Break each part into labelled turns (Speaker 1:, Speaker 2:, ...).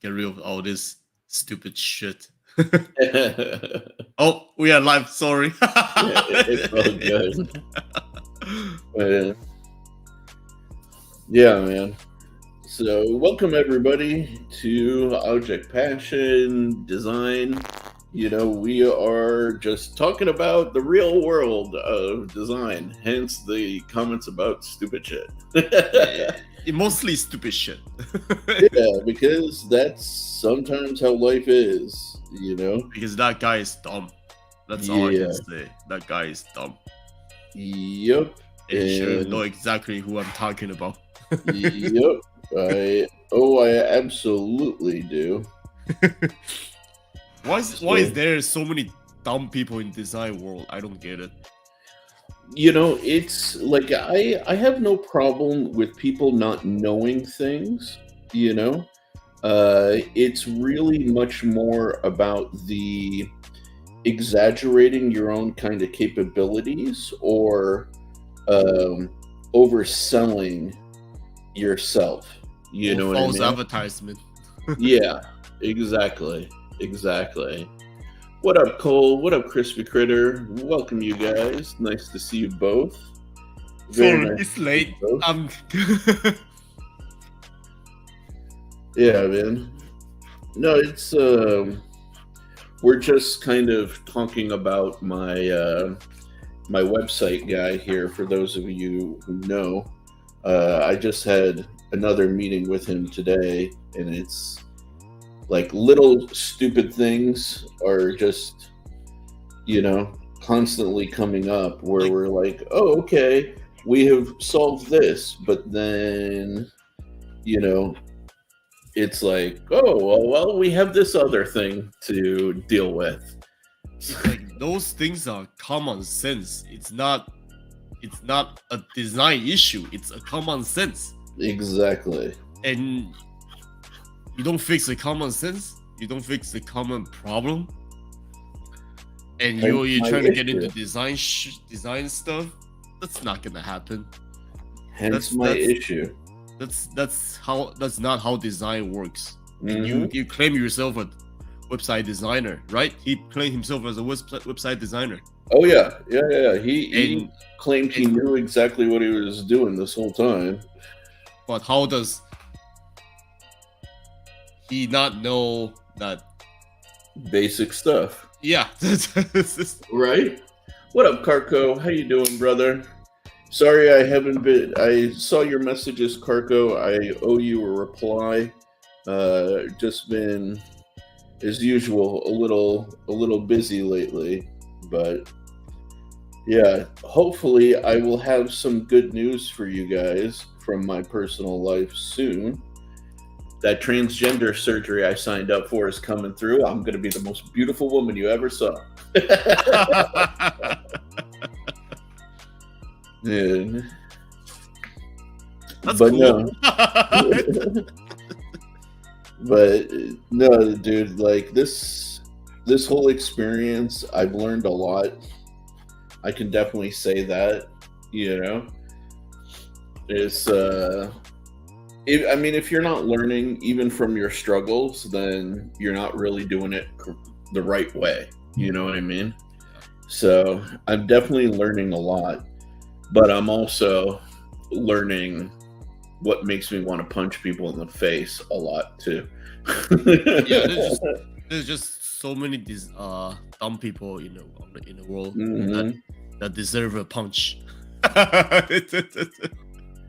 Speaker 1: get rid of all this stupid shit. Oh, we are live. Sorry.
Speaker 2: It's all good. Uh, yeah, man. So, welcome everybody to Object Passion Design. We are just talking about the real world of design, hence the comments about stupid shit.
Speaker 1: Mostly stupid shit.
Speaker 2: Yeah, because that's sometimes how life is,
Speaker 1: Because that guy is dumb. That's all I
Speaker 2: Yeah.
Speaker 1: can say. That guy is dumb.
Speaker 2: Yep.
Speaker 1: And you should
Speaker 2: And-
Speaker 1: know exactly who I'm talking about.
Speaker 2: Yep. I absolutely do.
Speaker 1: Why is there so many dumb people in design world? I don't get it.
Speaker 2: It's like I have no problem with people not knowing things, it's really much more about the exaggerating your own kind of capabilities or overselling yourself. You know what I
Speaker 1: false
Speaker 2: mean?
Speaker 1: advertisement.
Speaker 2: Yeah, exactly. What up, Cole? What up, Crispy Critter? Welcome, you guys. Nice to see you both. Very
Speaker 1: Sorry,
Speaker 2: nice
Speaker 1: it's
Speaker 2: to see
Speaker 1: late.
Speaker 2: you both. Yeah, man. No, it's we're just kind of talking about my my website guy here. For those of you who know, I just had another meeting with him today, and it's like little stupid things are just constantly coming up where we're like, oh, okay, we have solved this, but then it's like, oh, well, we have this other thing to deal with.
Speaker 1: It's like those things are common sense. It's not a design issue. It's a common sense.
Speaker 2: Exactly.
Speaker 1: And you don't fix the common sense. You don't fix the common problem. And you're trying to get into design stuff. That's not gonna happen.
Speaker 2: Hence my issue.
Speaker 1: That's not how design works. And
Speaker 2: Mhm.
Speaker 1: you claim yourself a website designer, right? He claimed himself as a website designer.
Speaker 2: Oh yeah. He claimed he knew exactly what he was doing this whole time.
Speaker 1: But how does he not know that
Speaker 2: basic stuff?
Speaker 1: Yeah.
Speaker 2: Right? What up, Carco? How you doing, brother? Sorry I haven't been. I saw your messages, Carco. I owe you a reply. Just been, as usual, a little busy lately, but yeah. Hopefully, I will have some good news for you guys from my personal life soon. That transgender surgery I signed up for is coming through. I'm going to be the most beautiful woman you ever saw. Yeah.
Speaker 1: That's
Speaker 2: but
Speaker 1: cool.
Speaker 2: No. But no, dude, like this whole experience, I've learned a lot. I can definitely say that, it's if you're not learning even from your struggles, then you're not really doing it the right way. You know what I mean? So I'm definitely learning a lot, but I'm also learning what makes me want to punch people in the face a lot too.
Speaker 1: Yeah, there's just so many dumb people in the world that deserve a punch.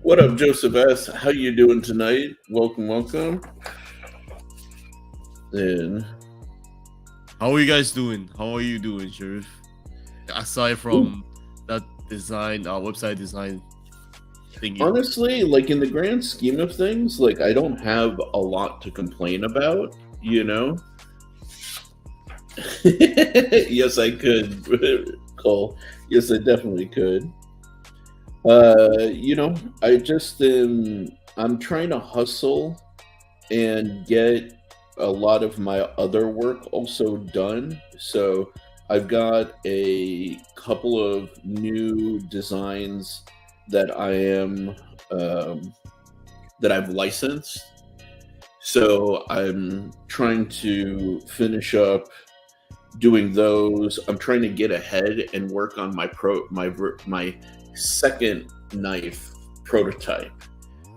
Speaker 2: What up, Joseph S? How you doing tonight? Welcome. And
Speaker 1: how are you guys doing? How are you doing, Sherif? Aside from that design, website design thingy.
Speaker 2: Honestly, like in the grand scheme of things, like I don't have a lot to complain about, Yes, I could, Cole. Yes, I definitely could. I just I'm trying to hustle and get a lot of my other work also done. So I've got a couple of new designs that I am that I've licensed. So I'm trying to finish up doing those. I'm trying to get ahead and work on my second knife prototype,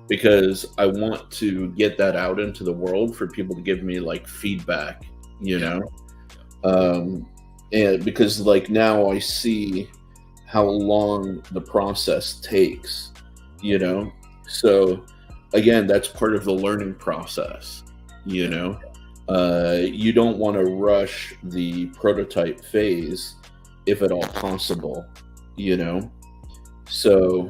Speaker 2: because I want to get that out into the world for people to give me like feedback, you
Speaker 1: Yeah.
Speaker 2: know. And because like now I see how long the process takes, you know. So again, that's part of the learning process, you know. You don't want to rush the prototype phase if at all possible, you know. So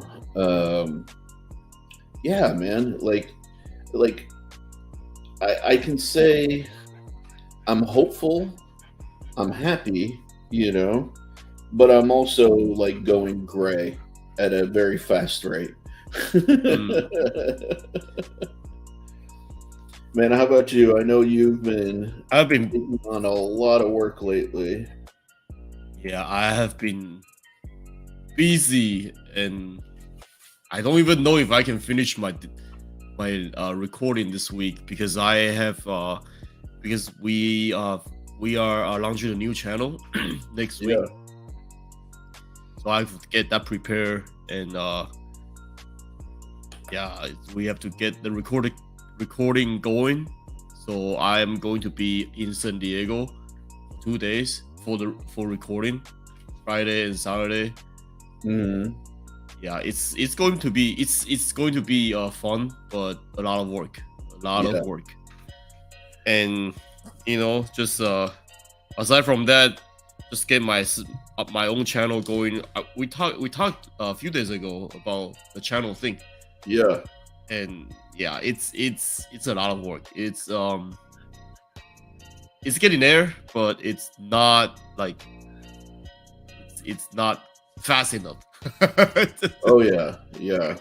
Speaker 2: yeah, man, like I can say I'm hopeful, I'm happy, you know, but I'm also like going gray at a very fast rate. Man, how about you? I know you've been
Speaker 1: I've been
Speaker 2: taking on a lot of work lately.
Speaker 1: Yeah, I have been busy, and I don't even know if I can finish my recording this week, because I have because we are launching a new channel next week,
Speaker 2: Yeah.
Speaker 1: so I have to get that prepared, and yeah, we have to get the recording going. So I am going to be in San Diego for 2 days for recording, Friday and Saturday.
Speaker 2: Mm-hmm.
Speaker 1: Yeah, it's going to be fun, but a lot of work, and just aside from that, just get my own channel going. We talked a few days ago about the channel thing.
Speaker 2: Yeah.
Speaker 1: And yeah, it's a lot of work. It's getting there, but it's not like it's not fast enough.
Speaker 2: Oh yeah, yeah.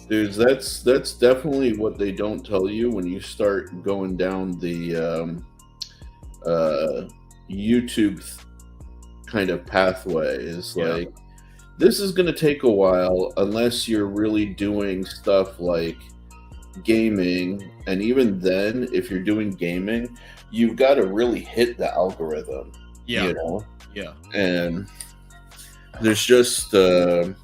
Speaker 2: Dudes, that's definitely what they don't tell you when you start going down the YouTube kind of pathway. Is like, this is going to take a while unless you're really doing stuff like gaming, and even then, if you're doing gaming, you've got to really hit the algorithm.
Speaker 1: Yeah.
Speaker 2: You know.
Speaker 1: Yeah.
Speaker 2: And there's just a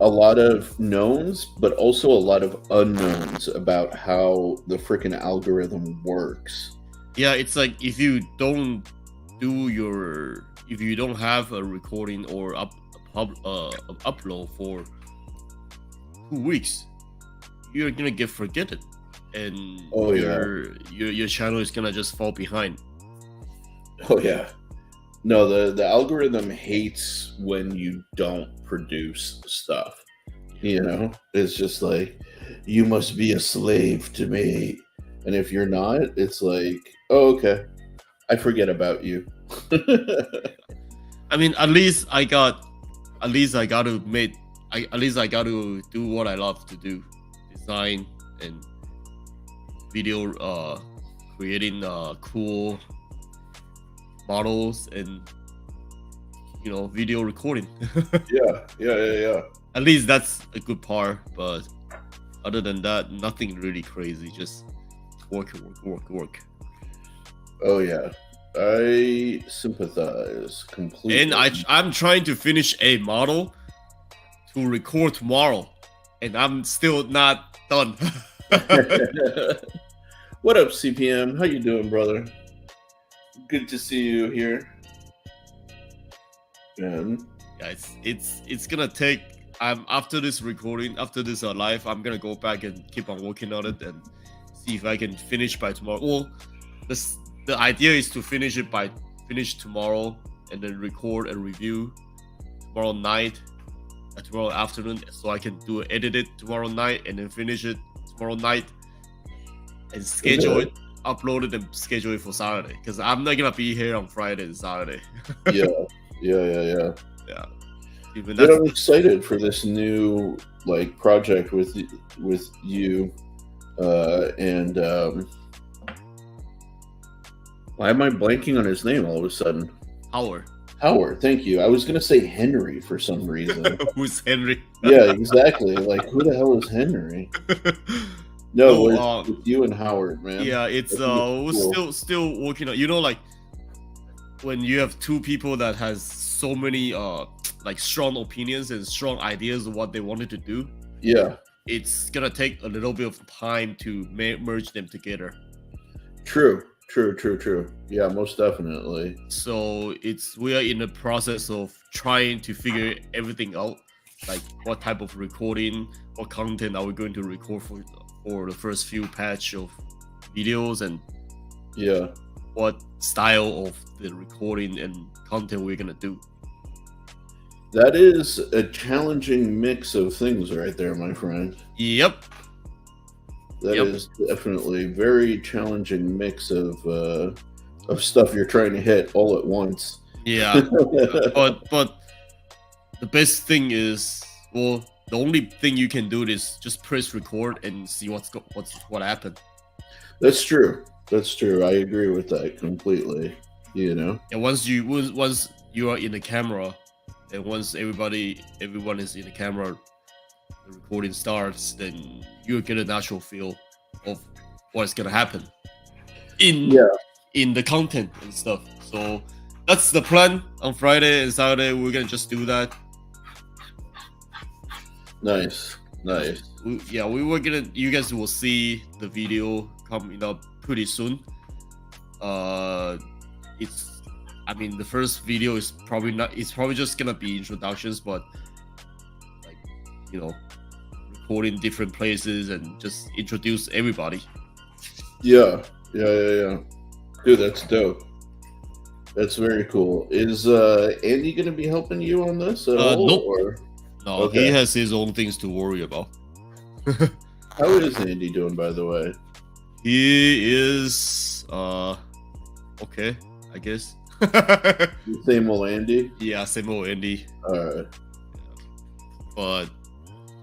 Speaker 2: lot of knowns, but also a lot of unknowns about how the freaking algorithm works.
Speaker 1: Yeah, it's like if you don't have a recording or upload for 2 weeks, you're gonna get forgotten, and your channel is gonna just fall behind.
Speaker 2: Oh yeah. No, the algorithm hates when you don't produce stuff. You know, it's just like, you must be a slave to me, and if you're not, it's like, oh, okay, I forget about you.
Speaker 1: I mean, at least I got to do what I love to do: design and video, creating cool models, and video recording.
Speaker 2: Yeah.
Speaker 1: At least that's a good part, but other than that, nothing really crazy. Just work.
Speaker 2: Oh yeah, I sympathize completely.
Speaker 1: And I'm trying to finish a model to record tomorrow, and I'm still not done.
Speaker 2: What up, CPM? How you doing, brother? Good to see you here. And
Speaker 1: yeah, it's gonna take. After this recording, after this live, I'm gonna go back and keep on working on it and see if I can finish by tomorrow. Well, the idea is to finish tomorrow, and then record and review tomorrow night, tomorrow afternoon, so I can edit it tomorrow night, and then finish it tomorrow night, and schedule it, upload it, and schedule it for Saturday, because I'm not gonna be here on Friday and Saturday.
Speaker 2: Yeah.
Speaker 1: Even
Speaker 2: but I'm excited for this new project with you, and why am I blanking on his name all of a sudden? Howard, thank you. I was gonna say Henry for some reason.
Speaker 1: Who's Henry?
Speaker 2: Yeah, exactly. Like, who the hell is Henry? No,
Speaker 1: No,
Speaker 2: with you and Howard, man.
Speaker 1: yeah, it's
Speaker 2: I think
Speaker 1: we're
Speaker 2: cool.
Speaker 1: still working on. You know, like when you have two people that has so many like strong opinions and strong ideas of what they wanted to do,
Speaker 2: Yeah,
Speaker 1: it's gonna take a little bit of time to merge them together.
Speaker 2: true, true, true, true. Yeah, most definitely.
Speaker 1: So we are in the process of trying to figure everything out, like what type of recording, what content are we going to record for the first few patch of videos, and
Speaker 2: Yeah,
Speaker 1: what style of the recording and content we're gonna do.
Speaker 2: that is a challenging mix of things right there, my friend.
Speaker 1: Yep.
Speaker 2: That
Speaker 1: Yep.
Speaker 2: is definitely a very challenging mix of stuff you're trying to hit all at once.
Speaker 1: Yeah. But the best thing is, well, the only thing you can do is just press record and see what happened.
Speaker 2: That's true. That's true. I agree with that completely. You know.
Speaker 1: And once you are in the camera, and once everyone is in the camera, the recording starts, then you get a natural feel of what's gonna happen in the content and stuff. So that's the plan. On Friday and Saturday, we're gonna just do that.
Speaker 2: Nice. Nice.
Speaker 1: We were gonna. You guys will see the video coming up pretty soon. It's. I mean, the first video is probably not. It's probably just gonna be introductions, but like, you know, recording different places and just introduce everybody.
Speaker 2: Yeah. Yeah. Dude, that's dope. That's very cool. Is Andy gonna be helping you on this at all?
Speaker 1: Nope.
Speaker 2: Or
Speaker 1: No,
Speaker 2: okay.
Speaker 1: he has his own things to worry about.
Speaker 2: How is Andy doing, by the way?
Speaker 1: He is okay, I guess.
Speaker 2: Same old Andy.
Speaker 1: Yeah, same old Andy.
Speaker 2: Alright.
Speaker 1: But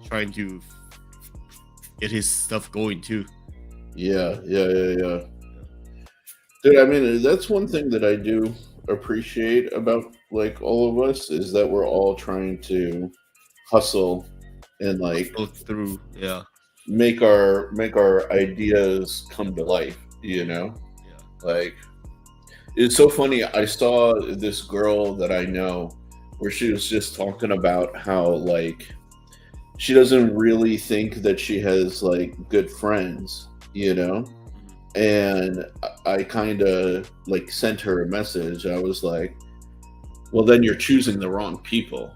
Speaker 1: trying to get his stuff going too.
Speaker 2: Yeah. Dude, I mean, that's one thing that I do appreciate about like all of us is that we're all trying to hustle and like
Speaker 1: Go through, yeah.
Speaker 2: make our ideas come to life, you know?
Speaker 1: Yeah.
Speaker 2: Like it's so funny. I saw this girl that I know where she was just talking about how like she doesn't really think that she has like good friends, you know? And I kind of like sent her a message. I was like, well, then you're choosing the wrong people.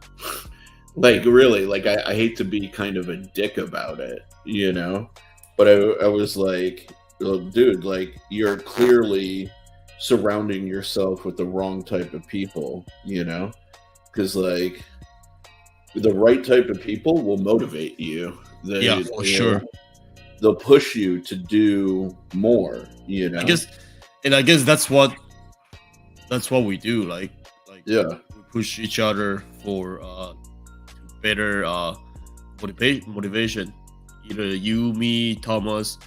Speaker 2: Like, really, like, I hate to be kind of a dick about it, you know? But I was like, well, dude, like, you're clearly surrounding yourself with the wrong type of people, you know? Because, like, the right type of people will motivate you.
Speaker 1: Yeah, for sure.
Speaker 2: They'll push you to do more, you know.
Speaker 1: I guess that's what we do. Like
Speaker 2: yeah,
Speaker 1: we push each other for better motivation. Either you, me, Thomas,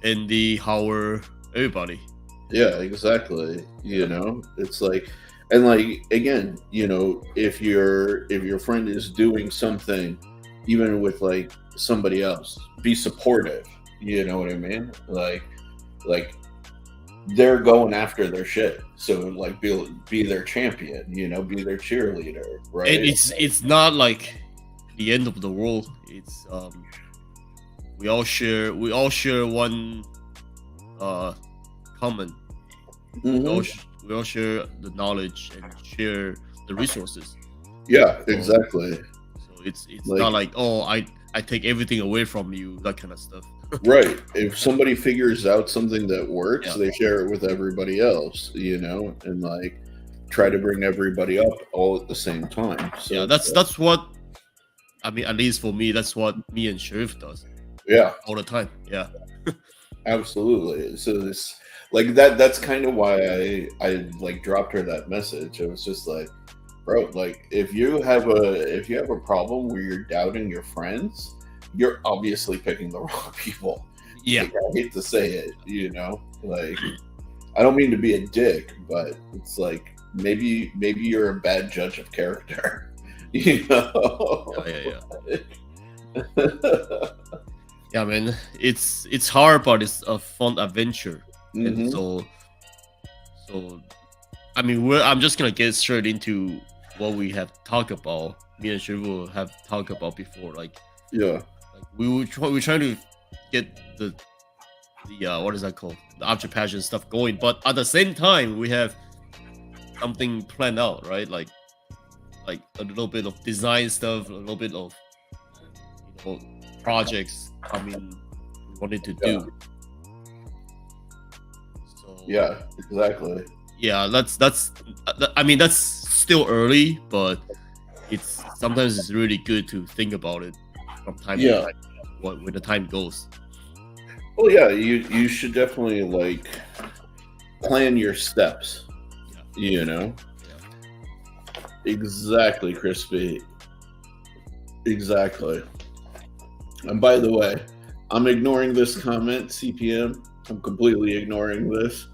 Speaker 1: Andy, Howard, everybody.
Speaker 2: Yeah, exactly. You know, it's like, and like again, you know, if your friend is doing something, even with like somebody else, be supportive. You know what I mean? Like they're going after their shit. So like be their champion, you know, be their cheerleader, right?
Speaker 1: And it's not like the end of the world. It's we all share one common.
Speaker 2: Mm-hmm.
Speaker 1: We all share the knowledge and share the resources.
Speaker 2: Yeah, exactly.
Speaker 1: So it's like, not like, oh, I take everything away from you, that kind of stuff.
Speaker 2: Right. If somebody figures out something that works, they share it with everybody else, you know, and like try to bring everybody up all at the same time. So
Speaker 1: yeah, that's what I mean, at least for me, that's what me and Sherif does.
Speaker 2: Yeah.
Speaker 1: All the time. Yeah.
Speaker 2: Absolutely. So this like that's kind of why I like dropped her that message. It was just like, bro, like if you have a problem where you're doubting your friends, you're obviously picking the wrong people.
Speaker 1: Yeah.
Speaker 2: Like, I hate to say it, you know, like I don't mean to be a dick, but it's like maybe you're a bad judge of character, you know?
Speaker 1: Yeah. Yeah, man, it's hard, but it's a fun adventure, and
Speaker 2: Mm-hmm.
Speaker 1: so I mean, I'm just gonna get straight into what we have talked about. Me and Shivu have talked about before,
Speaker 2: Yeah.
Speaker 1: like we're trying to get the what is that called, the object passion stuff going, but at the same time we have something planned out, right? Like a little bit of design stuff, a little bit of projects. I mean, we wanted to
Speaker 2: Yeah.
Speaker 1: do. So
Speaker 2: Yeah. Exactly.
Speaker 1: yeah, I mean, that's still early, but it's sometimes it's really good to think about it from time to
Speaker 2: Yeah.
Speaker 1: time when the time goes.
Speaker 2: Well, yeah. You should definitely like plan your steps.
Speaker 1: Yeah.
Speaker 2: You know.
Speaker 1: Yeah.
Speaker 2: Exactly, Crispy. Exactly. And by the way, I'm ignoring this comment, CPM. I'm completely ignoring this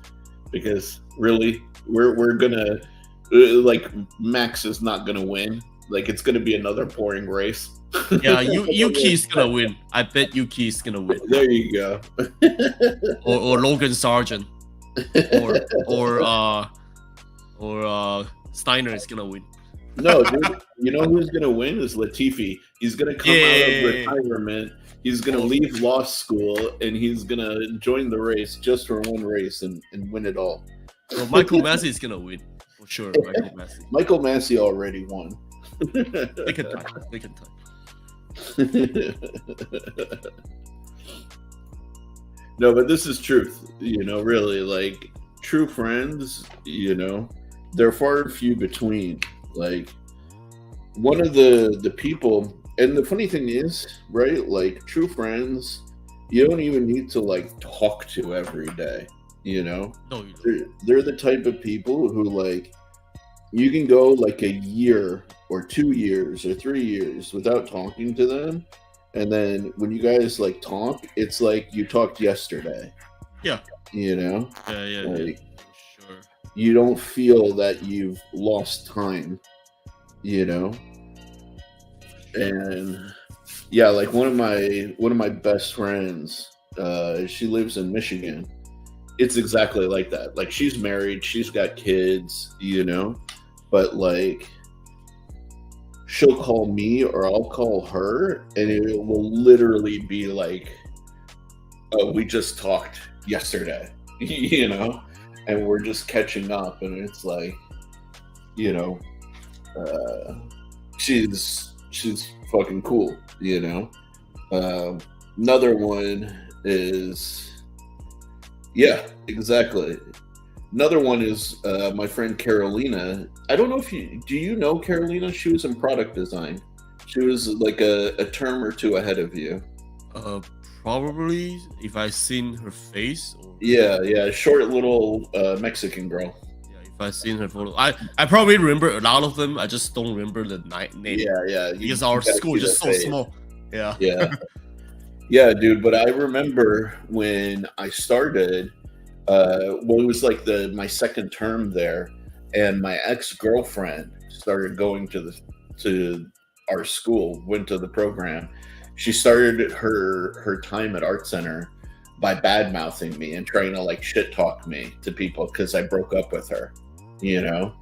Speaker 2: because really, we're gonna like Max is not gonna win. Like it's gonna be another boring race.
Speaker 1: Yeah, Yuki's gonna win. I bet Yuki's gonna win.
Speaker 2: There you go.
Speaker 1: Or Logan Sargent. Or Steiner is gonna win.
Speaker 2: No, dude. You know who's gonna win is Latifi. He's gonna come out of retirement. He's gonna leave law school and he's gonna join the race just for one race and win it all.
Speaker 1: So Michael Massey is gonna win for sure. Michael Massey.
Speaker 2: Michael Massey already won.
Speaker 1: Take a time. Take a time.
Speaker 2: No, but this is truth. You know, really, like true friends. You know, they're far and few between. Like one of the people, and the funny thing is, right? Like true friends, you don't even need to like talk to every day. You know,
Speaker 1: No, you don't.
Speaker 2: they're the type of people who like you can go like a year or 2 years or 3 years without talking to them, and then when you guys like talk, it's like you talked yesterday.
Speaker 1: Yeah.
Speaker 2: You know,
Speaker 1: Yeah,
Speaker 2: like
Speaker 1: for sure.
Speaker 2: you don't feel that you've lost time. You know, and yeah, like one of my best friends, she lives in Michigan. It's exactly like that. Like she's married, she's got kids, you know, but like she'll call me or I'll call her and it will literally be like, oh, we just talked yesterday, you know, and we're just catching up. And it's like, you know, she's fucking cool, you know. Another one is, yeah, exactly. Another one is my friend Carolina. I don't know if do you know Carolina? She was in product design. She was like a term or two ahead of you.
Speaker 1: Probably if I seen her face. Or...
Speaker 2: Yeah, short little Mexican girl.
Speaker 1: Yeah, if I seen her photo, I probably remember a lot of them. I just don't remember the name.
Speaker 2: Yeah.
Speaker 1: Because our school is just so small. Yeah.
Speaker 2: Yeah, dude. But I remember when I started. Well, it was like my second term there, and my ex-girlfriend started going to our school, went to the program. She started her time at Art Center by bad mouthing me and trying to like shit talk me to people because I broke up with her, you know.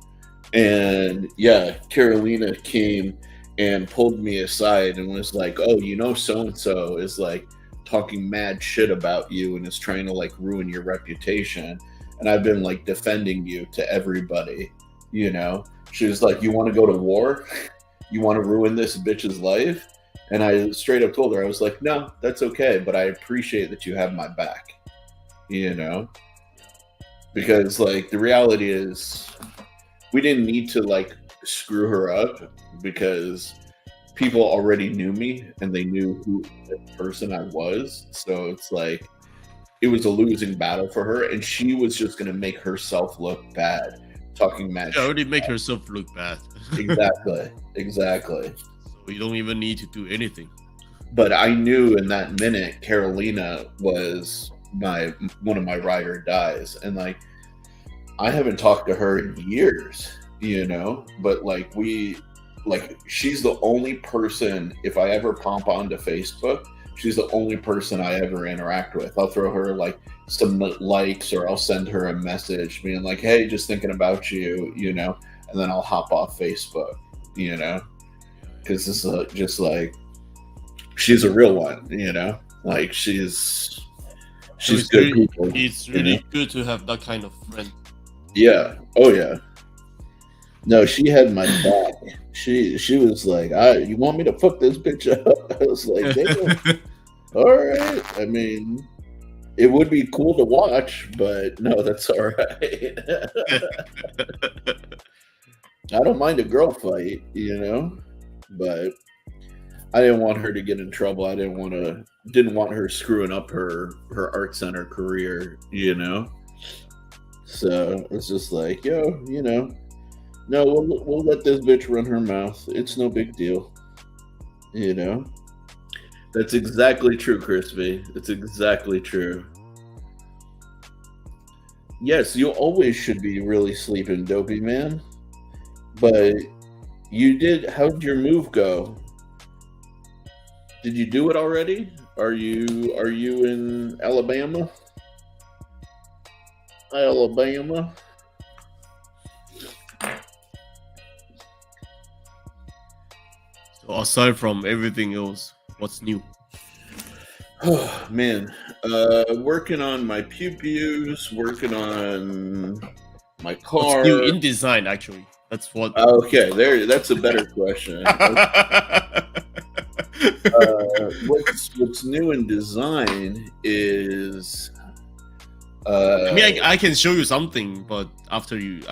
Speaker 2: And yeah, Carolina came and pulled me aside and was like, "Oh, you know, so and so is like talking mad shit about you and is trying to like ruin your reputation, and I've been like defending you to everybody, you know." She was like, "You want to go to war? You want to ruin this bitch's life?" And I straight up told her, I was like, "No, that's okay, but I appreciate that you have my back," you know, because like the reality is we didn't need to like screw her up because people already knew me and they knew who the person I was. So it's like it was a losing battle for her, and she was just going to make herself look bad, talking mad.
Speaker 1: She already make herself look bad.
Speaker 2: Exactly.
Speaker 1: So you don't even need to do anything.
Speaker 2: But I knew in that minute Carolina was one of my ride or dies, and like I haven't talked to her in years, you know. But like she's the only person, if I ever pop onto Facebook, She's the only person I ever interact with. I'll throw her like some likes, or I'll send her a message being like, "Hey, just thinking about you," and then I'll hop off Facebook, because it's just like she's a real one, like she's good
Speaker 1: really,
Speaker 2: people.
Speaker 1: It's really good to have that kind of friend.
Speaker 2: Yeah. Oh yeah. No, she had my back. She was like, you want me to fuck this bitch up?" I was like, damn. All right. I mean, it would be cool to watch, but no, that's all right. I don't mind a girl fight, but I didn't want her to get in trouble. I didn't want her screwing up her art center career, So it's just like, yo, no, we'll let this bitch run her mouth. It's no big deal, That's exactly true, Crispy. It's exactly true. Yes, you always should be really sleeping, Dopey Man. But you did. How'd your move go? Did you do it already? Are you in Alabama? Alabama.
Speaker 1: So aside from everything else, what's new?
Speaker 2: Oh man, working on my pew-pews, working on my car.
Speaker 1: What's new in design, actually? That's what.
Speaker 2: Okay, that's a better question. What's new in design is.
Speaker 1: I mean, I can show you something, but after you.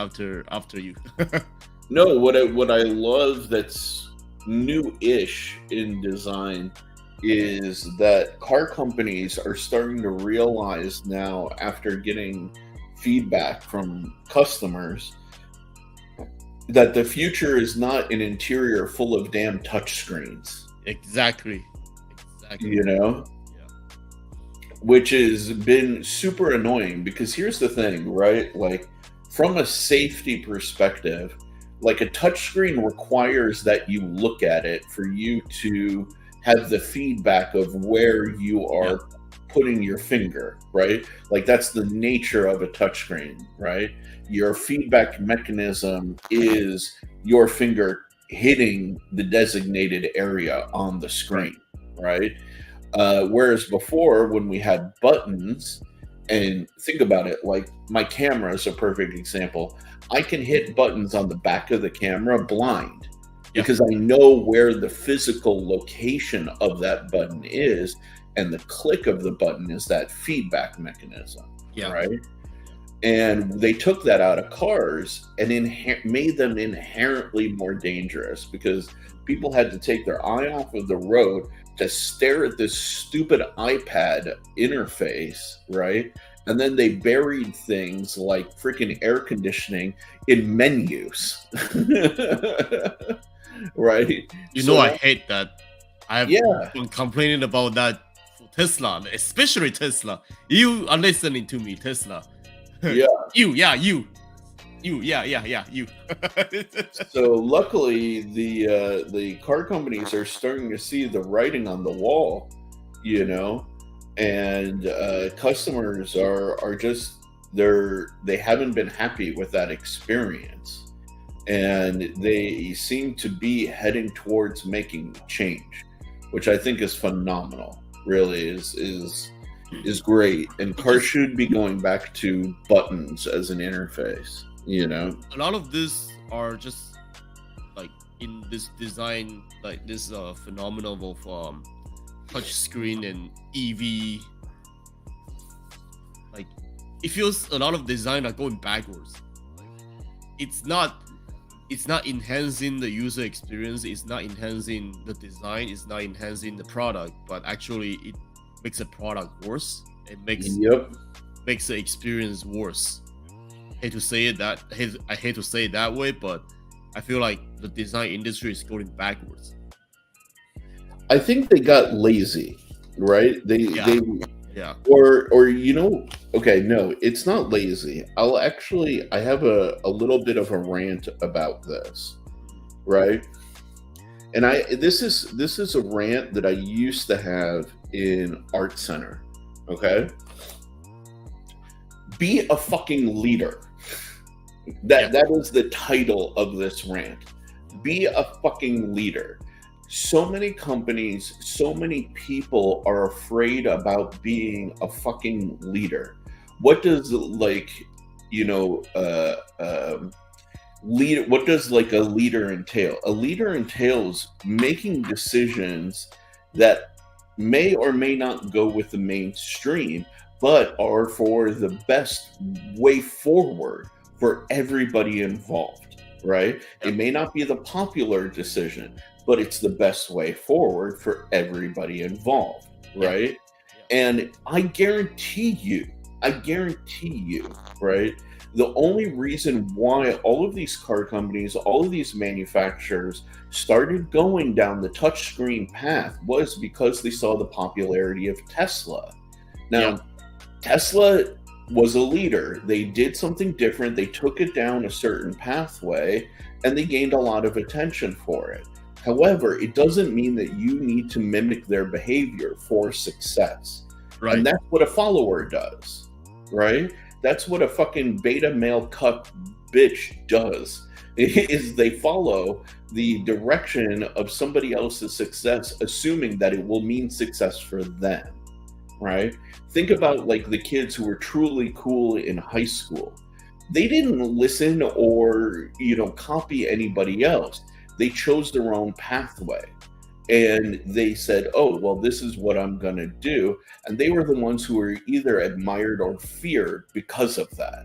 Speaker 2: No, what I love that's new-ish in design is that car companies are starting to realize now, after getting feedback from customers, that the future is not an interior full of damn touchscreens.
Speaker 1: Exactly.
Speaker 2: Yeah. Which has been super annoying, because here's the thing, right? Like, from a safety perspective, like a touchscreen requires that you look at it for you to have the feedback of where you are putting your finger, right? Like, that's the nature of a touchscreen, right? Your feedback mechanism is your finger hitting the designated area on the screen, right? Whereas before, when we had buttons, and think about it, like my camera is a perfect example. I can hit buttons on the back of the camera blind, because I know where the physical location of that button is, and the click of the button is that feedback mechanism, right? And they took that out of cars and made them inherently more dangerous, because people had to take their eye off of the road to stare at this stupid iPad interface, right? And then they buried things like freaking air conditioning in menus. Right?
Speaker 1: I hate that. I've been complaining about that for Tesla, especially Tesla. You are listening to me, Tesla.
Speaker 2: Yeah.
Speaker 1: You.
Speaker 2: So luckily, the car companies are starting to see the writing on the wall, and customers are just they haven't been happy with that experience, and they seem to be heading towards making change, which I think is phenomenal. Really is great, and cars should be going back to buttons as an interface.
Speaker 1: A lot of this are just like in this design, like this phenomenon of touch screen and EV. Like, it feels a lot of design are going backwards. It's not enhancing the user experience. It's not enhancing the design. It's not enhancing the product. But actually, it makes the product worse. It makes the experience worse. I hate to say it that way, but I feel like the design industry is going backwards.
Speaker 2: I think they got lazy, right? Or okay, no, it's not lazy. I have a little bit of a rant about this, right? And this is a rant that I used to have in Art Center. Okay, be a fucking leader. That is the title of this rant. Be a fucking leader. So many companies, so many people are afraid about being a fucking leader. What does leader? What does like a leader entail? A leader entails making decisions that may or may not go with the mainstream, but are for the best way forward for everybody involved, right? It may not be the popular decision, but it's the best way forward for everybody involved, right? And I guarantee you, right? The only reason why all of these car companies, all of these manufacturers started going down the touchscreen path was because they saw the popularity of Tesla. Now, Tesla was a leader. They did something different. They took it down a certain pathway and they gained a lot of attention for it. However, it doesn't mean that you need to mimic their behavior for success. Right. And that's what a follower does, right? That's what a fucking beta male cuck bitch does, is they follow the direction of somebody else's success, assuming that it will mean success for them, right? Think about like the kids who were truly cool in high school. They didn't listen or, copy anybody else. They chose their own pathway. And they said, oh, well, this is what I'm going to do. And they were the ones who were either admired or feared because of that,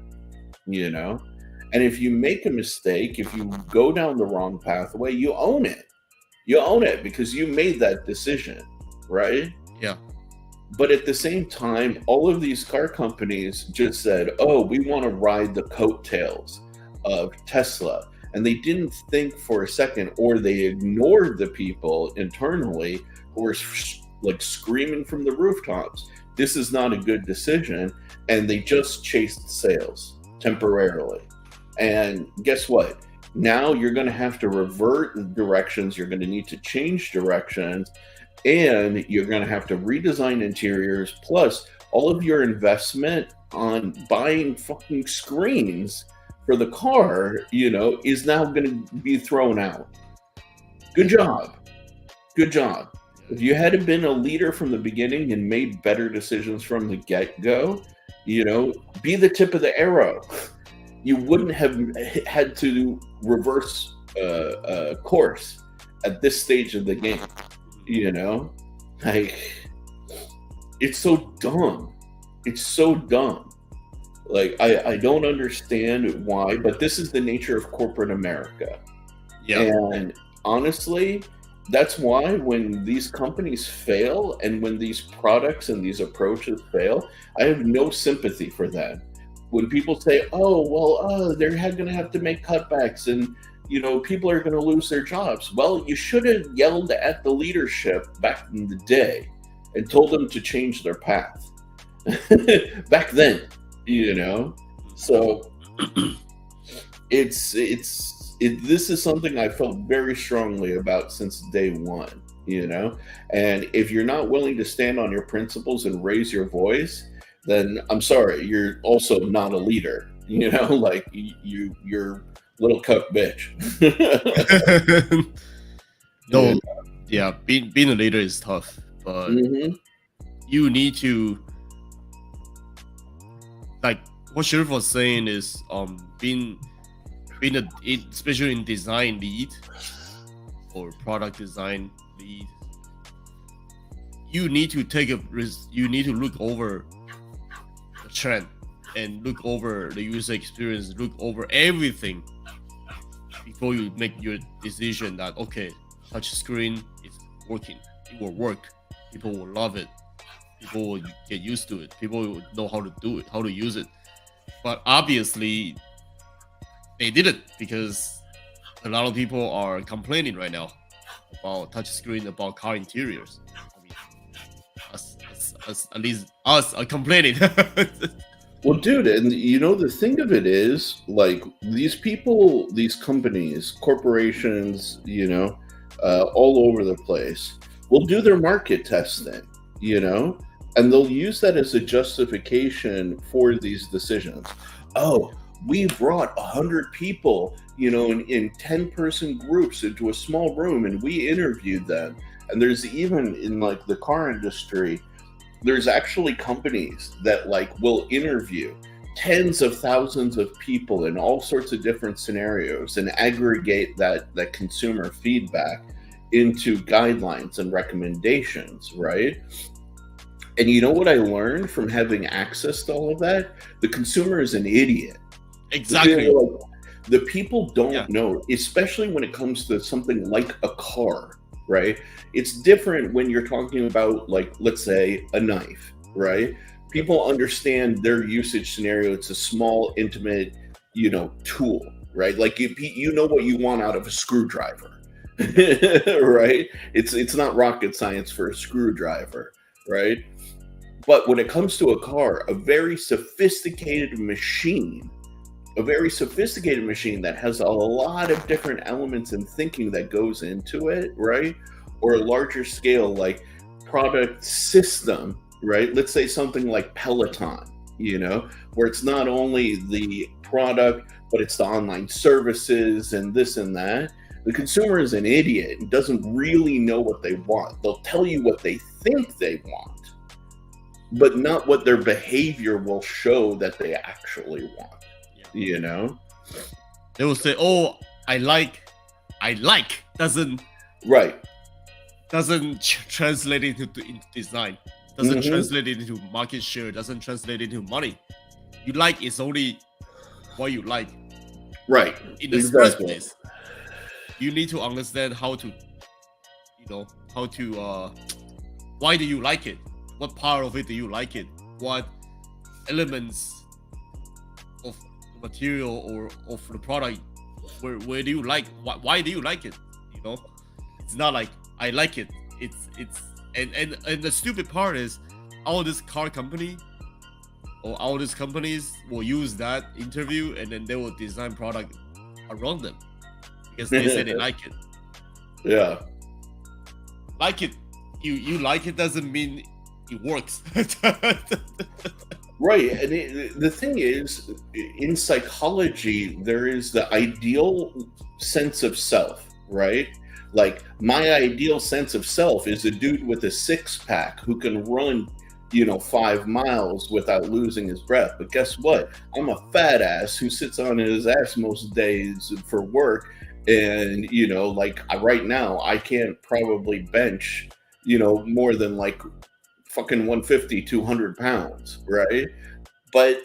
Speaker 2: And if you make a mistake, if you go down the wrong pathway, you own it. You own it because you made that decision, right?
Speaker 1: Yeah.
Speaker 2: But at the same time, all of these car companies just said, oh, we want to ride the coattails of Tesla. And they didn't think for a second, or they ignored the people internally who were like screaming from the rooftops, this is not a good decision. And they just chased sales temporarily. And guess what? Now you're going to have to revert directions. You're going to need to change directions. And you're going to have to redesign interiors. Plus, all of your investment on buying fucking screens for the car, is now going to be thrown out. Good job. Good job. If you had been a leader from the beginning and made better decisions from the get-go, be the tip of the arrow. You wouldn't have had to reverse course at this stage of the game. Like, it's so dumb. It's so dumb. Like, I don't understand why, but this is the nature of corporate America. Yeah. And honestly, that's why when these companies fail and when these products and these approaches fail, I have no sympathy for that. When people say, oh, well, they're going to have to make cutbacks and, people are going to lose their jobs. Well, you should have yelled at the leadership back in the day and told them to change their path back then. So this is something I felt very strongly about since day one, and if you're not willing to stand on your principles and raise your voice, then I'm sorry, you're also not a leader, like you're little cuck bitch.
Speaker 1: No, yeah, being a leader is tough, but you need to, like what Sherif was saying, is being especially in design lead or product design lead, you need to take a risk. You need to look over the trend and look over the user experience, look over everything before you make your decision that, okay, touch screen is working, it will work, people will love it, people will get used to it, people will know how to do it, how to use it. But obviously they did it because a lot of people are complaining right now about touchscreen, about car interiors. I mean, at least us are complaining.
Speaker 2: Well, dude, and the thing of it is, like, these people, these companies, corporations, all over the place will do their market testing. you know, and they'll use that as a justification for these decisions. Oh, we brought 100 people, in 10-person groups into a small room, and we interviewed them. And there's even in like the car industry, there's actually companies that like will interview tens of thousands of people in all sorts of different scenarios and aggregate that consumer feedback into guidelines and recommendations, right? And you know what I learned from having access to all of that? The consumer is an idiot.
Speaker 1: Exactly.
Speaker 2: The people don't know, especially when it comes to something like a car, right? It's different when you're talking about, like, let's say a knife, right? People understand their usage scenario. It's a small, intimate, tool, right? Like you know what you want out of a screwdriver, right? It's not rocket science for a screwdriver, right? But when it comes to a car, a very sophisticated machine that has a lot of different elements and thinking that goes into it, right? Or a larger scale, like product system, right? Let's say something like Peloton, where it's not only the product, but it's the online services and this and that. The consumer is an idiot and doesn't really know what they want. They'll tell you what they think they want, but not what their behavior will show that they actually want.
Speaker 1: They will say, "Oh, I like," doesn't translate into design, doesn't translate into market share, doesn't translate into money. You like is only what you like,
Speaker 2: right?
Speaker 1: In the first place, you need to understand how to why do you like it? What part of it do you like it? What elements of the material or of the product where do you like? Why do you like it? It's not like I like it. It's and the stupid part is all this car company or all these companies will use that interview and then they will design product around them because they say they like it.
Speaker 2: Yeah.
Speaker 1: Like it. You like it doesn't mean it works.
Speaker 2: Right. And the thing is, in psychology, there is the ideal sense of self, right? Like, my ideal sense of self is a dude with a six-pack who can run, 5 miles without losing his breath. But guess what? I'm a fat ass who sits on his ass most days for work. And, like right now, I can't probably bench, more than like fucking 150, 200 pounds, right? But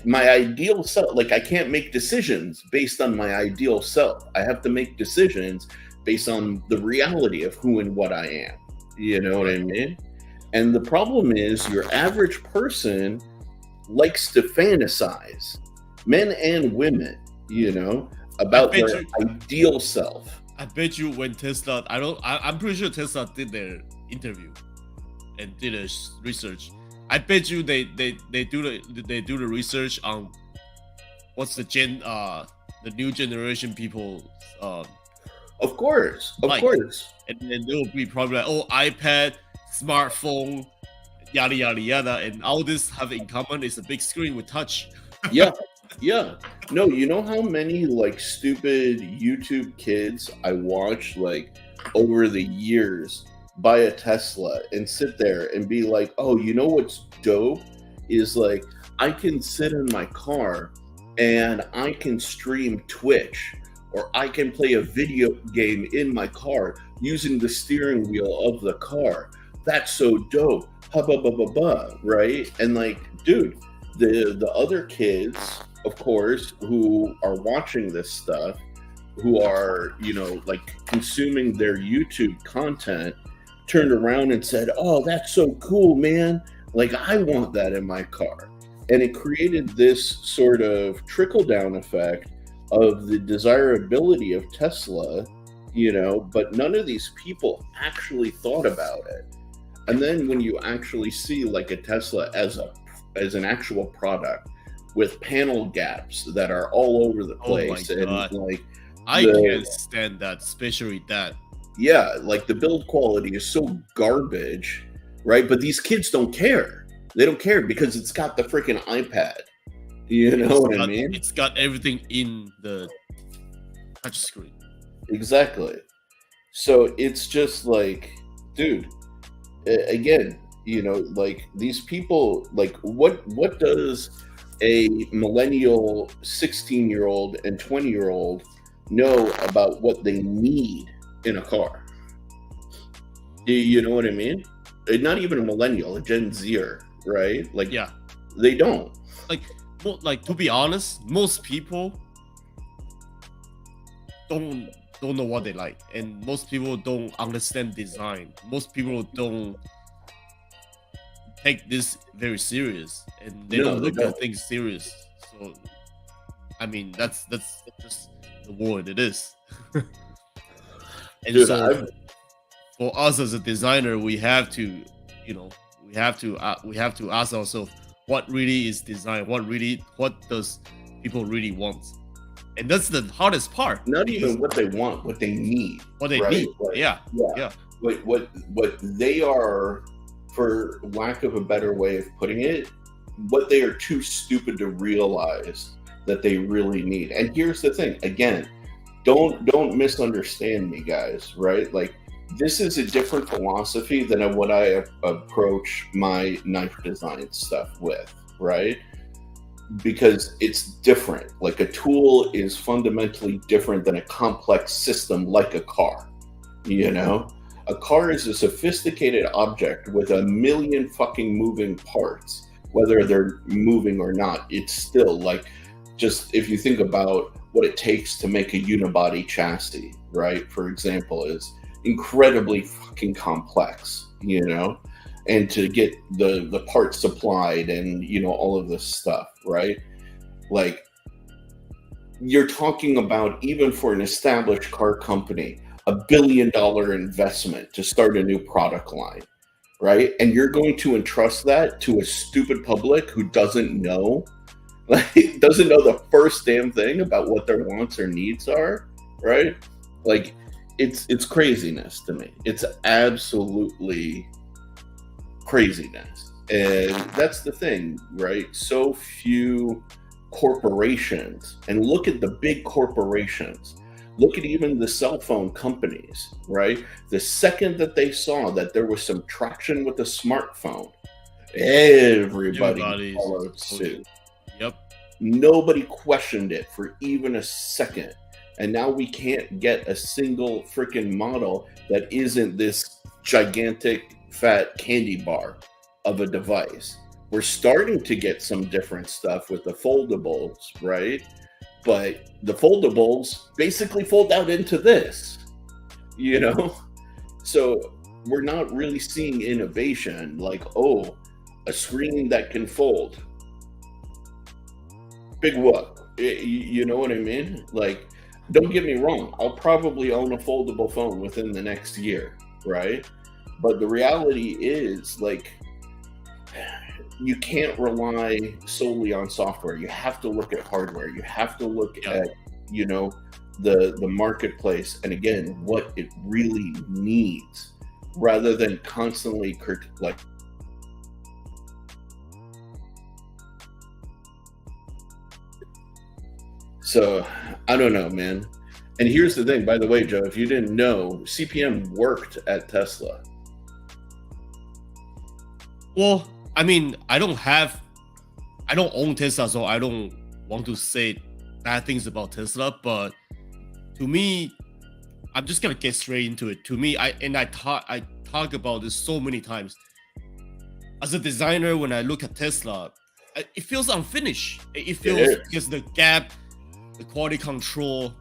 Speaker 2: my ideal self, like, I can't make decisions based on my ideal self. I have to make decisions based on the reality of who and what I am. You know what I mean? And the problem is, your average person likes to fantasize, men and women, about their ideal self.
Speaker 1: I bet you when Tesla, I'm pretty sure Tesla did their interview and did a research. I bet you they do the research on what's the new generation people.
Speaker 2: Of course,
Speaker 1: and then they will be probably like, oh, iPad, smartphone, yada yada yada, and all this have in common is a big screen with touch.
Speaker 2: Yeah. No, you know how many like stupid YouTube kids I watched like over the years buy a Tesla and sit there and be like, oh, what's dope is like I can sit in my car and I can stream Twitch or I can play a video game in my car using the steering wheel of the car. That's so dope. Right? And like, dude, the other kids, of course, who are watching this stuff, who are, like consuming their YouTube content, turned around and said, oh, that's so cool, man. Like, I want that in my car. And it created this sort of trickle-down effect of the desirability of Tesla, but none of these people actually thought about it. And then when you actually see like a Tesla as an actual product with panel gaps that are all over the place,
Speaker 1: oh my God.
Speaker 2: And like
Speaker 1: I can't stand that, especially that.
Speaker 2: Yeah, like the build quality is so garbage right? But these kids don't care. They don't care because it's got the freaking iPad. You know what I mean?
Speaker 1: It's got everything in the touch screen.
Speaker 2: Exactly. So it's just like, dude, again, you know, like these people, like what does a millennial 16-year-old and 20-year-old know about what they need in a car? You know what I mean? Not even a millennial, a Gen Zer, right? Like,
Speaker 1: yeah,
Speaker 2: they don't.
Speaker 1: Like to be honest, most people don't know what they like, and most people don't understand design. Most people don't take this very serious, and they don't look at things serious. So, I mean, that's just the world it is. And dude, so for us as a designer, we have to, you know, we have to ask ourselves, what really is design? What does people really want? And that's the hardest part.
Speaker 2: Not even what they want, what they need.
Speaker 1: What they need.
Speaker 2: Like,
Speaker 1: yeah.
Speaker 2: What they are, for lack of a better way of putting it, what they are too stupid to realize that they really need. And here's the thing, again, don't misunderstand me, guys, right? Like, this is a different philosophy than what I approach my knife design stuff with, right? Because it's different. Like, a tool is fundamentally different than a complex system like a car. You know, a car is a sophisticated object with a million fucking moving parts. Whether they're moving or not, it's still like, just if you think about what it takes to make a unibody chassis, right? For example, is incredibly fucking complex, you know, and to get the parts supplied and, you know, all of this stuff, right? Like, you're talking about, even for an established car company, $1 billion investment to start a new product line, right? And you're going to entrust that to a stupid public who doesn't know, like, doesn't know the first damn thing about what their wants or needs are, right? Like, it's craziness to me. It's absolutely craziness. And that's the thing, right? So few corporations, and look at the big corporations, look at even the cell phone companies, right? The second that they saw that there was some traction with the smartphone, everybody followed suit.
Speaker 1: Yep.
Speaker 2: Nobody questioned it for even a second. And now we can't get a single freaking model that isn't this gigantic fat candy bar of a device. We're starting to get some different stuff with the foldables, right? But the foldables basically fold out into this, you know? So we're not really seeing innovation, like, oh, a screen that can fold. Big what? You know what I mean? Like, don't get me wrong, I'll probably own a foldable phone within the next year, right? But the reality is, like, you can't rely solely on software. You have to look at hardware. You have to look at, you know, the marketplace, and again, what it really needs, rather than constantly like. So I don't know, man. And here's the thing, by the way, Joe, if you didn't know, CPM worked at Tesla.
Speaker 1: Well, I mean, I don't own Tesla, so I don't want to say bad things about Tesla, but to me, I'm just gonna get straight into it. To me, I talk about this so many times. As a designer, when I look at Tesla, it feels unfinished. It feels because the gap, the quality control,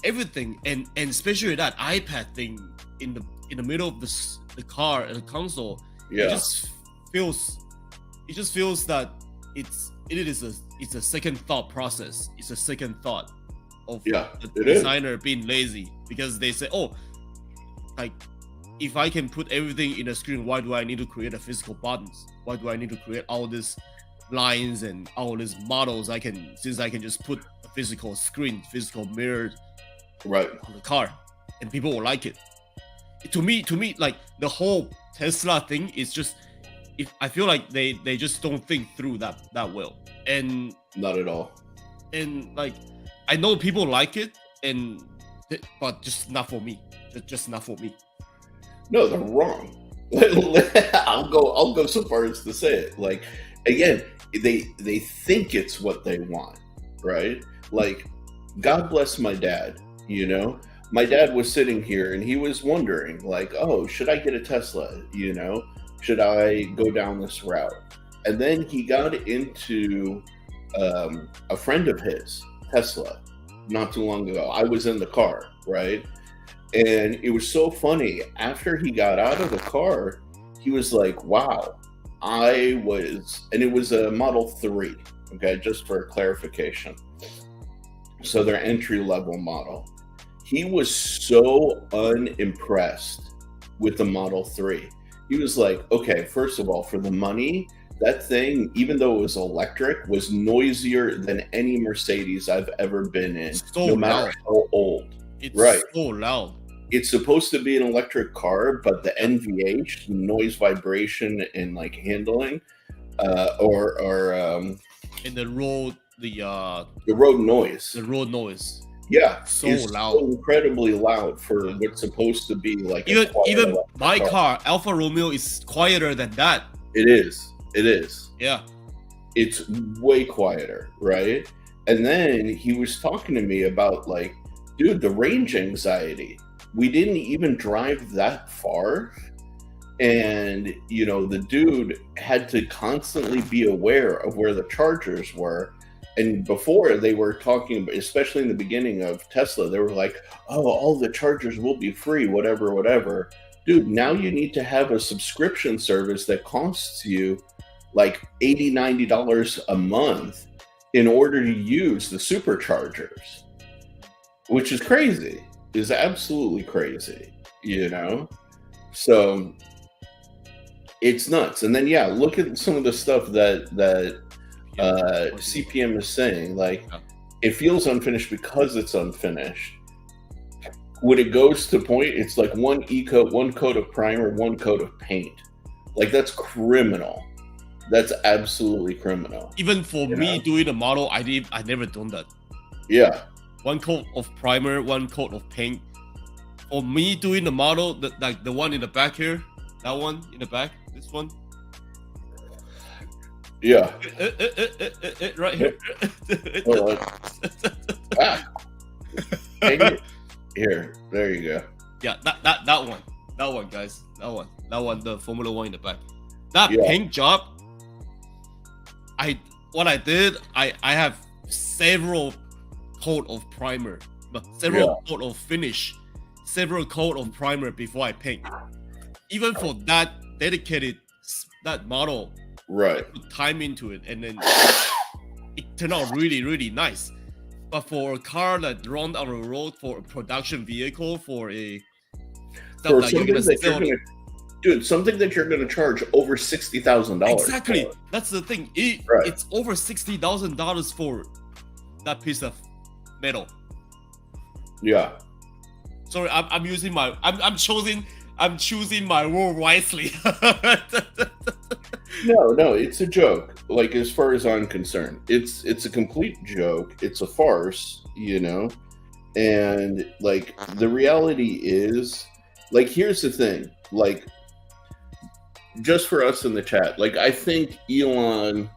Speaker 1: everything, and especially that iPad thing in the middle of the car and the console. It just feels that it's a second thought process. It's a second thought of the designer being lazy, because they say, oh, like, if I can put everything in a screen, why do I need to create a physical buttons? Why do I need to create all these lines and all these models? Since I can just put a physical screen, physical mirror on the car, and people will like it. To me, like, the whole Tesla thing is just if I feel like they just don't think through that well, and
Speaker 2: not at all.
Speaker 1: And like I know people like it, but just not for me. Just not for me.
Speaker 2: No, they're wrong. I'll go so far as to say it. Like, again, they think it's what they want, right? Like, God bless my dad. You know, my dad was sitting here and he was wondering, like, oh, should I get a Tesla? You know, should I go down this route? And then he got into a friend of his, Tesla, not too long ago. I was in the car, right? And it was so funny. After he got out of the car, he was like, wow, and it was a Model 3, okay, just for clarification. So their entry-level model. He was so unimpressed with the Model 3. He was like, okay, first of all, for the money, that thing, even though it was electric, was noisier than any Mercedes I've ever been in,
Speaker 1: so
Speaker 2: no matter
Speaker 1: loud.
Speaker 2: how old.
Speaker 1: It's
Speaker 2: right.
Speaker 1: so loud.
Speaker 2: It's supposed to be an electric car, but the NVH, noise, vibration, and like handling,
Speaker 1: in the road, the
Speaker 2: road noise.
Speaker 1: The road noise.
Speaker 2: Yeah,
Speaker 1: so loud,
Speaker 2: so incredibly loud for what's supposed to be like
Speaker 1: even my car, Alfa Romeo, is quieter than that.
Speaker 2: It is.
Speaker 1: Yeah,
Speaker 2: it's way quieter, right? And then he was talking to me about like, dude, the range anxiety. We didn't even drive that far, and you know, the dude had to constantly be aware of where the chargers were. And before, they were talking about, especially in the beginning of Tesla, they were like, oh, all the chargers will be free, whatever. Dude, now you need to have a subscription service that costs you like $80, $90 a month in order to use the superchargers, which is crazy, is absolutely crazy, you know? So it's nuts. And then, yeah, look at some of the stuff that CPM is saying, like, it feels unfinished because it's unfinished. When it goes to point, it's like one coat of primer, one coat of paint. Like, that's criminal. That's absolutely criminal.
Speaker 1: Even for me doing the model, I never done that.
Speaker 2: Yeah.
Speaker 1: One coat of primer, one coat of paint. For me doing the model, like the one in the back here, that one in the back, this one.
Speaker 2: Yeah.
Speaker 1: Right here.
Speaker 2: Here, there you go.
Speaker 1: Yeah, that one, guys. That one, the Formula One in the back. That paint job. I have several coat of primer, several coat of finish, several coat of primer before I paint. Even for that dedicated that model,
Speaker 2: right?
Speaker 1: Put time into it, and then it turned out really, really nice. But for a car that runs on the road, for a production vehicle, for a
Speaker 2: stuff that you're gonna sell, dude, something that you're gonna charge over $60,000.
Speaker 1: Exactly, that's the thing. It's over $60,000 for that piece of metal.
Speaker 2: Yeah.
Speaker 1: Sorry, I'm using my I'm choosing my word wisely.
Speaker 2: No, it's a joke. Like, as far as I'm concerned, it's a complete joke. It's a farce, you know. And like, the reality is, like, here's the thing. Like, just for us in the chat, like, I think Elon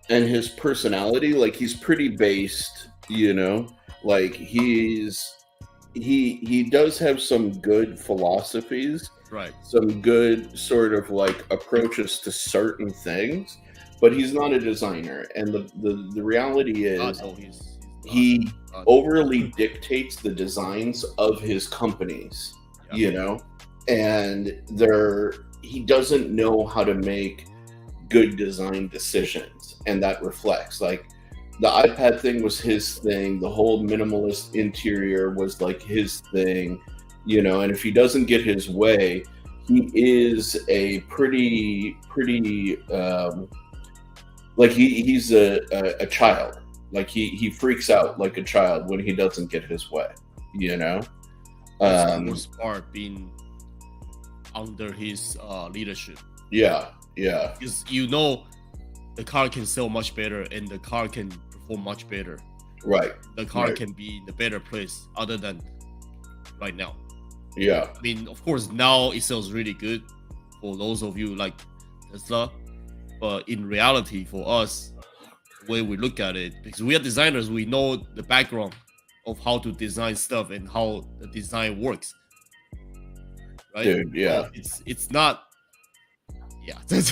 Speaker 2: and his personality, like, he's pretty based, you know. Like, he does have some good philosophies,
Speaker 1: right?
Speaker 2: Some good sort of like approaches to certain things, but he's not a designer. And the reality is, he overly dictates the designs of his companies, you know, and he doesn't know how to make good design decisions, and that reflects, like, the iPad thing was his thing. The whole minimalist interior was like his thing, you know. And if he doesn't get his way, he is a pretty like he's a child. Like he freaks out like a child when he doesn't get his way, you know.
Speaker 1: That's the worst part, being under his leadership.
Speaker 2: Yeah, Yeah.
Speaker 1: Because you know the car can sell much better and the car can perform much better.
Speaker 2: Right.
Speaker 1: The car
Speaker 2: Right.
Speaker 1: can be in a better place other than right now.
Speaker 2: Yeah.
Speaker 1: I mean, of course, now it sells really good for those of you like Tesla. But in reality, for us, the way we look at it, because we are designers, we know the background of how to design stuff and how the design works. Right?
Speaker 2: Dude, yeah.
Speaker 1: So it's not. Yeah. It's,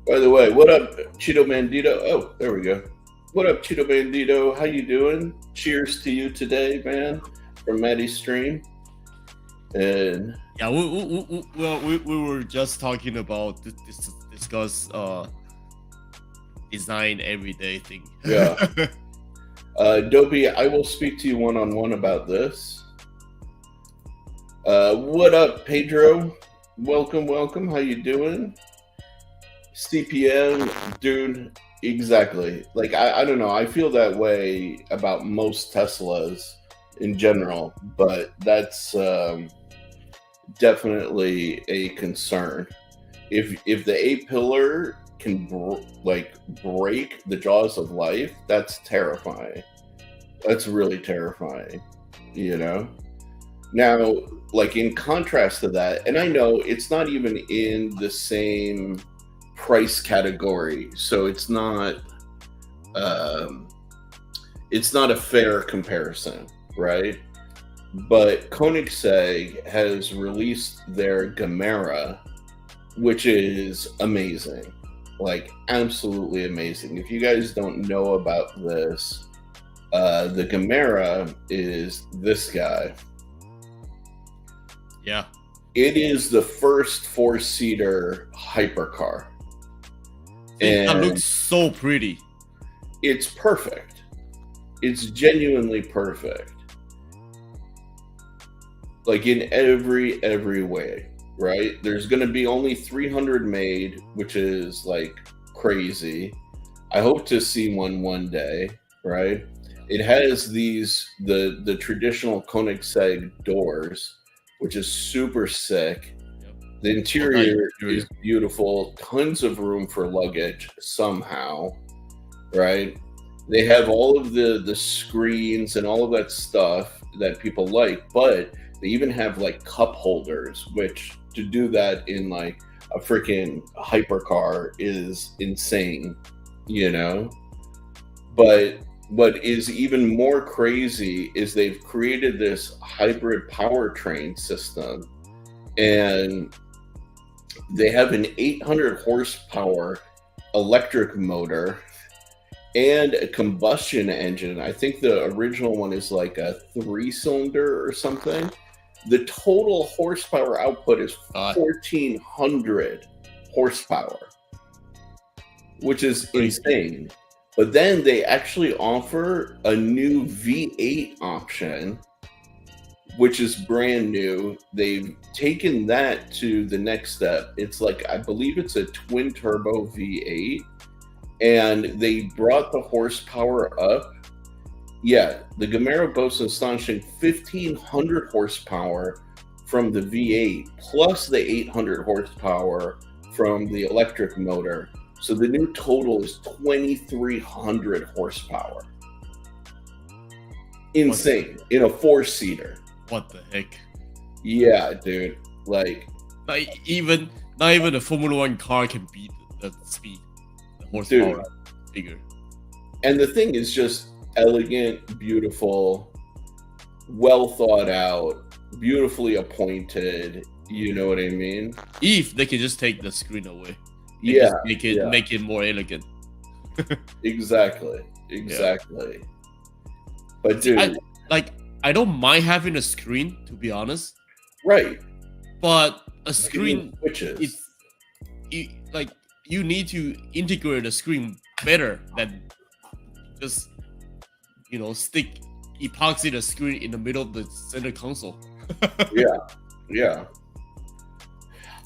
Speaker 2: By the way, what up, Cheeto Bandito? Oh, there we go. What up, Cheeto Bandito? How you doing? Cheers to you today, man, from Maddie's stream. And
Speaker 1: yeah, we were just talking about discuss design everyday thing.
Speaker 2: Yeah. Dopey, I will speak to you one-on-one about this. What up, Pedro? Welcome. How you doing? CPM, dude, exactly. Like, I don't know. I feel that way about most Teslas in general, but that's definitely a concern. If the A-pillar can break the jaws of life, that's terrifying. That's really terrifying, you know? Now, like, in contrast to that, and I know it's not even in the same price category, so it's not a fair comparison, right? But Koenigsegg has released their Gemera, which is amazing, like absolutely amazing. If you guys don't know about this, the Gemera is this guy.
Speaker 1: Yeah.
Speaker 2: It is the first 4-seater hypercar.
Speaker 1: That
Speaker 2: And
Speaker 1: looks so pretty.
Speaker 2: it's perfect. It's genuinely perfect. Like, in every way, right? There's going to be only 300 made, which is like crazy. I hope to see one day, right? It has the traditional Koenigsegg doors, which is super sick. The interior is beautiful, tons of room for luggage somehow, right? They have all of the screens and all of that stuff that people like, but they even have like cup holders, which to do that in like a freaking hypercar is insane, you know? But what is even more crazy is they've created this hybrid powertrain system, and they have an 800 horsepower electric motor and a combustion engine. I think the original one is like a 3-cylinder or something. The total horsepower output is 1,400 horsepower, which is insane. But then they actually offer a new V8 option, which is brand new. They've taken that to the next step. It's like, I believe it's a twin turbo V8, and they brought the horsepower up. Yeah, the Gemera boasts an astonishing 1,500 horsepower from the V8, plus the 800 horsepower from the electric motor. So the new total is 2,300 horsepower. Insane. In a 4-seater.
Speaker 1: What the heck?
Speaker 2: Yeah, dude. Like,
Speaker 1: not even a Formula One car can beat the speed, the horsepower figure.
Speaker 2: And the thing is just elegant, beautiful, well thought out, beautifully appointed. You know what I mean?
Speaker 1: If they can just take the screen away,
Speaker 2: yeah,
Speaker 1: make it more elegant.
Speaker 2: Exactly. But dude,
Speaker 1: I don't mind having a screen, to be honest.
Speaker 2: Right.
Speaker 1: But a screen,
Speaker 2: switches.
Speaker 1: You need to integrate a screen better than just, stick epoxy the screen in the middle of the center console.
Speaker 2: Yeah.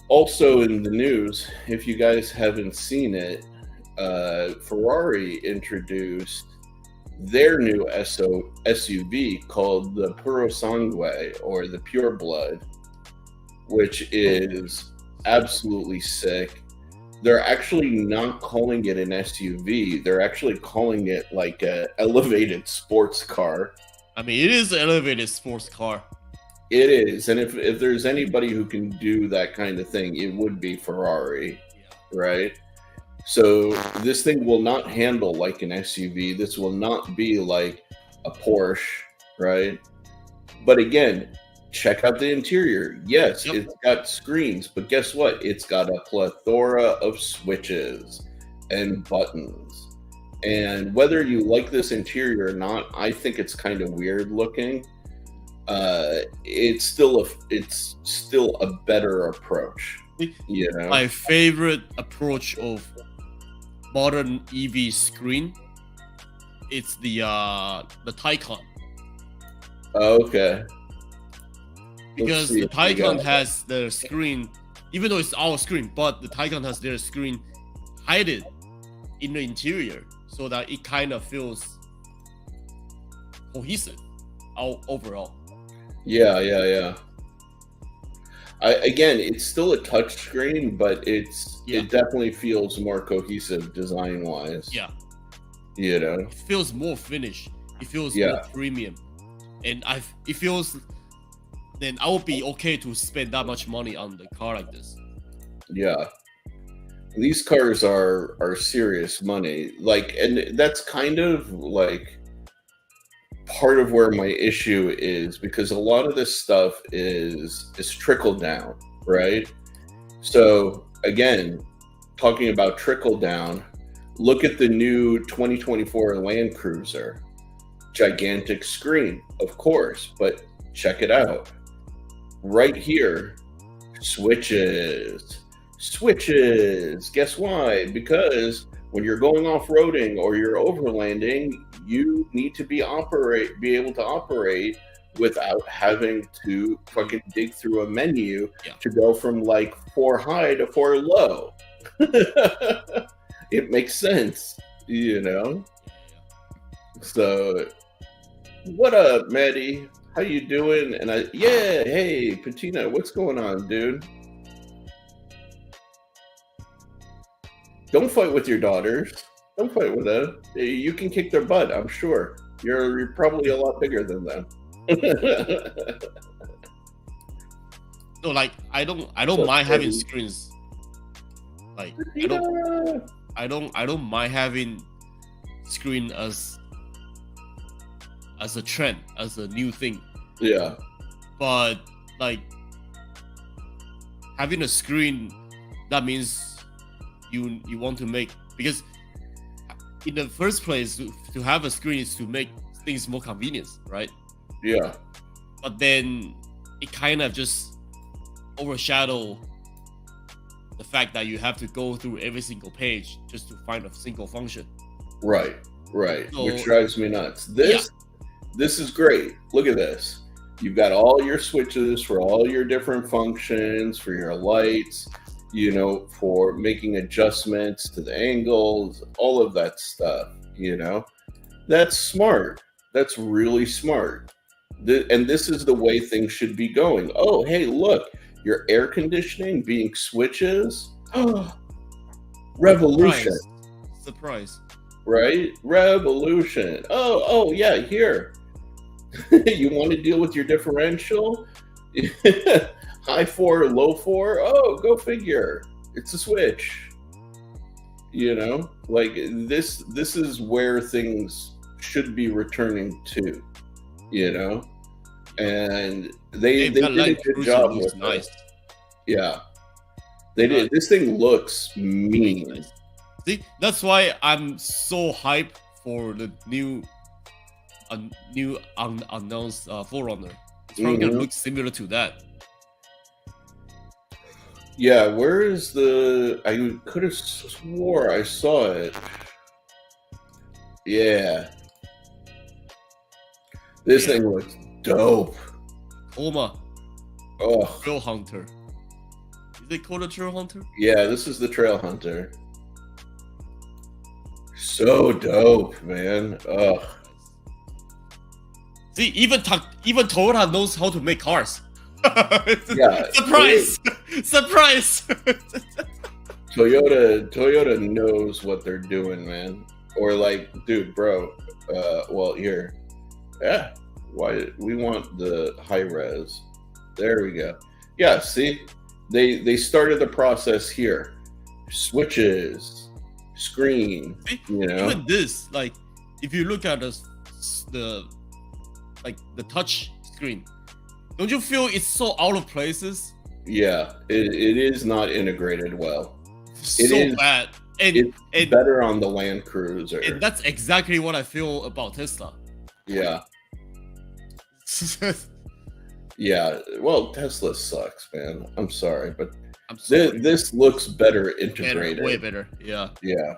Speaker 2: Also in the news, if you guys haven't seen it, Ferrari introduced their new SUV called the Puro Sangue, or the Pure Blood, which is absolutely sick. they're actually not calling it an SUV. They're actually calling it like a elevated sports car.
Speaker 1: I mean, it is an elevated sports car.
Speaker 2: It is, and if there's anybody who can do that kind of thing, it would be Ferrari, right? So this thing will not handle like an SUV. This will not be like a Porsche, right? But again, check out the interior. Yes, it's got screens, but guess what? It's got a plethora of switches and buttons. And whether you like this interior or not, I think it's kind of weird looking. It's still a better approach. You know,
Speaker 1: my favorite approach of modern EV screen, it's the Taycan.
Speaker 2: Okay.
Speaker 1: Because the Taycan has the screen, even though it's our screen, but the Taycan has their screen hidden in the interior, so that it kind of feels cohesive overall.
Speaker 2: Yeah. Again, it's still a touch screen, but it definitely feels more cohesive design wise.
Speaker 1: Yeah.
Speaker 2: You know,
Speaker 1: it feels more finished. It feels more premium, and it feels. Then I would be okay to spend that much money on the car like this.
Speaker 2: Yeah, these cars are serious money. Like, and that's kind of like part of where my issue is, because a lot of this stuff is trickle down, right? So again, talking about trickle down, look at the new 2024 Land Cruiser. Gigantic screen, of course, but check it out. Right here, switches. Guess why? Because when you're going off-roading or you're overlanding, you need to be able to operate without having to fucking dig through a menu to go from like 4 high to 4 low. It makes sense, you know? So, what up, Maddie? How you doing? And hey, Patina, what's going on, dude? Don't fight with your daughters. Don't fight with them. You can kick their butt, I'm sure. You're probably a lot bigger than them.
Speaker 1: No, like I don't mind having screens. Like I don't mind having screen as a trend, as a new thing.
Speaker 2: Yeah.
Speaker 1: But like having a screen, that means you want to make, because in the first place to have a screen is to make things more convenient, right?
Speaker 2: Yeah.
Speaker 1: But then it kind of just overshadow the fact that you have to go through every single page just to find a single function.
Speaker 2: Right. So, which drives me nuts. This is great. Look at this. You've got all your switches for all your different functions, for your lights, you know, for making adjustments to the angles, all of that stuff, you know. That's smart. That's really smart. And this is the way things should be going. Oh, hey, look, your air conditioning being switches. Revolution.
Speaker 1: Surprise.
Speaker 2: Right? Revolution. Oh, yeah, here. You want to deal with your differential? High 4, low 4? Oh, go figure. It's a switch. You know, like this is where things should be returning to, you know? And they did a good job with
Speaker 1: nice.
Speaker 2: It. Yeah. They did. This thing looks mean.
Speaker 1: See, that's why I'm so hyped for the new unannounced Forerunner. It's probably gonna look similar to that.
Speaker 2: Yeah, where is the? I could have swore I saw it. Yeah, this thing looks dope.
Speaker 1: Oma.
Speaker 2: Oh,
Speaker 1: Trail Hunter. Is it called a Trail Hunter?
Speaker 2: Yeah, this is the Trail Hunter. So dope, man. Ugh.
Speaker 1: See, even Toyota knows how to make cars.
Speaker 2: Yeah.
Speaker 1: Surprise!
Speaker 2: Toyota knows what they're doing, man. Or like, dude, bro. Well, here, yeah. Why we want the high res? There we go. Yeah, see, they started the process here. Switches, screen.
Speaker 1: See,
Speaker 2: You know,
Speaker 1: even this, like, if you look at the like the touch screen, don't you feel it's so out of places?
Speaker 2: yeah, it is not integrated well.
Speaker 1: So
Speaker 2: is-
Speaker 1: bad. And
Speaker 2: It's better on the Land Cruiser.
Speaker 1: and that's exactly what I feel about Tesla.
Speaker 2: Yeah, yeah. Well, Tesla sucks, man. I'm sorry, but
Speaker 1: I'm sorry.
Speaker 2: this looks better
Speaker 1: Better,
Speaker 2: integrated.
Speaker 1: way better. Yeah.
Speaker 2: Yeah.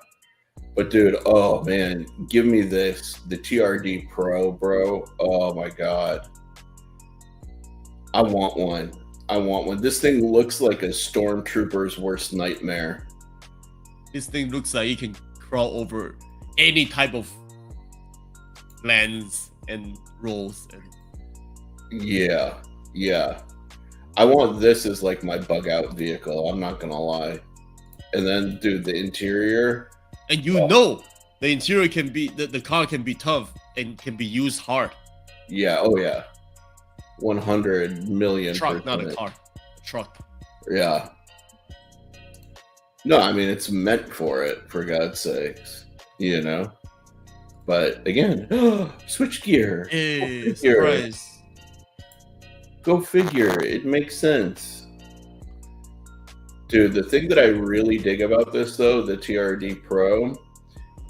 Speaker 2: But dude, oh man, give me this. The TRD Pro, bro. Oh my god. I want one. I want one. This thing looks like a stormtrooper's worst nightmare.
Speaker 1: This thing looks like it can crawl over any type of lands and rolls. And
Speaker 2: Yeah. Yeah. I want this as like my bug out vehicle. I'm not gonna lie. And then dude, the interior.
Speaker 1: you know the interior can be the car can be tough and can be used hard.
Speaker 2: Yeah, oh yeah. 100 million.
Speaker 1: Truck, not a
Speaker 2: %.
Speaker 1: car. Truck.
Speaker 2: Yeah. No, I mean it's meant for it, for God's sakes. You know? But again, switch gear.
Speaker 1: Hey,
Speaker 2: figure.
Speaker 1: surprise.
Speaker 2: Go figure. It makes sense. Dude, the thing that I really dig about this though, the TRD Pro,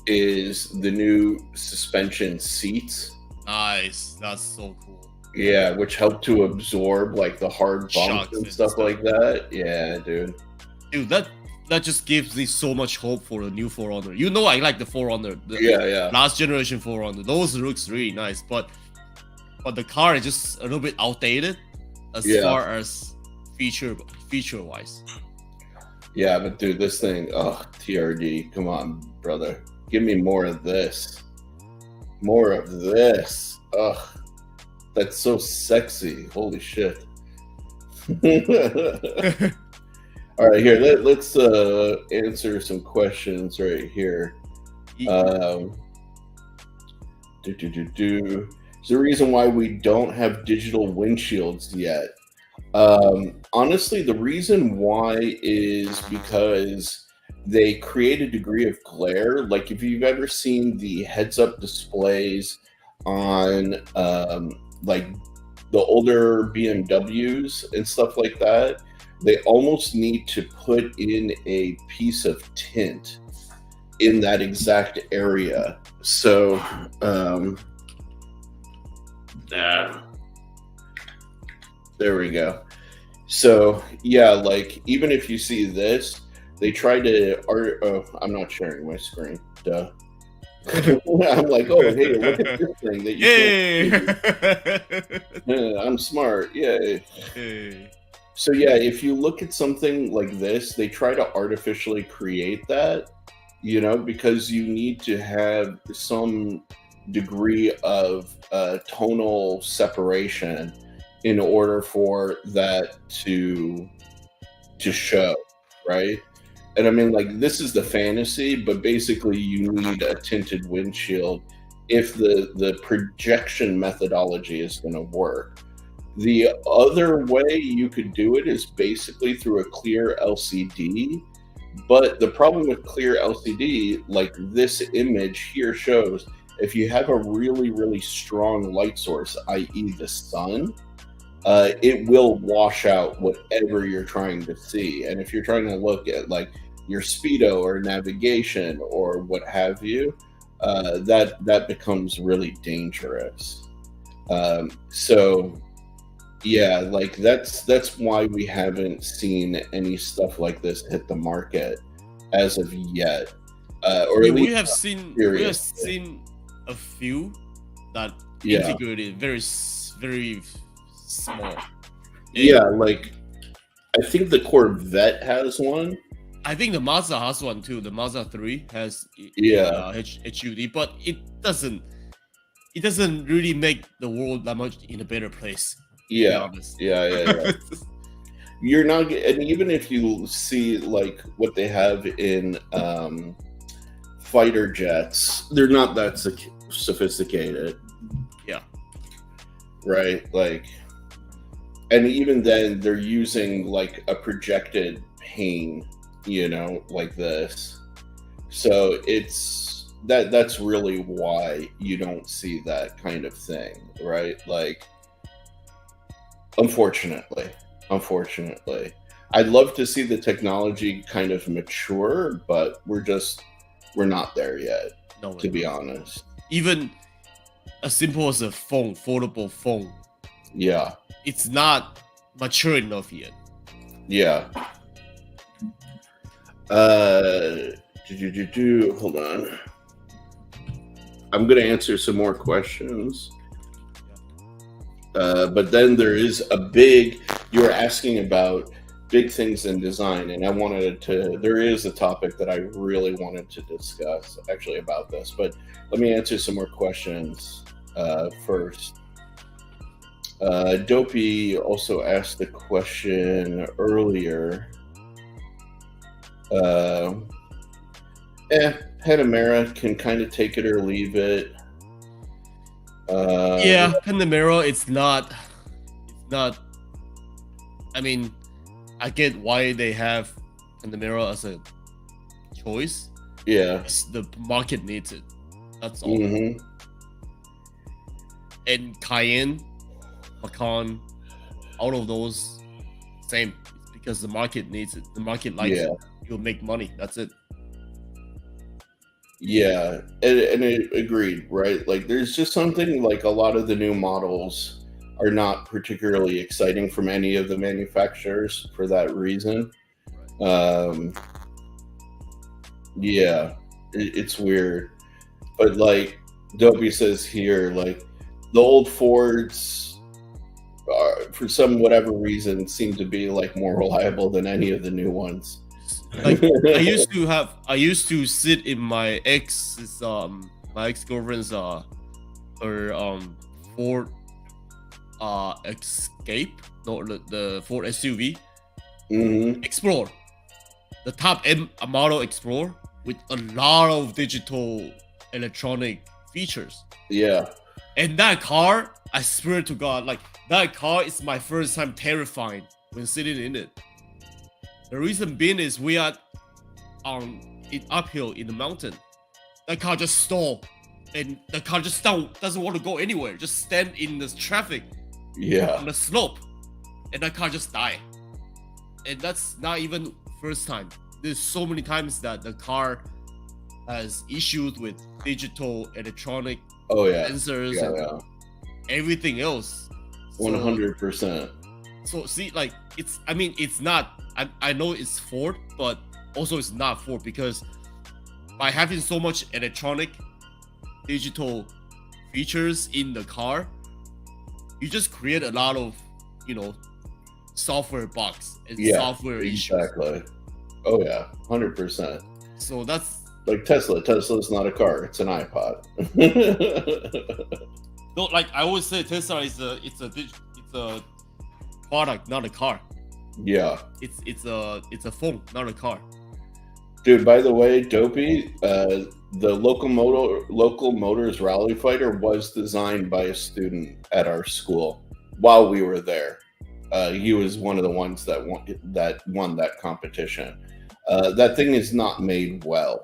Speaker 2: is the new suspension seats.
Speaker 1: Nice. That's so cool.
Speaker 2: Yeah, which help to absorb like the hard bumps
Speaker 1: Shocks
Speaker 2: and
Speaker 1: and
Speaker 2: stuff
Speaker 1: stuff.
Speaker 2: like that. Yeah, dude.
Speaker 1: Dude, that just gives me so much hope for the new 4Runner. You know I like the 4Runner. The
Speaker 2: Yeah.
Speaker 1: last generation 4Runner. Those looks really nice, but the car is just a little bit outdated as
Speaker 2: Yeah.
Speaker 1: far as feature wise.
Speaker 2: Yeah, but dude, this thing, TRD, come on, brother. Give me more of this. More of this. Ugh. That's so sexy. Holy shit. All right, here, let's answer some questions right here. Is the reason why we don't have digital windshields yet? Honestly, the reason why is because they create a degree of glare. Like if you've ever seen the heads-up displays on like the older BMWs and stuff like that, they almost need to put in a piece of tint in that exact area. So there we go. So yeah, like even if you see this, they try to I'm not sharing my screen. Duh. I'm like, oh hey, look at this thing that you can't see. Yeah, I'm smart. Yeah.
Speaker 1: Hey.
Speaker 2: So yeah, if you look at something like this, they try to artificially create that, you know, because you need to have some degree of tonal separation in order for that to show, right? And I mean, like, this is the fantasy, but basically you need a tinted windshield if the projection methodology is going to work. The other way you could do it is basically through a clear LCD. But the problem with clear LCD, like this image here shows, if you have a really, really strong light source, i.e. the sun, it will wash out whatever you're trying to see. And if you're trying to look at like your speedo or navigation or what have you, that becomes really dangerous. So yeah, like that's why we haven't seen any stuff like this hit the market as of yet. Or at least
Speaker 1: we have seen a few that integrated very small.
Speaker 2: Yeah, like I think the Corvette has one.
Speaker 1: I think the Mazda has one too. The Mazda 3 has HUD, but it doesn't really make the world that much in a better place.
Speaker 2: Yeah. you're not, and even if you see like what they have in fighter jets, they're not that sophisticated,
Speaker 1: Yeah.
Speaker 2: right? Like, and even then, they're using like a projected pane, like this. So it's that's really why you don't see that kind of thing, right? Like, unfortunately, I'd love to see the technology kind of mature, but we're not there yet,
Speaker 1: No,
Speaker 2: to be honest.
Speaker 1: even as simple as a phone, foldable phone,
Speaker 2: Yeah,
Speaker 1: it's not mature enough yet.
Speaker 2: yeah. Hold on. I'm gonna answer some more questions. But then there is you were asking about big things in design, and there is a topic that I really wanted to discuss actually about this, but let me answer some more questions first. Dopey also asked a question earlier. Panamera can kind of take it or leave it.
Speaker 1: Yeah, Panamera, it's not. I mean, I get why they have Panamera as a choice.
Speaker 2: Yeah,
Speaker 1: It's the market needs it. That's all.
Speaker 2: Mm-hmm.
Speaker 1: And Cayenne, Macan, all of those, same. It's because the market needs it. The market likes it. You'll make money. That's it.
Speaker 2: Yeah, and it agreed, right? Like, there's just something like a lot of the new models are not particularly exciting from any of the manufacturers for that reason. Yeah, it's weird, but like Dopey says here, like the old Fords, for some whatever reason, seem to be like more reliable than any of the new ones.
Speaker 1: Like I used to sit in my ex-girlfriend's her Ford Escape, no, the Ford SUV, Explorer, the top end model Explorer with a lot of digital electronic features.
Speaker 2: Yeah,
Speaker 1: and that car, I swear to God, like that car is my first time terrifying when sitting in it. The reason being is we are on it uphill in the mountain. That car just stalled, and the car just doesn't want to go anywhere. Just stand in the traffic, on the slope, and that car just died. And that's not even first time. There's so many times that the car has issues with digital electronic sensors and everything else.
Speaker 2: 100%.
Speaker 1: So see, like it's not. I know it's Ford, but also it's not Ford, because by having so much electronic digital features in the car, you just create a lot of software bugs and software issues.
Speaker 2: Exactly. Oh yeah, 100%.
Speaker 1: So that's
Speaker 2: like Tesla. Tesla's not a car; it's an iPod.
Speaker 1: No, like I always say, Tesla is a product, not a car.
Speaker 2: Yeah,
Speaker 1: it's a phone, not a car.
Speaker 2: Dude, by the way, Dopey, the local motors rally fighter was designed by a student at our school while we were there. He was one of the ones that won that competition. That thing is not made well.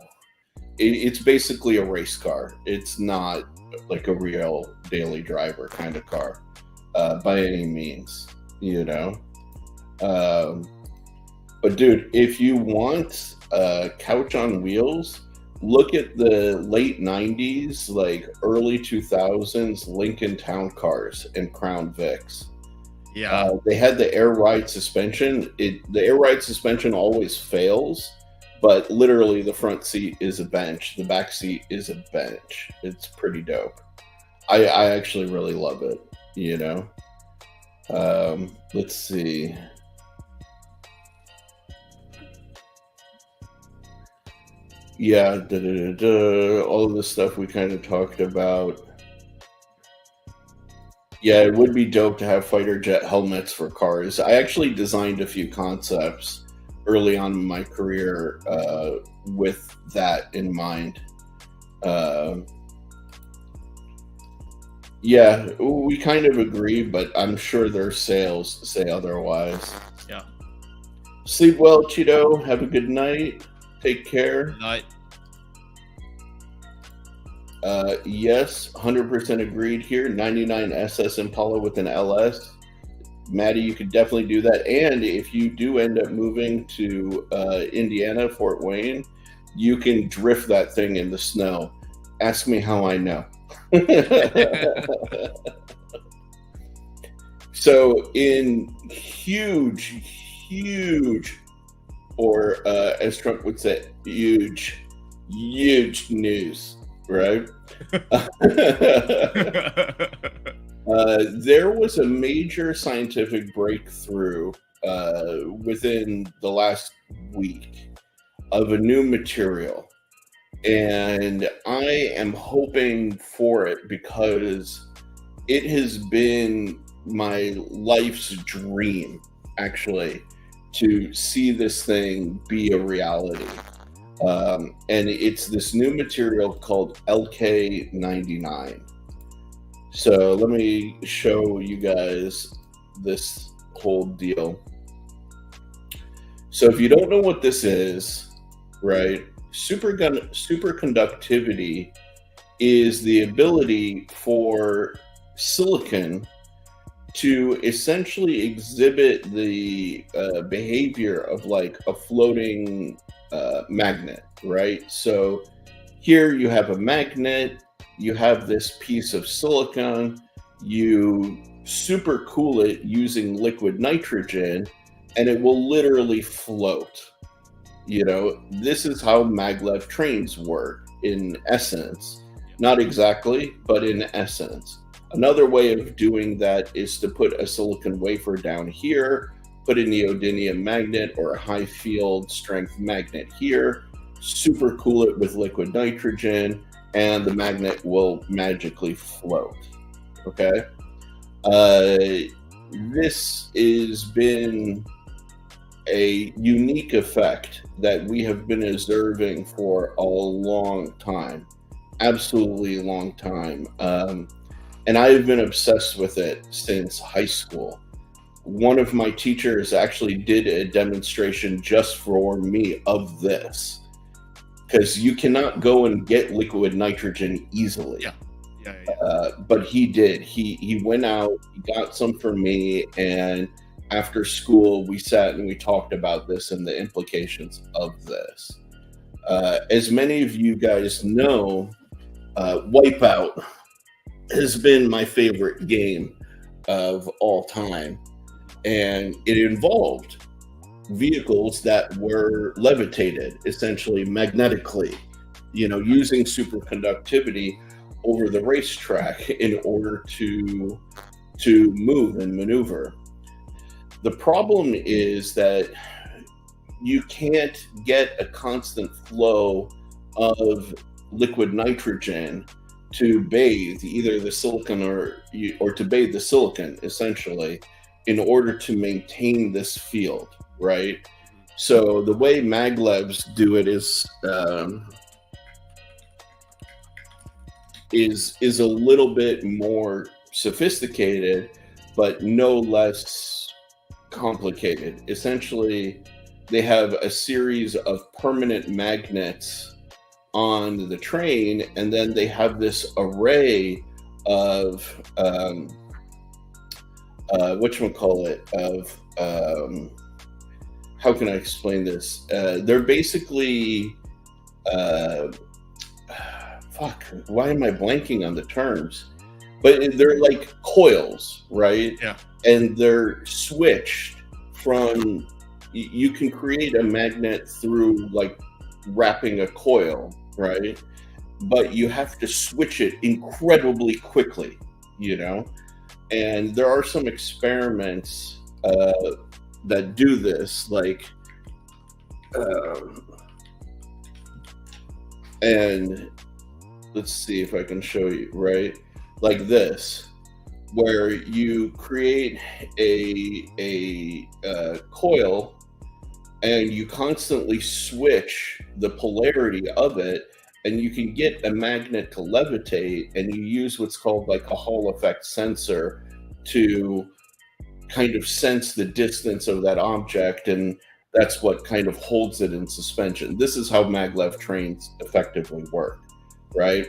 Speaker 2: It's basically a race car. It's not like a real daily driver kind of car by any means, But dude, if you want a couch on wheels, look at the late 90s, like early 2000s Lincoln Town Cars and Crown Vics.
Speaker 1: Yeah.
Speaker 2: They had the air ride suspension. The air ride suspension always fails, but literally the front seat is a bench. The back seat is a bench. It's pretty dope. I actually really love it, Let's see. Yeah, all of the stuff we kind of talked about. Yeah, it would be dope to have fighter jet helmets for cars. I actually designed a few concepts early on in my career with that in mind. Uh, yeah, we kind of agree, but I'm sure their sales say otherwise.
Speaker 1: Yeah.
Speaker 2: Sleep well, Cheeto. Have a good night. Take care.
Speaker 1: Night.
Speaker 2: Yes, 100% agreed here. 99 SS Impala with an LS. Maddie, you could definitely do that. And if you do end up moving to Indiana, Fort Wayne, you can drift that thing in the snow. Ask me how I know. So, in huge, or as Trump would say, huge news, right? There was a major scientific breakthrough within the last week of a new material. And I am hoping for it because it has been my life's dream, actually, to see this thing be a reality. And it's this new material called LK99. So let me show you guys this whole deal. So if you don't know what this is, right, superconductivity is the ability for silicon to essentially exhibit the behavior of like a floating magnet, right? So here you have a magnet, you have this piece of silicon, you super cool it using liquid nitrogen, and it will literally float. You know, this is how maglev trains work in essence. Not exactly, but in essence. Another way of doing that is to put a silicon wafer down here, put a neodymium magnet or a high field strength magnet here, super cool it with liquid nitrogen, and the magnet will magically float. Okay? This has been a unique effect that we have been observing for a long time, absolutely long time. And I've been obsessed with it since high school. One of my teachers actually did a demonstration just for me of this, because you cannot go and get liquid nitrogen easily.
Speaker 1: Yeah.
Speaker 2: But he did. He went out, he got some for me, and after school, we sat and we talked about this and the implications of this. As many of you guys know, Wipeout has been my favorite game of all time. And it involved vehicles that were levitated, essentially magnetically, using superconductivity over the racetrack in order to move and maneuver. The problem is that you can't get a constant flow of liquid nitrogen to bathe either the silicon or to bathe the silicon, essentially, in order to maintain this field, right? So the way maglevs do it is a little bit more sophisticated, but no less complicated. Essentially, they have a series of permanent magnets on the train, and then they have this array of how can I explain this? They're basically why am I blanking on the terms? But they're like coils, right?
Speaker 1: Yeah.
Speaker 2: And they're switched from, you can create a magnet through like wrapping a coil, right? But you have to switch it incredibly quickly, and there are some experiments that do this, like and let's see if I can show you, right? Like this. where you create a coil and you constantly switch the polarity of it, and you can get a magnet to levitate, and you use what's called like a Hall effect sensor to kind of sense the distance of that object, and that's what kind of holds it in suspension. This is how maglev trains effectively work, right?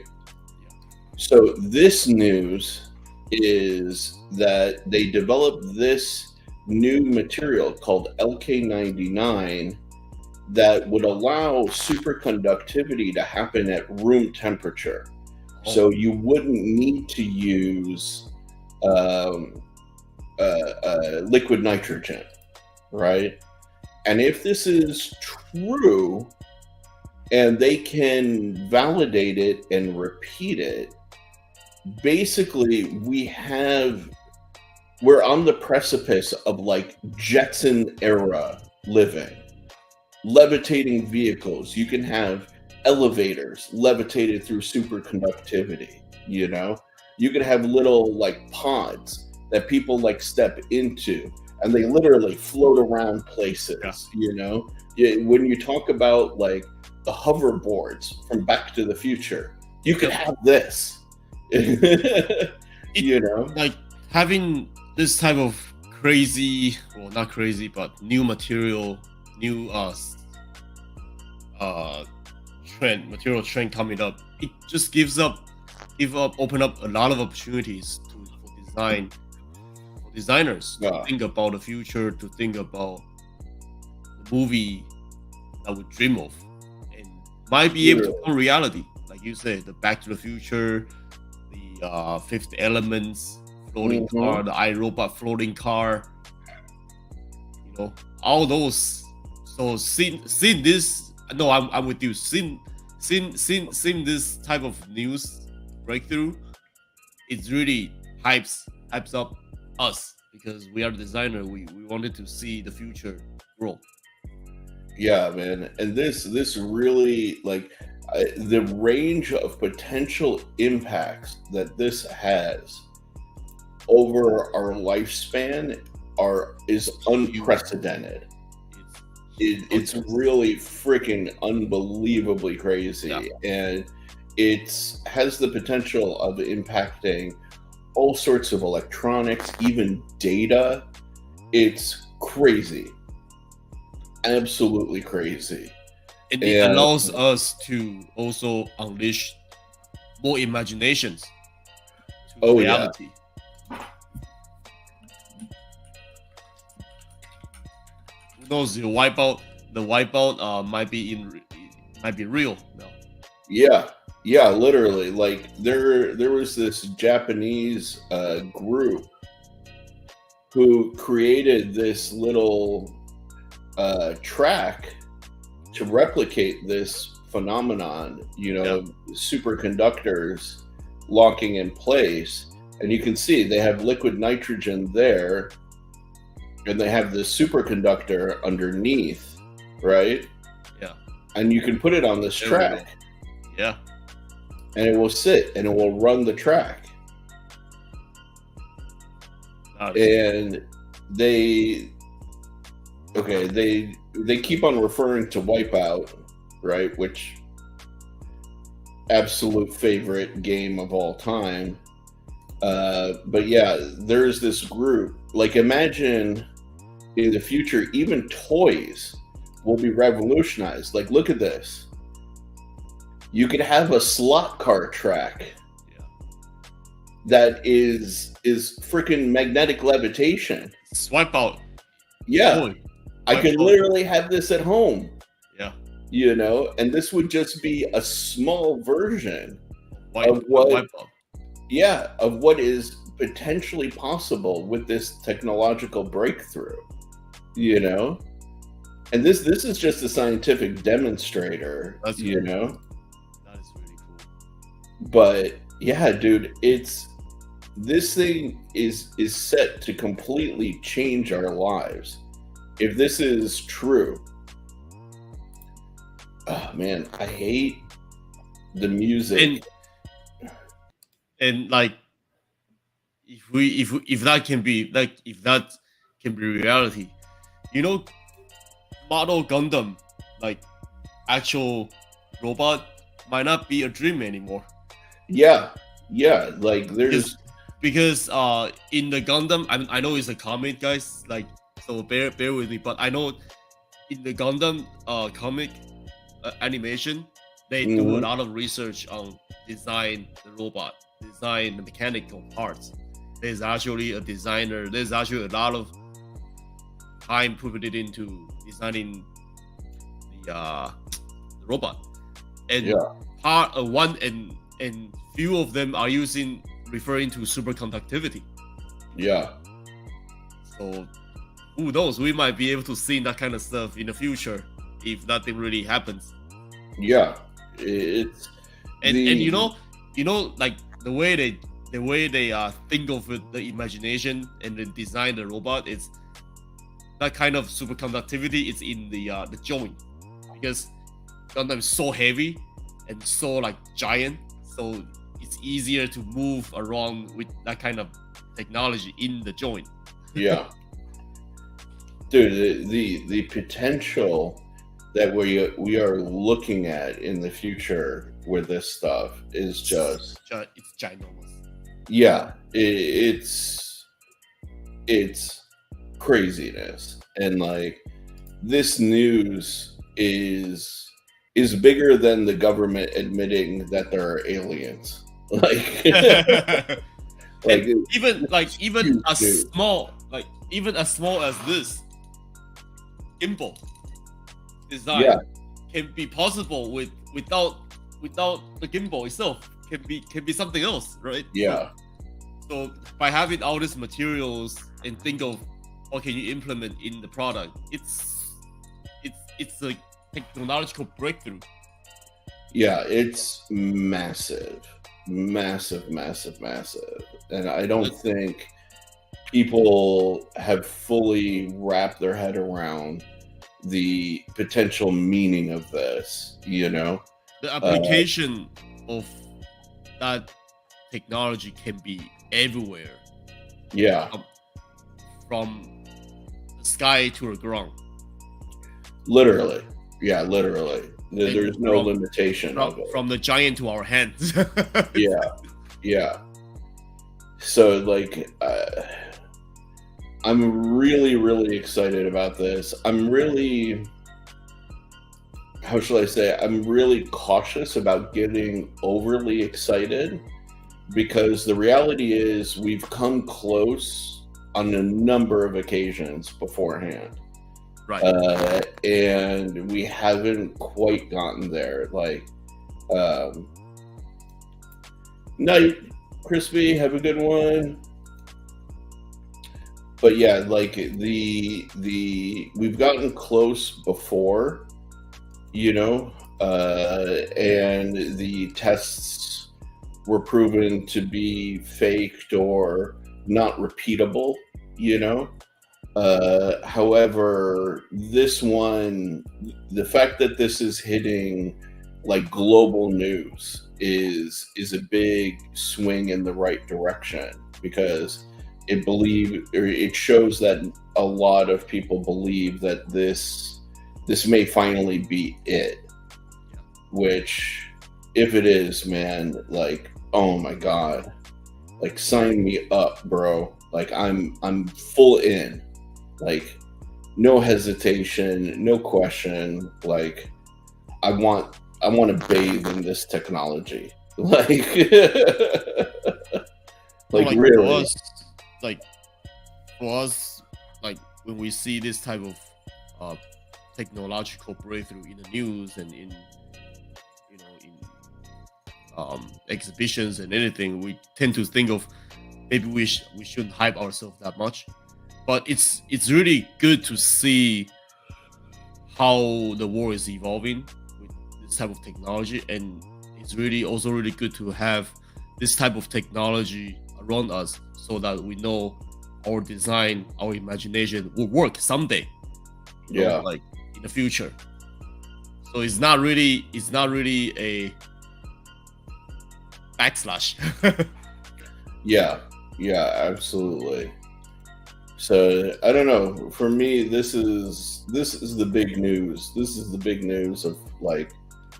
Speaker 2: So this news is that they developed this new material called LK99 that would allow superconductivity to happen at room temperature. So you wouldn't need to use liquid nitrogen, right? And if this is true and they can validate it and repeat it, basically we're on the precipice of like Jetson era living. Levitating vehicles. You can have elevators levitated through superconductivity, you know? You can have little like pods that people like step into and they literally float around places, you know? When you talk about like the hoverboards from Back to the Future, you could have this. You know?
Speaker 1: Like having this type of crazy, well, not crazy, but new material, new material trend coming up, it just open up a lot of opportunities for designers to think about the future, to think about the movie that we dream of, and might be able to become reality. Like you said, the Back to the Future, the Fifth Elements floating car, the iRobot floating car, you know, all those. So seeing this, no, I'm with you. Seeing this type of news breakthrough, it really hypes up us because we are the designer. We wanted to see the future grow.
Speaker 2: Yeah, man, and this really like the range of potential impacts that this has over our lifespan is unprecedented. It's really freaking unbelievably crazy, and it has the potential of impacting all sorts of electronics, even data. It's crazy, absolutely crazy.
Speaker 1: And it allows us to also unleash more imaginations to reality. Who knows? The wipeout might be real now.
Speaker 2: Yeah, literally. Like there was this Japanese group who created this little track to replicate this phenomenon, you know, superconductors locking in place. And you can see they have liquid nitrogen there, and they have this superconductor underneath, right?
Speaker 1: Yeah.
Speaker 2: And you can put it on this track.
Speaker 1: Yeah.
Speaker 2: And it will sit and it will run the track. And they keep on referring to Wipeout, right? Which absolute favorite game of all time. But yeah, there's this group. Like, imagine in the future, even toys will be revolutionized. Like, look at this. You could have a slot car track that is freaking magnetic levitation.
Speaker 1: Swipe out.
Speaker 2: Yeah. I could literally have this at home.
Speaker 1: Yeah.
Speaker 2: You know, and this would just be a small version of what is potentially possible with this technological breakthrough. You know? And this is just a scientific demonstrator. That's cool. You know?
Speaker 1: That is really cool.
Speaker 2: But yeah, dude, this thing is set to completely change our lives. If this is true, oh man, I hate the music.
Speaker 1: And like, if that can be reality, you know, model Gundam, like actual robot, might not be a dream anymore.
Speaker 2: Yeah, like there's
Speaker 1: because in the Gundam, I know it's a comic, guys, like, so bear with me, but I know in the Gundam comic animation, they do a lot of research on design the robot, design the mechanical parts. There's actually a designer. There's actually a lot of time put it into designing the robot, and part one and few of them are referring to superconductivity.
Speaker 2: Yeah.
Speaker 1: So who knows? We might be able to see that kind of stuff in the future if nothing really happens.
Speaker 2: Yeah, it's
Speaker 1: and you know, like the way they think of it, the imagination and then design the robot, it's that kind of superconductivity is in the joint, because Gundam is so heavy and so like giant, so it's easier to move around with that kind of technology in the joint.
Speaker 2: Yeah. Dude, the potential that we are looking at in the future with this stuff is just
Speaker 1: it's ginormous.
Speaker 2: Yeah, it's craziness, and like this news is bigger than the government admitting that there are aliens. Like,
Speaker 1: like even as small as this gimbal design can be possible without the gimbal itself, can be something else, right?
Speaker 2: Yeah.
Speaker 1: So by having all these materials and think of what can you implement in the product, it's a technological breakthrough.
Speaker 2: Yeah, it's massive, and I don't think people have fully wrapped their head around the potential meaning of this, you know?
Speaker 1: The application of that technology can be everywhere.
Speaker 2: Yeah.
Speaker 1: From the sky to the ground.
Speaker 2: Literally. Yeah, literally. There's no limitation of it.
Speaker 1: From the giant to our hands.
Speaker 2: Yeah. So, like, I'm really, really excited about this. I'm really, how shall I say, I'm really cautious about getting overly excited, because the reality is we've come close on a number of occasions beforehand.
Speaker 1: Right.
Speaker 2: And we haven't quite gotten there. Like, night, Crispy, have a good one. But yeah, like we've gotten close before, you know, and the tests were proven to be faked or not repeatable, you know. However, this one, the fact that this is hitting like global news is a big swing in the right direction, because it shows that a lot of people believe that this may finally be it. Which, if it is, man, like, oh my god, like, sign me up, bro. Like, I'm full in. Like, no hesitation, no question. Like, I want to bathe in this technology. Like, like really.
Speaker 1: For us, like when we see this type of technological breakthrough in the news and in exhibitions and anything, we tend to think of maybe we shouldn't hype ourselves that much. But it's really good to see how the world is evolving with this type of technology, and it's really also really good to have this type of technology around us, so that we know our design, our imagination will work someday. Like in the future. So it's not really a backslash.
Speaker 2: Yeah. Yeah, absolutely. So I don't know. For me, this is the big news. This is the big news of like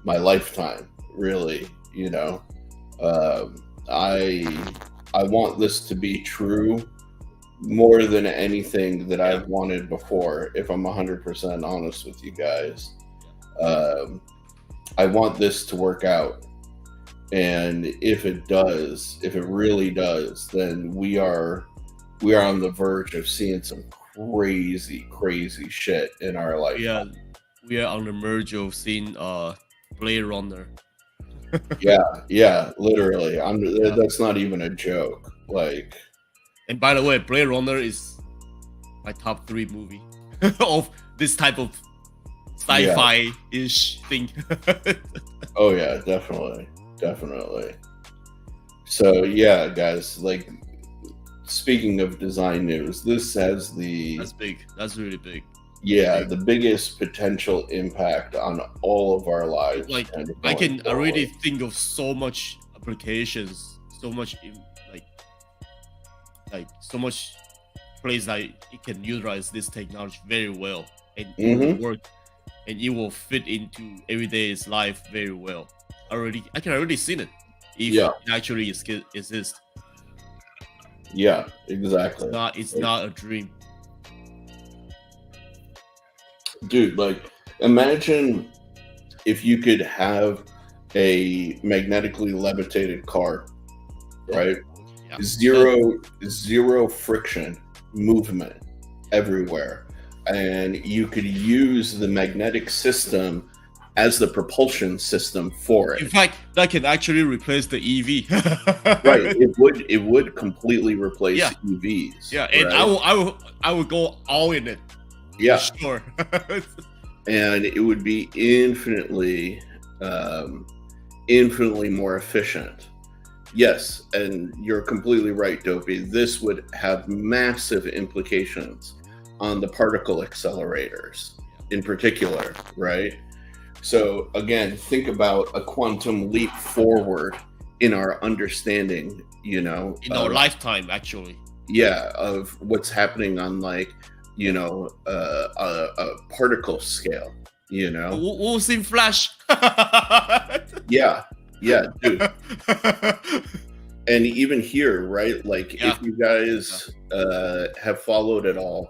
Speaker 2: my lifetime, really. You know, um, I I want this to be true more than anything that
Speaker 1: Yeah,
Speaker 2: I've wanted before. If I'm 100% honest with you guys,
Speaker 1: yeah,
Speaker 2: um, I want this to work out. And if it does, if it really does, then we are on the verge of seeing some crazy, crazy shit in our
Speaker 1: we
Speaker 2: lifetime.
Speaker 1: are we are on the merge of seeing Blade Runner.
Speaker 2: Yeah, yeah, literally.
Speaker 1: Yeah.
Speaker 2: That's not even a joke. Like,
Speaker 1: And by the way, Blade Runner is my top three movie of this type of
Speaker 2: yeah,
Speaker 1: sci-fi ish thing.
Speaker 2: oh yeah, definitely, definitely. So yeah, guys, like speaking of design news, this has the
Speaker 1: That's big. That's really big.
Speaker 2: yeah,
Speaker 1: Big.
Speaker 2: the biggest potential impact on all of our lives
Speaker 1: Like
Speaker 2: kind of
Speaker 1: I
Speaker 2: going
Speaker 1: can already
Speaker 2: forward.
Speaker 1: think of so much applications, so much like so much place that it can utilize this technology very well, and it will
Speaker 2: Hmm.
Speaker 1: work, and it will fit into everyday's life very well. I can already see it if
Speaker 2: Yeah,
Speaker 1: it actually exists.
Speaker 2: yeah, exactly.
Speaker 1: It's
Speaker 2: Like,
Speaker 1: not a dream.
Speaker 2: dude, like imagine if you could have a magnetically levitated car,
Speaker 1: Oh,
Speaker 2: right?
Speaker 1: yeah. That
Speaker 2: Zero friction movement everywhere. And you could use the magnetic system as the propulsion system for
Speaker 1: in
Speaker 2: it.
Speaker 1: fact that can actually replace the EV.
Speaker 2: Right. It would completely replace
Speaker 1: Yeah,
Speaker 2: EVs,
Speaker 1: yeah, and
Speaker 2: right?
Speaker 1: I will go all in it for
Speaker 2: Yeah.
Speaker 1: sure.
Speaker 2: And it would be um, infinitely more efficient. Yes, and you're completely right, Dopey. This would have massive implications on the particle accelerators in particular, right? So, again, think about a quantum leap forward in our understanding,
Speaker 1: In our
Speaker 2: of,
Speaker 1: lifetime, actually.
Speaker 2: yeah, of what's happening on like, a particle scale, you know?
Speaker 1: We'll see Flash.
Speaker 2: Yeah, yeah, dude. And even here, right? Like,
Speaker 1: Yeah,
Speaker 2: if you
Speaker 1: yeah,
Speaker 2: guys have followed at all,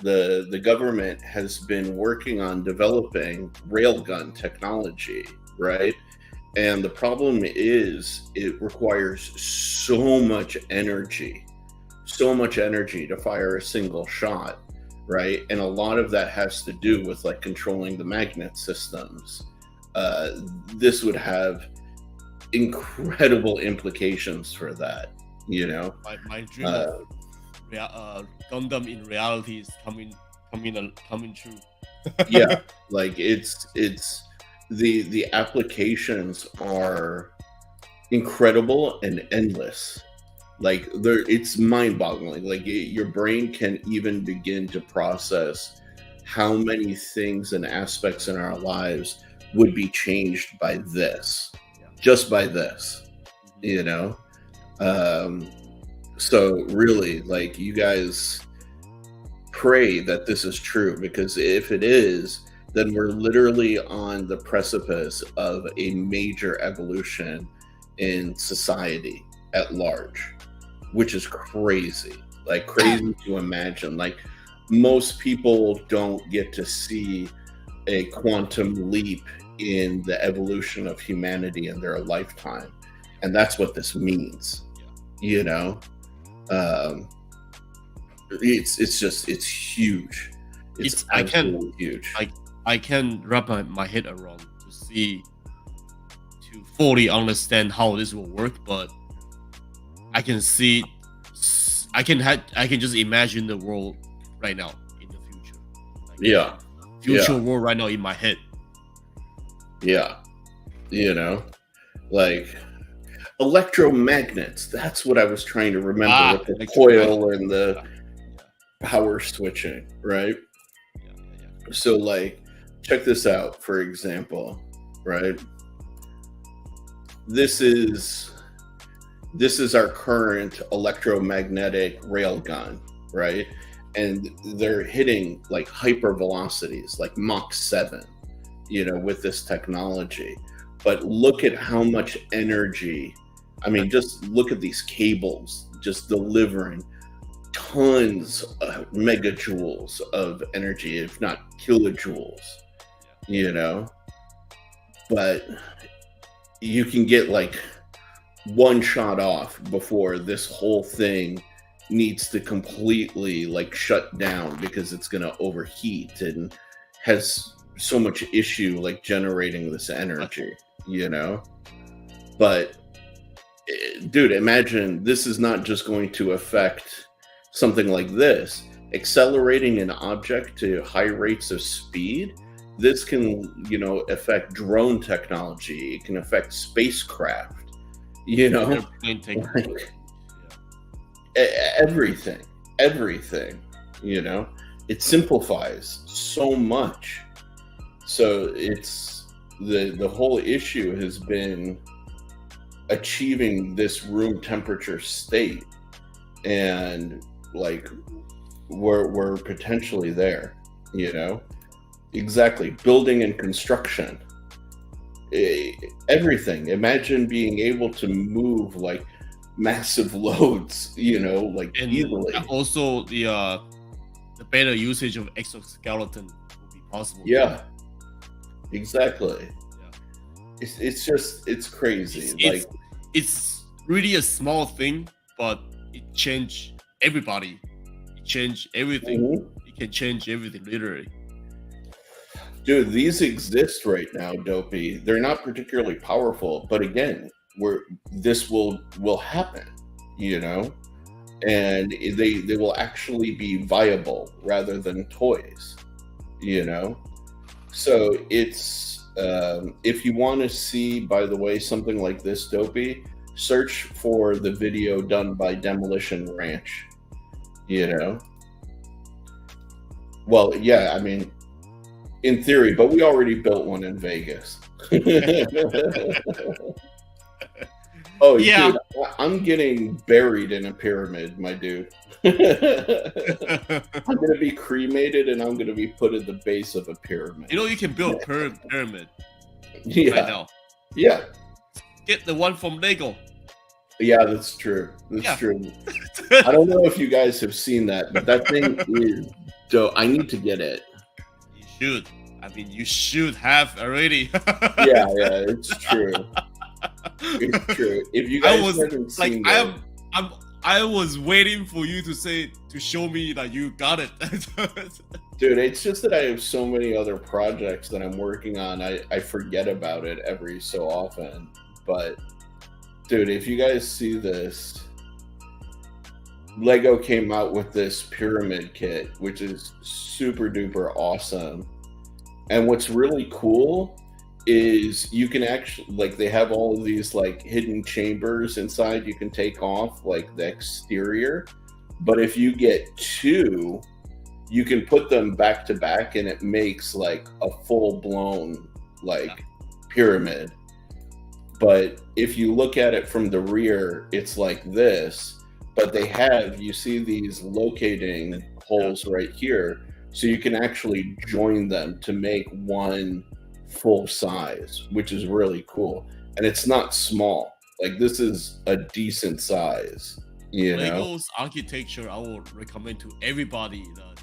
Speaker 2: the government has been working on developing railgun technology, right? And the problem is, it requires so much energy to fire a single shot, right? And a lot of that has to do with like controlling the magnet systems. This would have incredible implications for that, you know?
Speaker 1: my dream of
Speaker 2: Uh,
Speaker 1: Gundam in reality is coming true.
Speaker 2: yeah, like it's the applications are incredible and endless. Like it's mind-boggling. Like your brain can even begin to process how many things and aspects in our lives would be changed by this,
Speaker 1: Yeah.
Speaker 2: just by this,
Speaker 1: Mhm.
Speaker 2: you know?
Speaker 1: Yeah.
Speaker 2: Um, so really, like, you guys pray that this is true, because if it is, then we're literally on the precipice of a major evolution in society at large, which is crazy. Like, crazy to imagine. Like, most people don't get to see a quantum leap in the evolution of humanity in their lifetime. And that's what this means,
Speaker 1: Yeah.
Speaker 2: you know? Um, it's huge. It's
Speaker 1: It's
Speaker 2: absolutely huge.
Speaker 1: I can wrap my head around to fully understand how this will work, but I can see I can just imagine the world right now in the future. Like
Speaker 2: Yeah,
Speaker 1: future
Speaker 2: yeah,
Speaker 1: world right now in my head.
Speaker 2: yeah. You know, like electromagnets. That's what I was trying to remember with the
Speaker 1: Electromagnet.
Speaker 2: coil and the
Speaker 1: Yeah,
Speaker 2: power switching, right?
Speaker 1: yeah, yeah,
Speaker 2: So, like, check this out, for example, right? This is this is our current electromagnetic railgun, right? And they're hitting like hyper velocities, like Mach 7, with this technology. But look at how much energy. I mean, just look at these cables just delivering tons of megajoules of energy, if not kilojoules, But you can get like one shot off before this whole thing needs to completely like shut down because it's going to overheat and has so much issue like generating this energy, But dude, imagine this is not just going to affect something like this. Accelerating an object to high rates of speed, this can, affect drone technology. It can affect spacecraft,
Speaker 1: Airplane technology.
Speaker 2: like everything, It simplifies so much. So it's the whole issue has been achieving this room temperature state, and like we're potentially there, exactly. Building and construction, everything. Imagine being able to move like massive loads, like
Speaker 1: And
Speaker 2: easily.
Speaker 1: also the better usage of exoskeleton will be possible.
Speaker 2: Yeah, exactly.
Speaker 1: Yeah.
Speaker 2: It's crazy.
Speaker 1: It's really a small thing, but it changed everybody. It changed everything.
Speaker 2: Mhm.
Speaker 1: It can change everything, literally.
Speaker 2: Dude, these exist right now, Dopey. They're not particularly powerful, but again, this will happen, and they will actually be viable rather than toys, So it's if you want to see, by the way, something like this, Dopey, search for the video done by Demolition Ranch. Well, yeah, I mean, in theory, but we already built one in Vegas. Oh,
Speaker 1: Yeah.
Speaker 2: dude, I'm getting buried in a pyramid, my dude. I'm going to be cremated and I'm going to be put at the base of a pyramid.
Speaker 1: You can build pyramid
Speaker 2: Yeah.
Speaker 1: right now.
Speaker 2: Yeah.
Speaker 1: Get the one from Lego.
Speaker 2: Yeah, that's true. That's true. I don't know if you guys have seen that, but that thing is dope. I need to get it.
Speaker 1: You should. I mean, you should have already.
Speaker 2: Yeah, it's true. It's true. If you guys haven't seen that,
Speaker 1: I was waiting for you to show me that you got it.
Speaker 2: Dude, it's just that I have so many other projects that I'm working on. I forget about it every so often. But dude, if you guys see this, Lego came out with this pyramid kit, which is super duper awesome. And what's really cool is you can actually, like, they have all of these like hidden chambers inside you can take off, like the exterior. But if you get two, you can put them back to back and it makes like a full blown like pyramid. But if you look at it from the rear, it's like this. But they have, you see these locating holes right here, so you can actually join them to make one full size, which is really cool. And it's not small. Like, this is a decent size, you know?
Speaker 1: Lego's architecture, I will recommend to everybody that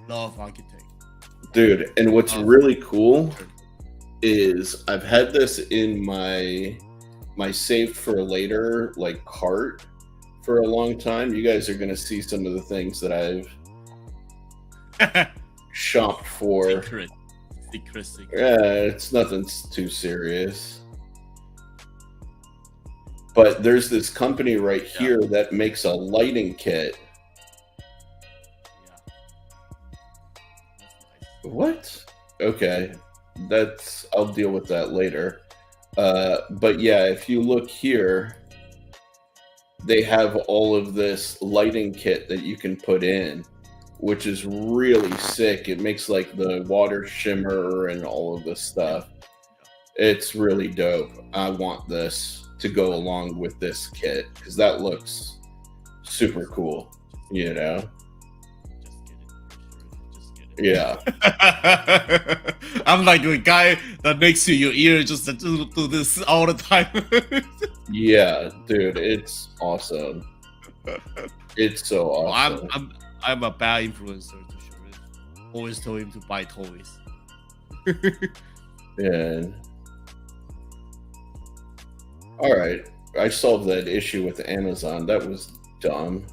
Speaker 1: love architect.
Speaker 2: Dude, and what's really cool is I've had this in my saved for later like cart for a long time. You guys are going to see some of the things that I've shopped for.
Speaker 1: Secret.
Speaker 2: It's nothing too serious. But there's this company right here that makes a lighting kit. What? Okay. I'll deal with that later. But yeah, if you look here, they have all of this lighting kit that you can put in, which is really sick. It makes like the water shimmer and all of this stuff. It's really dope. I want this. to go along with this kit because that looks super cool, you know? Yeah.
Speaker 1: I'm like a guy that next to your ear just to do this all the time.
Speaker 2: Yeah, dude, it's awesome. It's so
Speaker 1: Well,
Speaker 2: awesome.
Speaker 1: I'm a bad influencer to Sherif. Always told him to buy toys.
Speaker 2: And all right, I solved that issue with Amazon. That was dumb.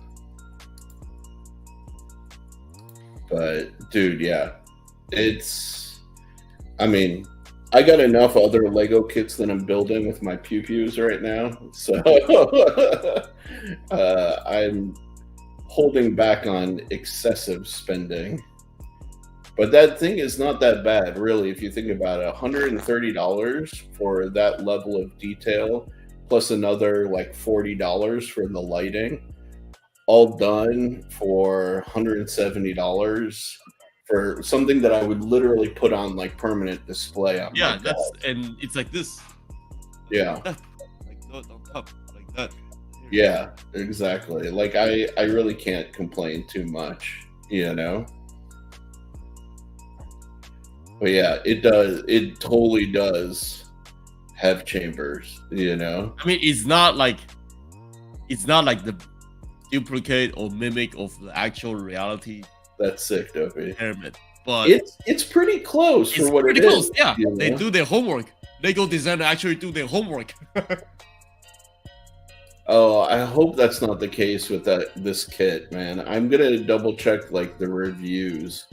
Speaker 2: But dude, yeah, it's. I mean, I got enough other Lego kits that I'm building with my pew pews right now, so I'm holding back on excessive spending. But that thing is not that bad, really, if you think about it. $130 for that level of detail, plus another like $40 for the lighting, all done for $170 for something that I would literally put on like permanent display on my
Speaker 1: Yeah,
Speaker 2: desk.
Speaker 1: and it's like this.
Speaker 2: Yeah.
Speaker 1: Like that on top, like that.
Speaker 2: Yeah, exactly. Like I really can't complain too much, you know? But yeah, it totally does have chambers, you know?
Speaker 1: I mean, it's not like the duplicate or mimic of the actual reality
Speaker 2: That's sick, Dopey.
Speaker 1: pyramid, but
Speaker 2: It's pretty close for
Speaker 1: it's
Speaker 2: what
Speaker 1: pretty
Speaker 2: it
Speaker 1: close.
Speaker 2: is.
Speaker 1: Yeah,
Speaker 2: you
Speaker 1: they
Speaker 2: know?
Speaker 1: do their homework. Lego designer actually do their homework.
Speaker 2: Oh, I hope that's not the case with this kit, man. I'm gonna double check like the reviews,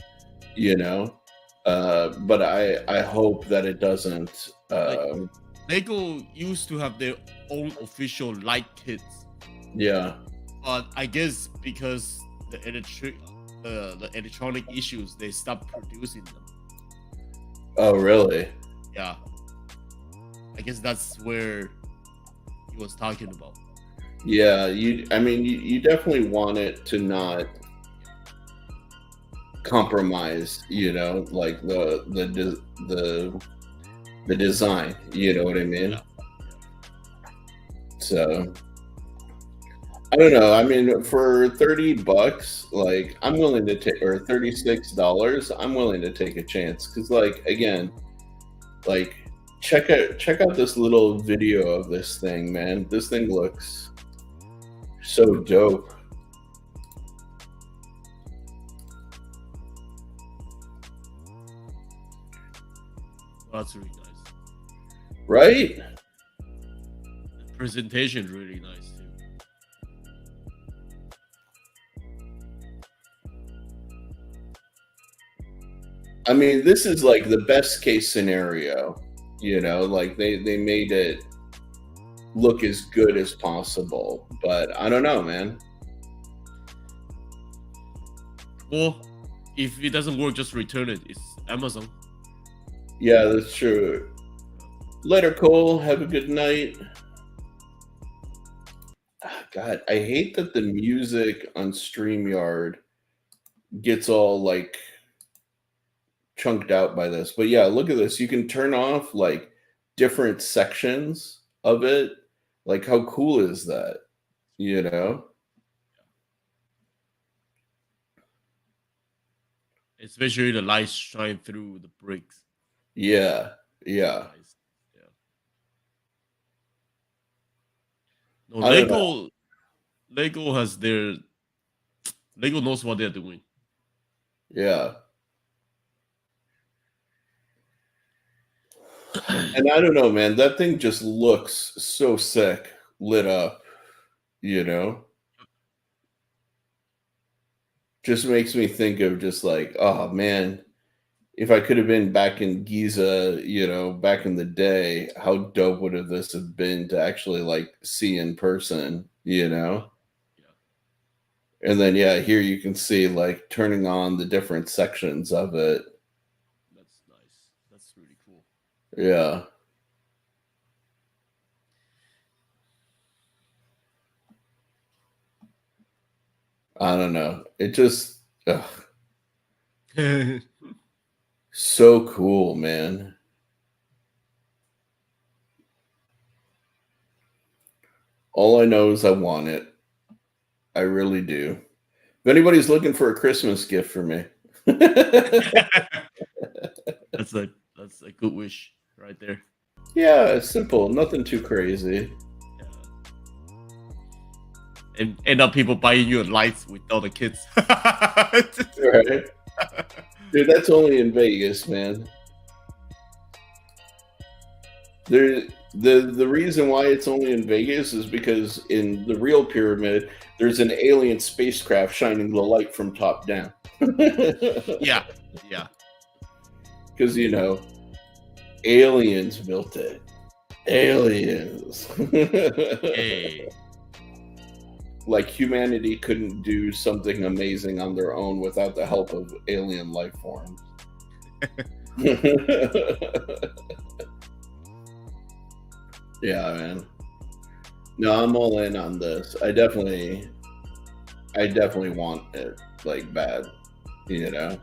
Speaker 2: you know. But I hope that it doesn't.
Speaker 1: Like Lego used to have their own official light kits,
Speaker 2: Yeah.
Speaker 1: but I guess because the electronic issues, they stopped producing them.
Speaker 2: Oh, really?
Speaker 1: Yeah, I guess that's where he was talking about.
Speaker 2: Yeah. I mean, you definitely want it to not compromise, you know, like the design. You know what I mean?
Speaker 1: Yeah.
Speaker 2: So I don't know. I mean, for $30, like I'm willing to take, or $36, I'm willing to take a chance. Cause like again, like check out this little video of this thing, man. This thing looks so dope.
Speaker 1: Well, that's really nice.
Speaker 2: Right?
Speaker 1: The presentation is really nice too.
Speaker 2: I mean, this is like the best case scenario, you know, like they made it look as good as possible. But I don't know, man.
Speaker 1: Well, if it doesn't work, just return it. It's Amazon.
Speaker 2: Yeah, that's true. Later, Cole. Have a good night. God, I hate that the music on StreamYard gets all like chunked out by this. But yeah, look at this. You can turn off like different sections of it. Like, how cool is that? You know?
Speaker 1: Especially the lights shine through the bricks.
Speaker 2: Yeah. Yeah.
Speaker 1: Nice. Yeah. No,
Speaker 2: I don't know.
Speaker 1: Lego has their Lego knows what they're doing.
Speaker 2: Yeah. And I don't know, man. That thing just looks so sick lit up, you know? Just makes me think of just like, oh man, if I could have been back in Giza, you know, back in the day, how dope would have this have been to actually like see in person, you know?
Speaker 1: Yeah.
Speaker 2: And then yeah, here you can see like turning on the different sections of it.
Speaker 1: That's nice. That's really cool.
Speaker 2: Yeah. I don't know. It just so cool, man. All I know is I want it. I really do. If anybody's looking for a Christmas gift for me,
Speaker 1: That's a good wish right there.
Speaker 2: yeah, it's simple, nothing too crazy.
Speaker 1: Yeah. And end up people buying you lights with all the kids.
Speaker 2: Right, dude. That's only in Vegas, man. There, the reason why it's only in Vegas is because in the real pyramid, there's an alien spacecraft shining the light from top down.
Speaker 1: Yeah, yeah.
Speaker 2: Because aliens built it. Aliens.
Speaker 1: Hey.
Speaker 2: Like humanity couldn't do something amazing on their own without the help of alien life forms. Yeah, man. No, I'm all in on this. I definitely want it like bad, you know.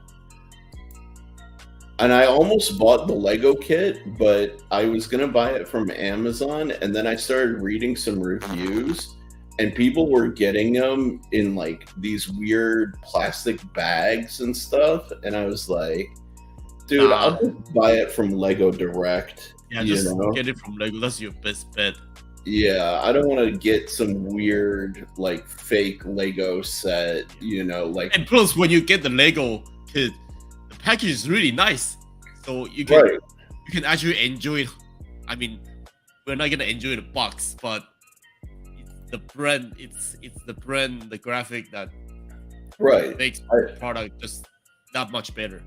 Speaker 2: And I almost bought the Lego kit, but I was gonna buy it from Amazon, and then I started reading some reviews, and people were getting them in like these weird plastic bags and stuff, and I was like, dude, I'll just buy it from Lego Direct.
Speaker 1: Yeah, just get it from Lego. That's your best bet.
Speaker 2: Yeah, I don't want to get some weird like fake Lego set, like.
Speaker 1: And plus, when you get the Lego kit, the package is really nice, so you can actually enjoy it. I mean, we're not gonna enjoy the box, but it's the brand. It's the brand, the graphic that makes the product just that much better.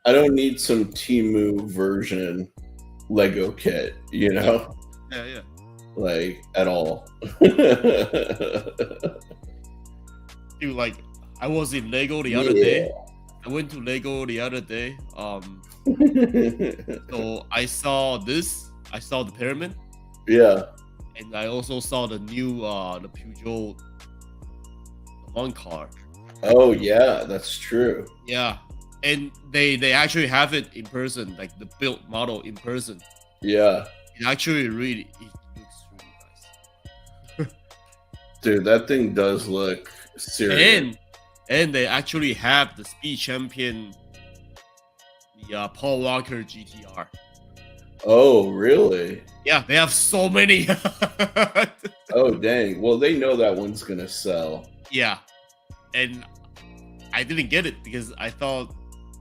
Speaker 2: I don't need some Temu version Lego kit,
Speaker 1: Yeah.
Speaker 2: like at all.
Speaker 1: Dude, like I was in Lego the other day. I went to Lego the other day. So I saw this. I saw the pyramid.
Speaker 2: Yeah.
Speaker 1: And I also saw the new the Peugeot one car.
Speaker 2: Oh yeah, that's true.
Speaker 1: Yeah. And they actually have it in person, like the built model in person.
Speaker 2: Yeah.
Speaker 1: It actually it looks really nice.
Speaker 2: Dude, that thing does look serious.
Speaker 1: And they actually have the speed champion, the Paul Walker GTR.
Speaker 2: Oh, really?
Speaker 1: Yeah, they have so many.
Speaker 2: Oh, dang. Well, they know that one's going to sell.
Speaker 1: Yeah. And I didn't get it because I thought,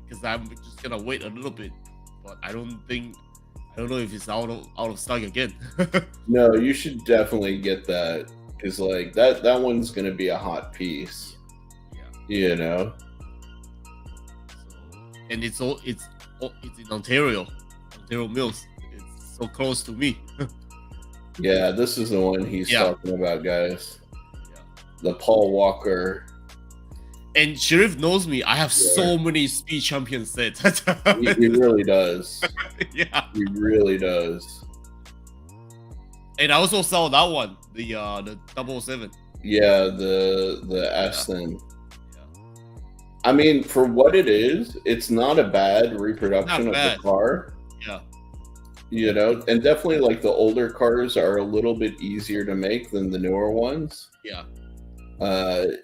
Speaker 1: because I'm just going to wait a little bit. But I don't know if it's out of stock again.
Speaker 2: No, you should definitely get that. Because, like, that one's going to be a hot piece.
Speaker 1: Yeah.
Speaker 2: So,
Speaker 1: and it's in Ontario Mills. It's so close to me.
Speaker 2: Yeah, this is the one he's talking about, guys.
Speaker 1: Yeah.
Speaker 2: The Paul Walker.
Speaker 1: And Sherif knows me. I have so many speed champion sets.
Speaker 2: He really does.
Speaker 1: Yeah.
Speaker 2: He really does.
Speaker 1: And I also saw that one, the 007.
Speaker 2: Yeah, the Aston. I mean, for what it is, it's not a bad reproduction of the car.
Speaker 1: Yeah.
Speaker 2: And definitely like the older cars are a little bit easier to make than the newer ones.
Speaker 1: Yeah.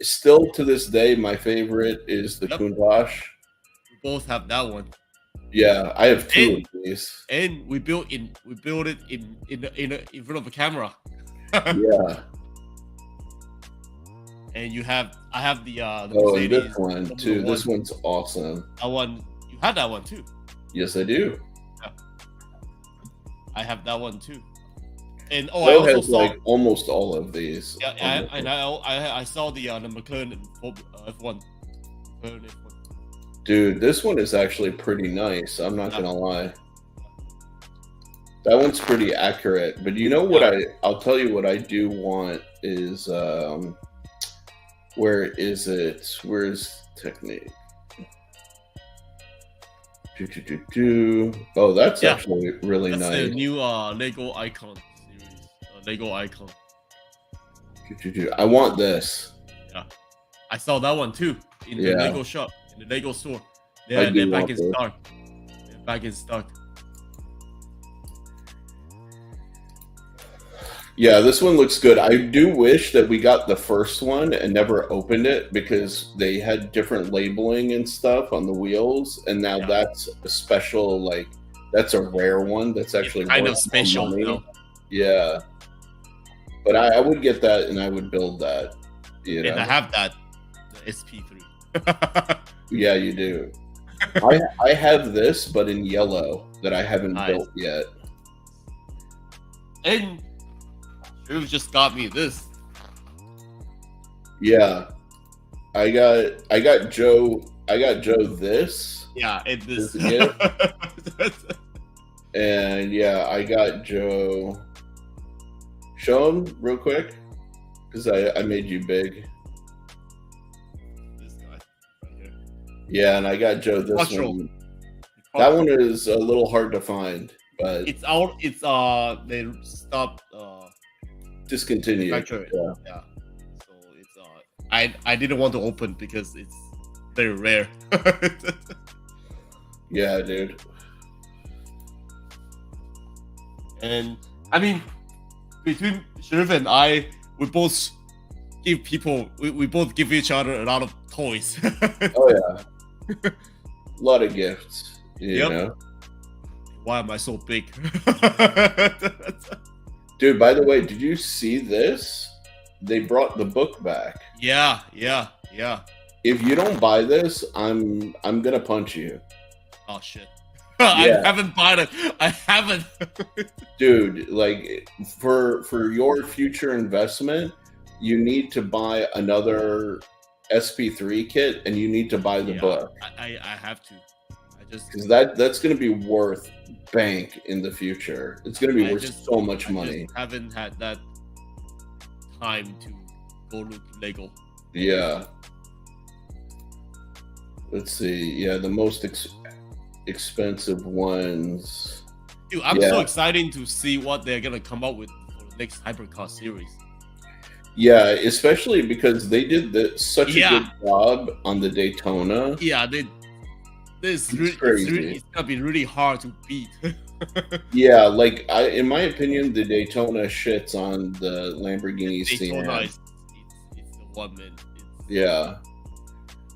Speaker 2: Still to this day, my favorite is the Countach.
Speaker 1: We both have that one.
Speaker 2: Yeah, I have two of these.
Speaker 1: And we built it in front of a camera.
Speaker 2: Yeah.
Speaker 1: And I have the
Speaker 2: Mercedes, this one too. This one's awesome.
Speaker 1: That one, you had that one too.
Speaker 2: Yes, I do.
Speaker 1: Yeah. I have that one too. And
Speaker 2: I also saw like almost all of these.
Speaker 1: Yeah, I saw the McLaren F1.
Speaker 2: Dude, this one is actually pretty nice. I'm not gonna lie. That one's pretty accurate. But you know what? I'll tell you what I do want is where is it? Where's Technique? Oh, that's actually really nice.
Speaker 1: That's the new Lego Icon series. Lego Icon.
Speaker 2: I want this.
Speaker 1: Yeah, I saw that one too in the Lego shop, in the Lego store. They're back in stock. They're back in stock.
Speaker 2: Yeah, this one looks good. I do wish that we got the first one and never opened it because they had different labeling and stuff on the wheels, and now
Speaker 1: Yeah.
Speaker 2: that's a special, like, that's a rare one that's actually
Speaker 1: It's kind
Speaker 2: worth
Speaker 1: of special,
Speaker 2: more
Speaker 1: you
Speaker 2: money.
Speaker 1: know.
Speaker 2: Yeah, but I would get that and I would build that. You
Speaker 1: And I
Speaker 2: know,
Speaker 1: have that, the SP3.
Speaker 2: yeah, you do. I have this, but in yellow that I haven't
Speaker 1: Nice.
Speaker 2: built yet.
Speaker 1: And Sherif just got me this.
Speaker 2: Yeah, I got Joe this.
Speaker 1: Yeah, and this.
Speaker 2: This gift. And yeah, I got Joe. Show him real quick, because I made you big.
Speaker 1: This guy right here.
Speaker 2: Yeah, and I got Joe this
Speaker 1: Quattro.
Speaker 2: one. That one is a little hard to find, but
Speaker 1: It's out. It's they stopped
Speaker 2: discontinued.
Speaker 1: manufacturing.
Speaker 2: Yeah.
Speaker 1: Yeah. So it's I didn't want to open because it's very rare.
Speaker 2: Yeah, dude.
Speaker 1: And I mean, between Sherif and I, we both we both give each other a lot of toys.
Speaker 2: Oh yeah, a lot of gifts. You
Speaker 1: Yep.
Speaker 2: know,
Speaker 1: Why am I so big?
Speaker 2: dude. By the way, did you see this? They brought the book back.
Speaker 1: Yeah.
Speaker 2: If you don't buy this, I'm gonna punch you.
Speaker 1: Oh shit.
Speaker 2: Yeah.
Speaker 1: I haven't bought it. I haven't.
Speaker 2: Dude, like for your future investment, you need to buy another SP3 kit and you need to buy the
Speaker 1: Yeah,
Speaker 2: book,
Speaker 1: I have to. I just
Speaker 2: because that's going to be worth bank in the future. It's going to be
Speaker 1: I
Speaker 2: worth
Speaker 1: just-
Speaker 2: so much
Speaker 1: I
Speaker 2: money.
Speaker 1: just haven't had that time to go to Lego.
Speaker 2: Yeah. Let's see. Yeah, the most expensive ones.
Speaker 1: Dude, I'm
Speaker 2: Yeah.
Speaker 1: so excited to see what they're gonna come up with for the next Hypercar series.
Speaker 2: Yeah, especially because they did such a
Speaker 1: Yeah.
Speaker 2: good job on the Daytona.
Speaker 1: Yeah,
Speaker 2: It's crazy.
Speaker 1: it's gonna be really hard to beat.
Speaker 2: Yeah, like in my opinion, the Daytona shits on the Lamborghini
Speaker 1: Daytona
Speaker 2: Sienna.
Speaker 1: is it's the one, man.
Speaker 2: Yeah,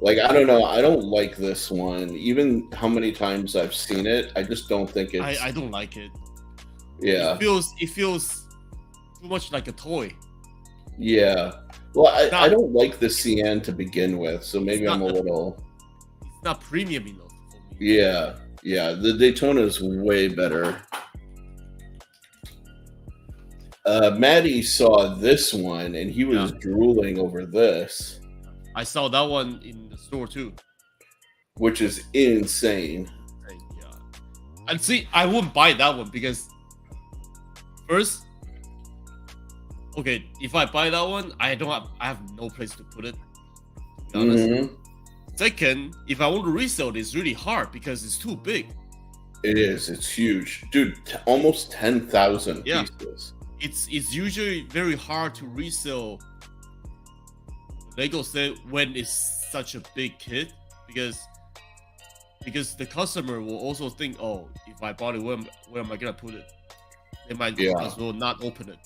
Speaker 2: like I don't know, I don't like this one. Even how many times I've seen it, I just don't think it's.
Speaker 1: I don't like it.
Speaker 2: Yeah,
Speaker 1: It feels too much like a toy.
Speaker 2: yeah. Well, I
Speaker 1: not-
Speaker 2: don't like the Sienna to begin with, so maybe
Speaker 1: It's
Speaker 2: I'm a
Speaker 1: not-
Speaker 2: little.
Speaker 1: It's not premium enough for me.
Speaker 2: Yeah, yeah. The Daytona is way better. Maddie saw this one and he was drooling over this,
Speaker 1: I saw that one in the store too.
Speaker 2: which is insane.
Speaker 1: Yeah. And see, I wouldn't buy that one because first, okay, if I buy that one, I have no place to put it. To be honest.
Speaker 2: Mhm.
Speaker 1: Second, if I want to resell it, it's really hard because it's too big.
Speaker 2: It is. It's huge, dude. Almost 10,000
Speaker 1: Yeah.
Speaker 2: pieces.
Speaker 1: It's usually very hard to resell Lego set when it's such a big kit because the customer will also think, oh, if I bought it, where am I gonna put it? They might
Speaker 2: Yeah.
Speaker 1: as well not open it.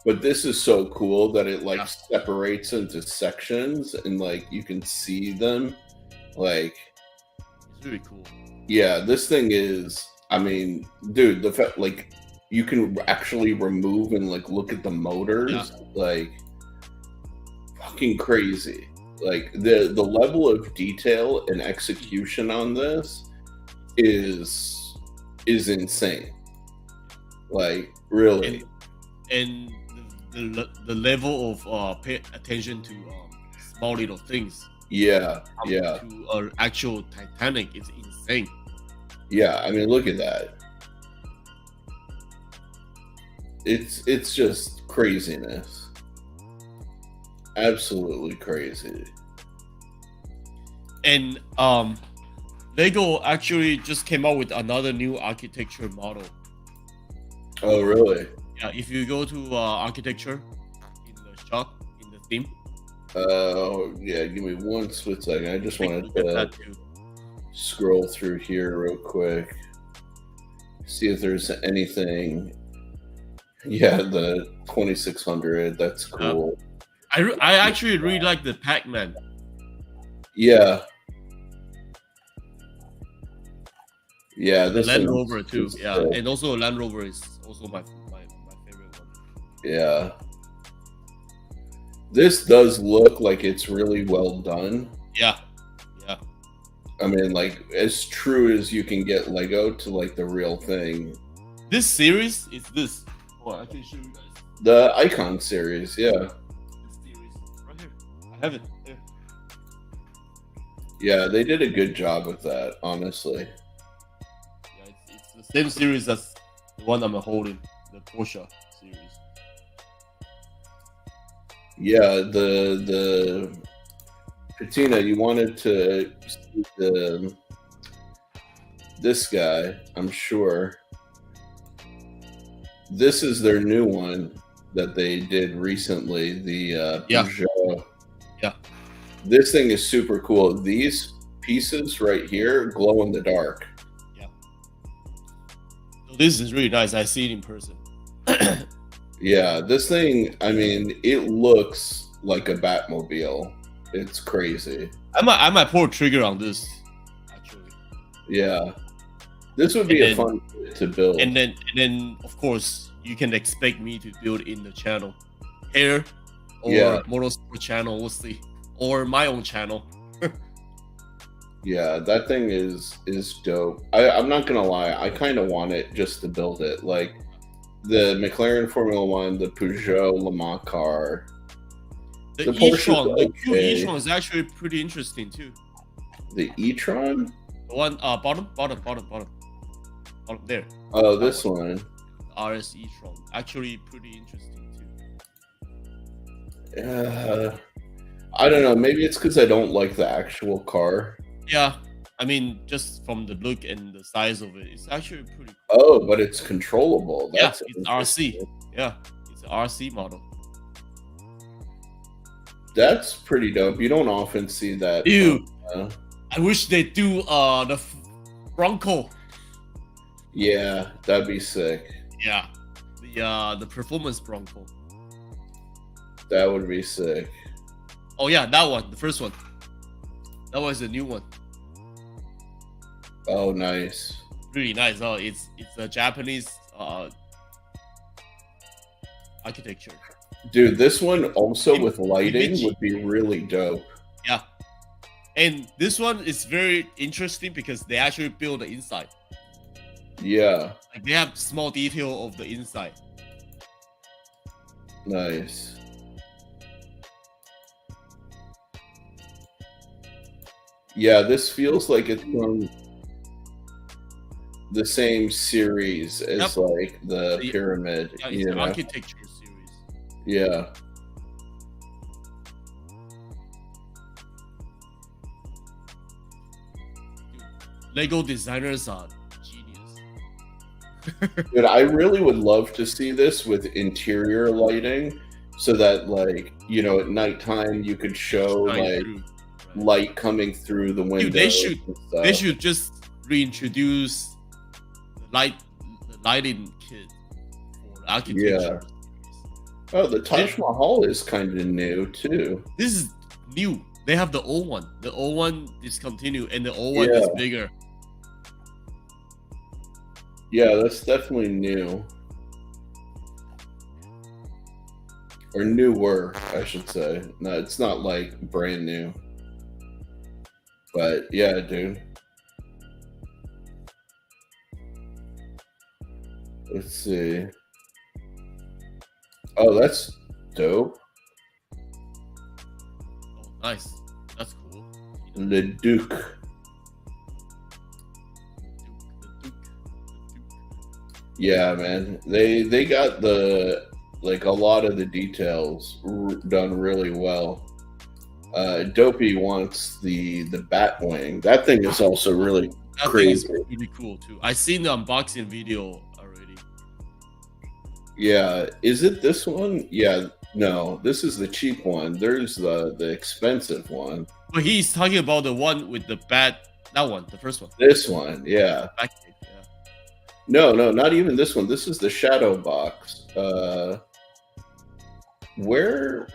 Speaker 2: But this is so cool that it like
Speaker 1: Yeah.
Speaker 2: separates into sections and like you can see them. Like,
Speaker 1: It's really cool.
Speaker 2: yeah, this thing is. I mean, dude, the fact like you can actually remove and like look at the motors, like fucking crazy. Like the level of detail and execution on this is insane. Like really.
Speaker 1: And the level of pay attention to small little things.
Speaker 2: Yeah, yeah,
Speaker 1: To an actual Titanic is insane.
Speaker 2: yeah. I mean, look at that. It's just craziness. Absolutely crazy.
Speaker 1: And Lego actually just came out with another new architecture model.
Speaker 2: Oh, really?
Speaker 1: Yeah, if you go to architecture in the shop in the theme,
Speaker 2: Oh, yeah. Give me one split second. I just
Speaker 1: take a
Speaker 2: wanted
Speaker 1: look at
Speaker 2: to
Speaker 1: that too.
Speaker 2: scroll through here real quick, see if there's anything. Yeah, the 2600. That's cool.
Speaker 1: I actually really like the Pac-Man.
Speaker 2: Yeah. Yeah,
Speaker 1: The
Speaker 2: this
Speaker 1: Land
Speaker 2: one
Speaker 1: Rover too.
Speaker 2: is
Speaker 1: Yeah,
Speaker 2: sick.
Speaker 1: and also Land Rover is also my favorite one.
Speaker 2: Yeah. This does look like it's really well done.
Speaker 1: Yeah, yeah.
Speaker 2: I mean, like as true as you can get Lego to like the real thing.
Speaker 1: This series is this. Oh, I can show you guys.
Speaker 2: The Icon series, yeah.
Speaker 1: This series right here. I have it there.
Speaker 2: Yeah, they did a good job with that, honestly.
Speaker 1: Yeah, it's the same series as the one I'm holding, the Porsche series.
Speaker 2: Yeah, the Patina, you wanted to see this guy, I'm sure. This is their new one that they did recently, the
Speaker 1: Yeah.
Speaker 2: Peugeot.
Speaker 1: Yeah.
Speaker 2: This thing is super cool. These pieces right here glow in the dark.
Speaker 1: Yeah. So this is really nice. I see it in person.
Speaker 2: Yeah, this thing, I mean, it looks like a Batmobile. It's crazy.
Speaker 1: I might pull a trigger on this, actually.
Speaker 2: Yeah. This would be a fun kit to build.
Speaker 1: And then of course you can expect me to build in the channel. Here or Motorsport channel, we'll see. Or my own channel.
Speaker 2: Yeah, that thing is dope. I'm not gonna lie, I kind of want it just to build it. Like the McLaren Formula One, the Peugeot Le Mans car.
Speaker 1: The
Speaker 2: Porsche's
Speaker 1: e-tron, the new
Speaker 2: okay.
Speaker 1: e-tron is actually pretty interesting too.
Speaker 2: The e-tron?
Speaker 1: The one bottom there.
Speaker 2: Oh, this one.
Speaker 1: RS e-tron, actually pretty interesting too.
Speaker 2: I don't know. Maybe it's because I don't like the actual car.
Speaker 1: Yeah, I mean, just from the look and the size of it, it's actually pretty cool.
Speaker 2: Oh, but it's controllable. That's
Speaker 1: it's RC. Yeah, it's an RC model.
Speaker 2: That's pretty dope. You don't often see that.
Speaker 1: Dude, I wish they do the Bronco.
Speaker 2: Yeah, that'd be sick.
Speaker 1: Yeah, the performance Bronco.
Speaker 2: That would be sick.
Speaker 1: Oh yeah, that one, the first one. That was the new one.
Speaker 2: Oh, nice.
Speaker 1: Really nice. Oh, it's a Japanese architecture.
Speaker 2: Dude, this one also with lighting would be really dope.
Speaker 1: Yeah. And this one is very interesting because they actually build the inside.
Speaker 2: Yeah.
Speaker 1: Like they have small detail of the inside.
Speaker 2: Nice. Yeah, this feels like it's from the same series as like the pyramid.
Speaker 1: Yeah, it's an architecture series.
Speaker 2: Yeah.
Speaker 1: Lego designers are genius.
Speaker 2: Dude, I really would love to see this with interior lighting so that like, you know, at nighttime you could show like light coming through the window.
Speaker 1: Dude, they should just reintroduce the lighting kit for the architecture.
Speaker 2: Yeah. Oh, the Taj Mahal is kind of new too.
Speaker 1: This is new. They have the old one. The old one discontinued, and the old one is bigger.
Speaker 2: Yeah, that's definitely new. Or newer, I should say. No, it's not like brand new. But yeah, dude. Let's see. Oh, that's dope.
Speaker 1: Oh, nice. That's cool.
Speaker 2: Le Duc. Yeah, man. They got the like a lot of the details done really well. Dopey wants the Batwing. That thing is also really crazy.
Speaker 1: Thing is really cool too. I seen the unboxing video already.
Speaker 2: Yeah, is it this one? Yeah, no, this is the cheap one. There's the expensive one.
Speaker 1: But he's talking about the one with the bat. That one, the first one.
Speaker 2: This one, yeah.
Speaker 1: Backpack, yeah.
Speaker 2: No, not even this one. This is the shadow box. Where?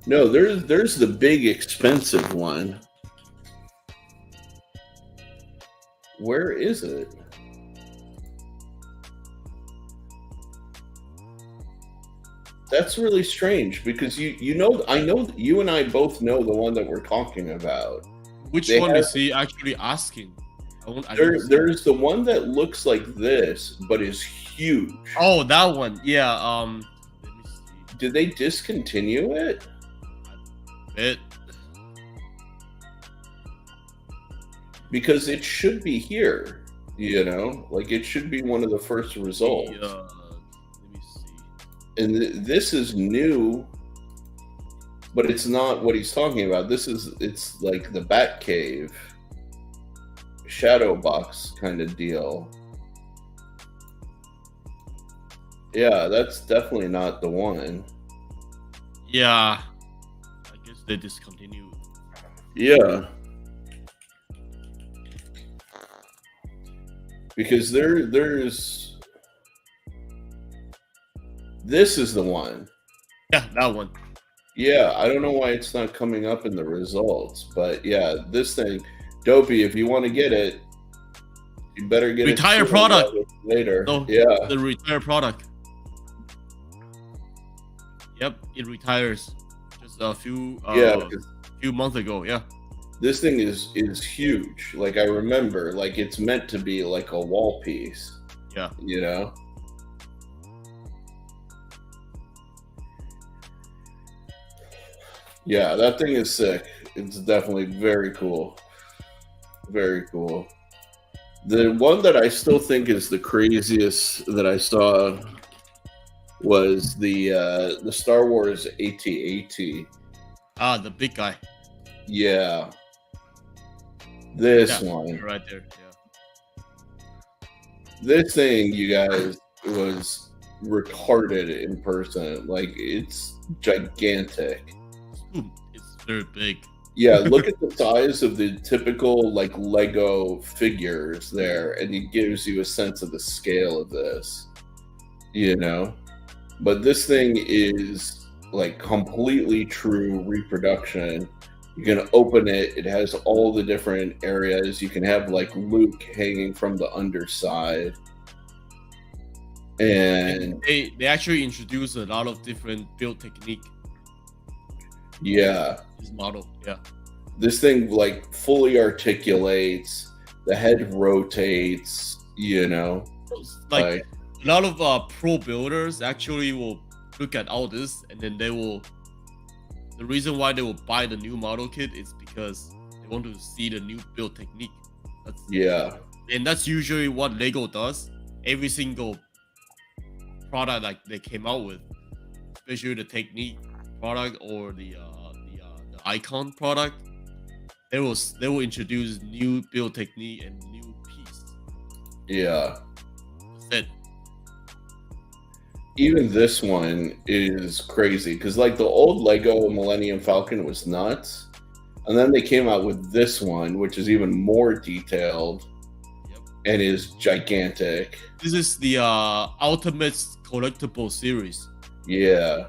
Speaker 2: No, there's the big expensive one. Where is it? That's really strange because I know you and I both know the one that we're talking about.
Speaker 1: Which
Speaker 2: They
Speaker 1: one
Speaker 2: have-
Speaker 1: is he actually asking?
Speaker 2: There's the one that looks like this but is huge.
Speaker 1: Oh, that one. Yeah. Let me see.
Speaker 2: Did they discontinue it?
Speaker 1: It.
Speaker 2: Because it should be here, like it should be one of the first results.
Speaker 1: Let me see.
Speaker 2: And this is new, but it's not what he's talking about. It's like the Batcave shadow box kind of deal. Yeah, that's definitely not the one.
Speaker 1: Yeah. I guess they discontinued.
Speaker 2: Yeah. Because there's this is the one.
Speaker 1: Yeah, that one.
Speaker 2: Yeah, I don't know why it's not coming up in the results, but yeah, this thing, Dopey, if you want to get it, you better get
Speaker 1: Retire
Speaker 2: it
Speaker 1: product
Speaker 2: later.
Speaker 1: No,
Speaker 2: yeah,
Speaker 1: the retire product. Yep, it retires just a few few months ago. Yeah.
Speaker 2: this thing is huge. Like I remember, like it's meant to be like a wall piece.
Speaker 1: Yeah.
Speaker 2: Yeah, that thing is sick. It's definitely very cool. Very cool. The one that I still think is the craziest that I saw was the Star Wars AT-AT.
Speaker 1: Ah, the big guy.
Speaker 2: Yeah. This one.
Speaker 1: Right there. Yeah.
Speaker 2: This thing, you guys, was retarded in person. Like, it's gigantic.
Speaker 1: It's very big.
Speaker 2: Yeah, look at the size of the typical, like, Lego figures there, and it gives you a sense of the scale of this. But this thing is, like, completely true reproduction. You can open it. It has all the different areas. You can have like Luke hanging from the underside. And
Speaker 1: they actually introduce a lot of different build technique.
Speaker 2: Yeah.
Speaker 1: This model. Yeah.
Speaker 2: This thing like fully articulates. The head rotates,
Speaker 1: Like a lot of pro builders actually will look at all this and then the reason why they will buy the new model kit is because they want to see the new build technique. And that's usually what Lego does. Every single product like they came out with, especially the technique product or the icon product, they will introduce new build technique and new piece.
Speaker 2: Yeah.
Speaker 1: That's it.
Speaker 2: Even this one is crazy because like the old Lego Millennium Falcon was nuts, and then they came out with this one, which is even more detailed.
Speaker 1: Yep.
Speaker 2: And is gigantic.
Speaker 1: This is the Ultimate Collectible series.
Speaker 2: Yeah,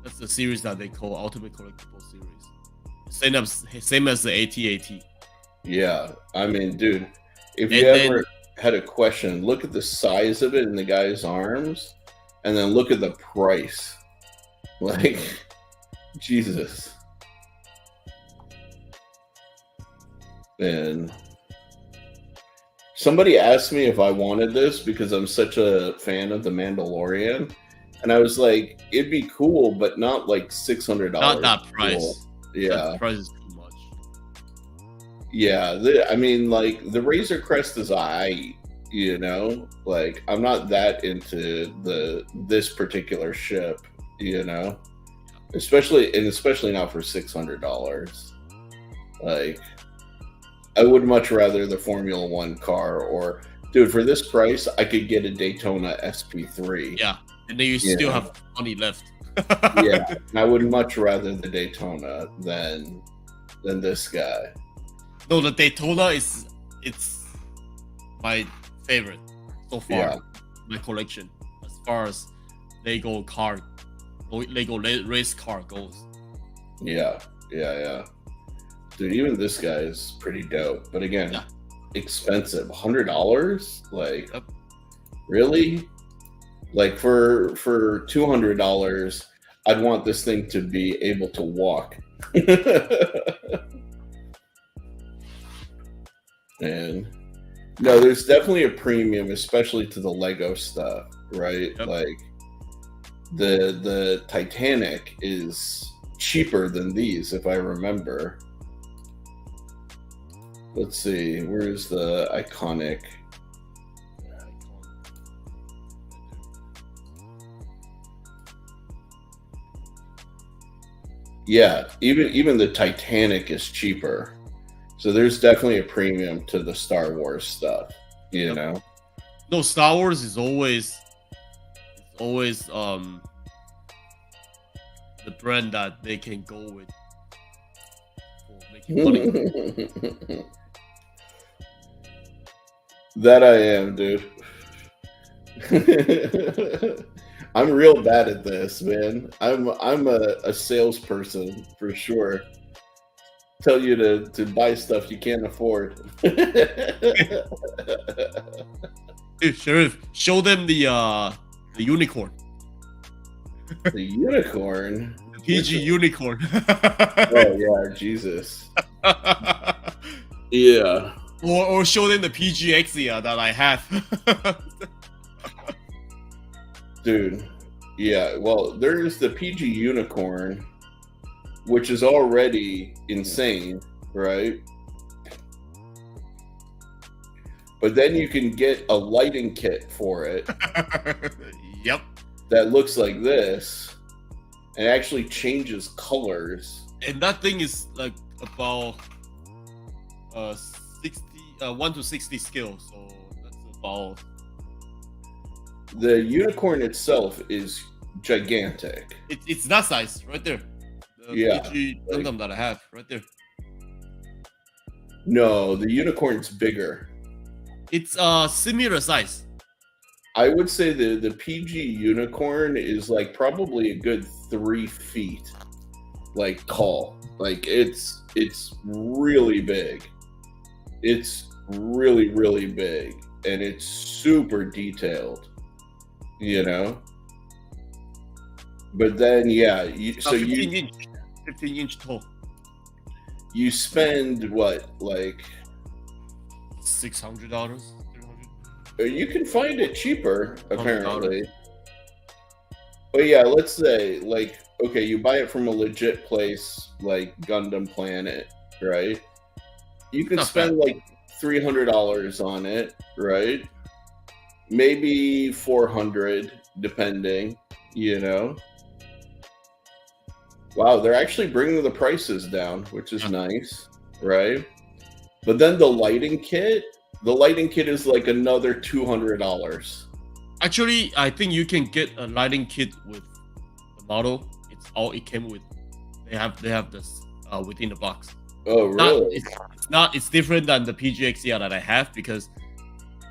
Speaker 1: that's the series that they call Ultimate Collectible series. Same as the AT-AT.
Speaker 2: Yeah, I mean, dude, if you ever had a question, look at the size of it in the guy's arms. And then look at the price. Like, Jesus. And somebody asked me if I wanted this because I'm such a fan of The Mandalorian. And I was like, it'd be cool, but not like $600.
Speaker 1: Not that price.
Speaker 2: Cool. Yeah.
Speaker 1: That price is too much.
Speaker 2: Yeah. I mean, like, the Razor Crest is like I'm not that into this particular ship, especially not for $600. Like I would much rather the Formula One car, or dude, for this price I could get a Daytona SP3.
Speaker 1: Yeah, and then you still have money left.
Speaker 2: Yeah, I would much rather the Daytona than this guy.
Speaker 1: No, the Daytona it's my favorite so far. My collection. far as Lego race car goes.
Speaker 2: Yeah. Dude, even this guy is pretty dope. But again, expensive. $100? Like, really? Like for $200, I'd want this thing to be able to walk. And no, there's definitely a premium, especially to the Lego stuff, right?
Speaker 1: Yep.
Speaker 2: Like the Titanic is cheaper than these, if I remember. Let's see, where's the iconic? Yeah, even the Titanic is cheaper. So there's definitely a premium to the Star Wars stuff, you know?
Speaker 1: No, Star Wars is always the brand that they can go with for making money.
Speaker 2: That I am, dude. I'm real bad at this, man. I'm a salesperson for sure. Tell you to buy stuff you can't afford.
Speaker 1: Dude, Sherif, show them the unicorn.
Speaker 2: The unicorn?
Speaker 1: The PG unicorn.
Speaker 2: Oh yeah, Jesus. Yeah.
Speaker 1: Or show them the PG Exia that I have.
Speaker 2: Dude. Yeah, well, there's the PG unicorn, which is already insane, right? But then you can get a lighting kit for it.
Speaker 1: Yep.
Speaker 2: That looks like this and actually changes colors.
Speaker 1: And that thing is like about 1 to 60 scale, so that's about.
Speaker 2: The unicorn itself is gigantic.
Speaker 1: It's that size right there. The PG Gundam that I have right there.
Speaker 2: No, the unicorn's bigger.
Speaker 1: It's similar size.
Speaker 2: I would say the PG unicorn is like probably a good 3 feet, like tall. Like it's really big. It's really, really big, and it's super detailed, you know. But then, yeah,
Speaker 1: 15 inch tall.
Speaker 2: You spend what, like
Speaker 1: $600, $300.
Speaker 2: You can find it cheaper, apparently. But yeah, let's say, like, okay, you buy it from a legit place like Gundam Planet, right? You can spend like $300 on it, right? Maybe $400, depending, you know. Wow, they're actually bringing the prices down, which is nice, right? But then the lighting kit is like another $200.
Speaker 1: Actually, I think you can get a lighting kit with the model. It's all it came with. They have this within the box.
Speaker 2: Oh, really?
Speaker 1: It's different than the PGXER that I have, because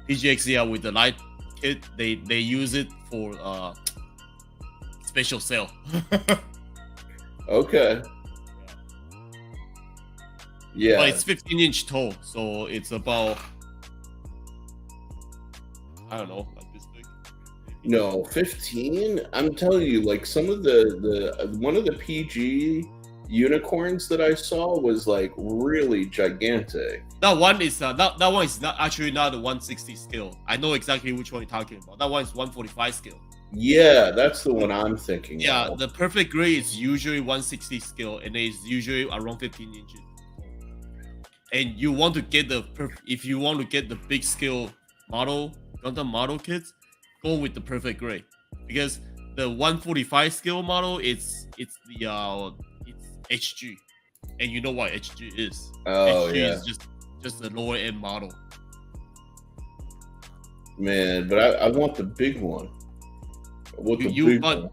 Speaker 1: PGXER with the light kit, they use it for special sale.
Speaker 2: Okay. Yeah.
Speaker 1: But it's 15 inch tall, so it's about, I don't know, like this big.
Speaker 2: No, 15? I'm telling you, like some of the one of the PG unicorns that I saw was like really gigantic.
Speaker 1: That one is that one is not actually not a 160 scale. I know exactly which one you're talking about. That one is 145 scale.
Speaker 2: Yeah, that's the one I'm thinking.
Speaker 1: Yeah,
Speaker 2: of.
Speaker 1: the perfect gray is usually 160 scale, and it's usually around 15 inches. And you want to get if you want to get the big scale model, Gundam model kits, go with the perfect gray, because the 145 scale model it's HG, and you know what HG is.
Speaker 2: Oh,
Speaker 1: HG
Speaker 2: yeah.
Speaker 1: is just a lower end model.
Speaker 2: Man, but I want the big one.
Speaker 1: You want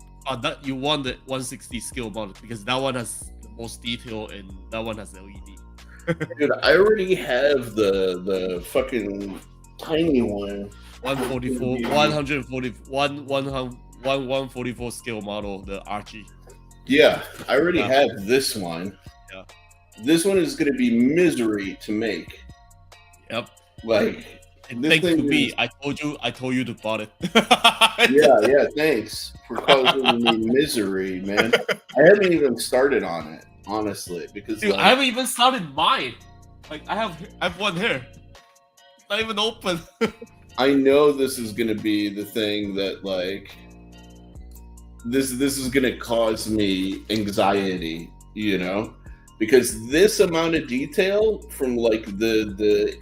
Speaker 1: the 160 scale model, because that one has the most detail and that one has LED.
Speaker 2: Dude, I already have the fucking tiny one
Speaker 1: 144, 144 scale model, the RG.
Speaker 2: Yeah, I already
Speaker 1: Yeah.
Speaker 2: have this one.
Speaker 1: Yeah.
Speaker 2: This one is going to be misery to make.
Speaker 1: Yep.
Speaker 2: Like,
Speaker 1: And
Speaker 2: this
Speaker 1: thanks to
Speaker 2: thing
Speaker 1: me,
Speaker 2: is-
Speaker 1: I told you to buy it.
Speaker 2: yeah, thanks for causing me misery, man. I haven't even started on it, honestly, because
Speaker 1: Dude,
Speaker 2: like,
Speaker 1: I haven't even started mine. Like I have one here. It's not even open.
Speaker 2: I know this is going to be the thing that like this is going to cause me anxiety, you know, because this amount of detail from like the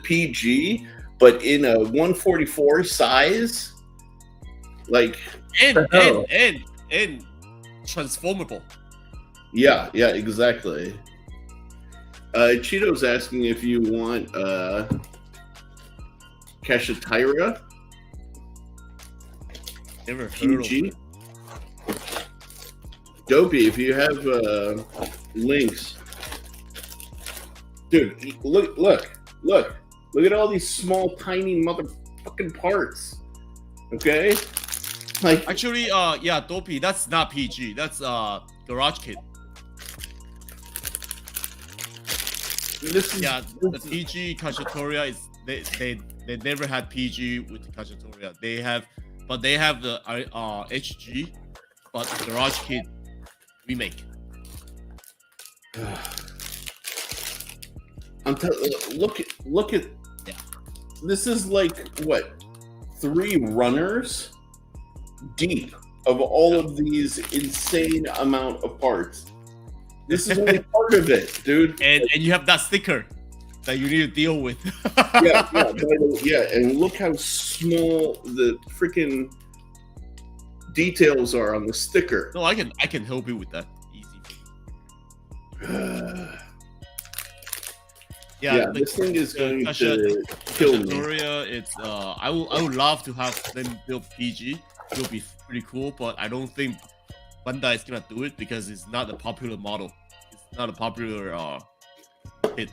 Speaker 2: PG, but in a 144 size, like
Speaker 1: and
Speaker 2: hell?
Speaker 1: and transformable.
Speaker 2: Yeah, exactly. Cheeto's asking if you want Kashatira
Speaker 1: Never heard of
Speaker 2: PG.
Speaker 1: it.
Speaker 2: Dopey, if you have links, dude, look at all these small, tiny motherfucking parts. Okay, like
Speaker 1: Actually, yeah, Dopey, that's not PG. That's Garage Kit.
Speaker 2: this is
Speaker 1: Yeah, the PG Cacciatoria is they never had PG with the Cacciatoria. They have the HG, but Garage Kit remake.
Speaker 2: I'm look at
Speaker 1: Yeah.
Speaker 2: this is like what 3 runners deep of all of these insane amount of parts. This is only part of it, dude.
Speaker 1: And you have that sticker that you need to deal with.
Speaker 2: yeah, and look how small the freaking details are on the sticker.
Speaker 1: No, I can help you with that. Easy.
Speaker 2: Yeah, this thing is going to kill me.
Speaker 1: Cacciatoria, it's I would love to have them build PG. It would be pretty cool, but I don't think Bandai is gonna do it because it's not a popular model. It's not a popular hit.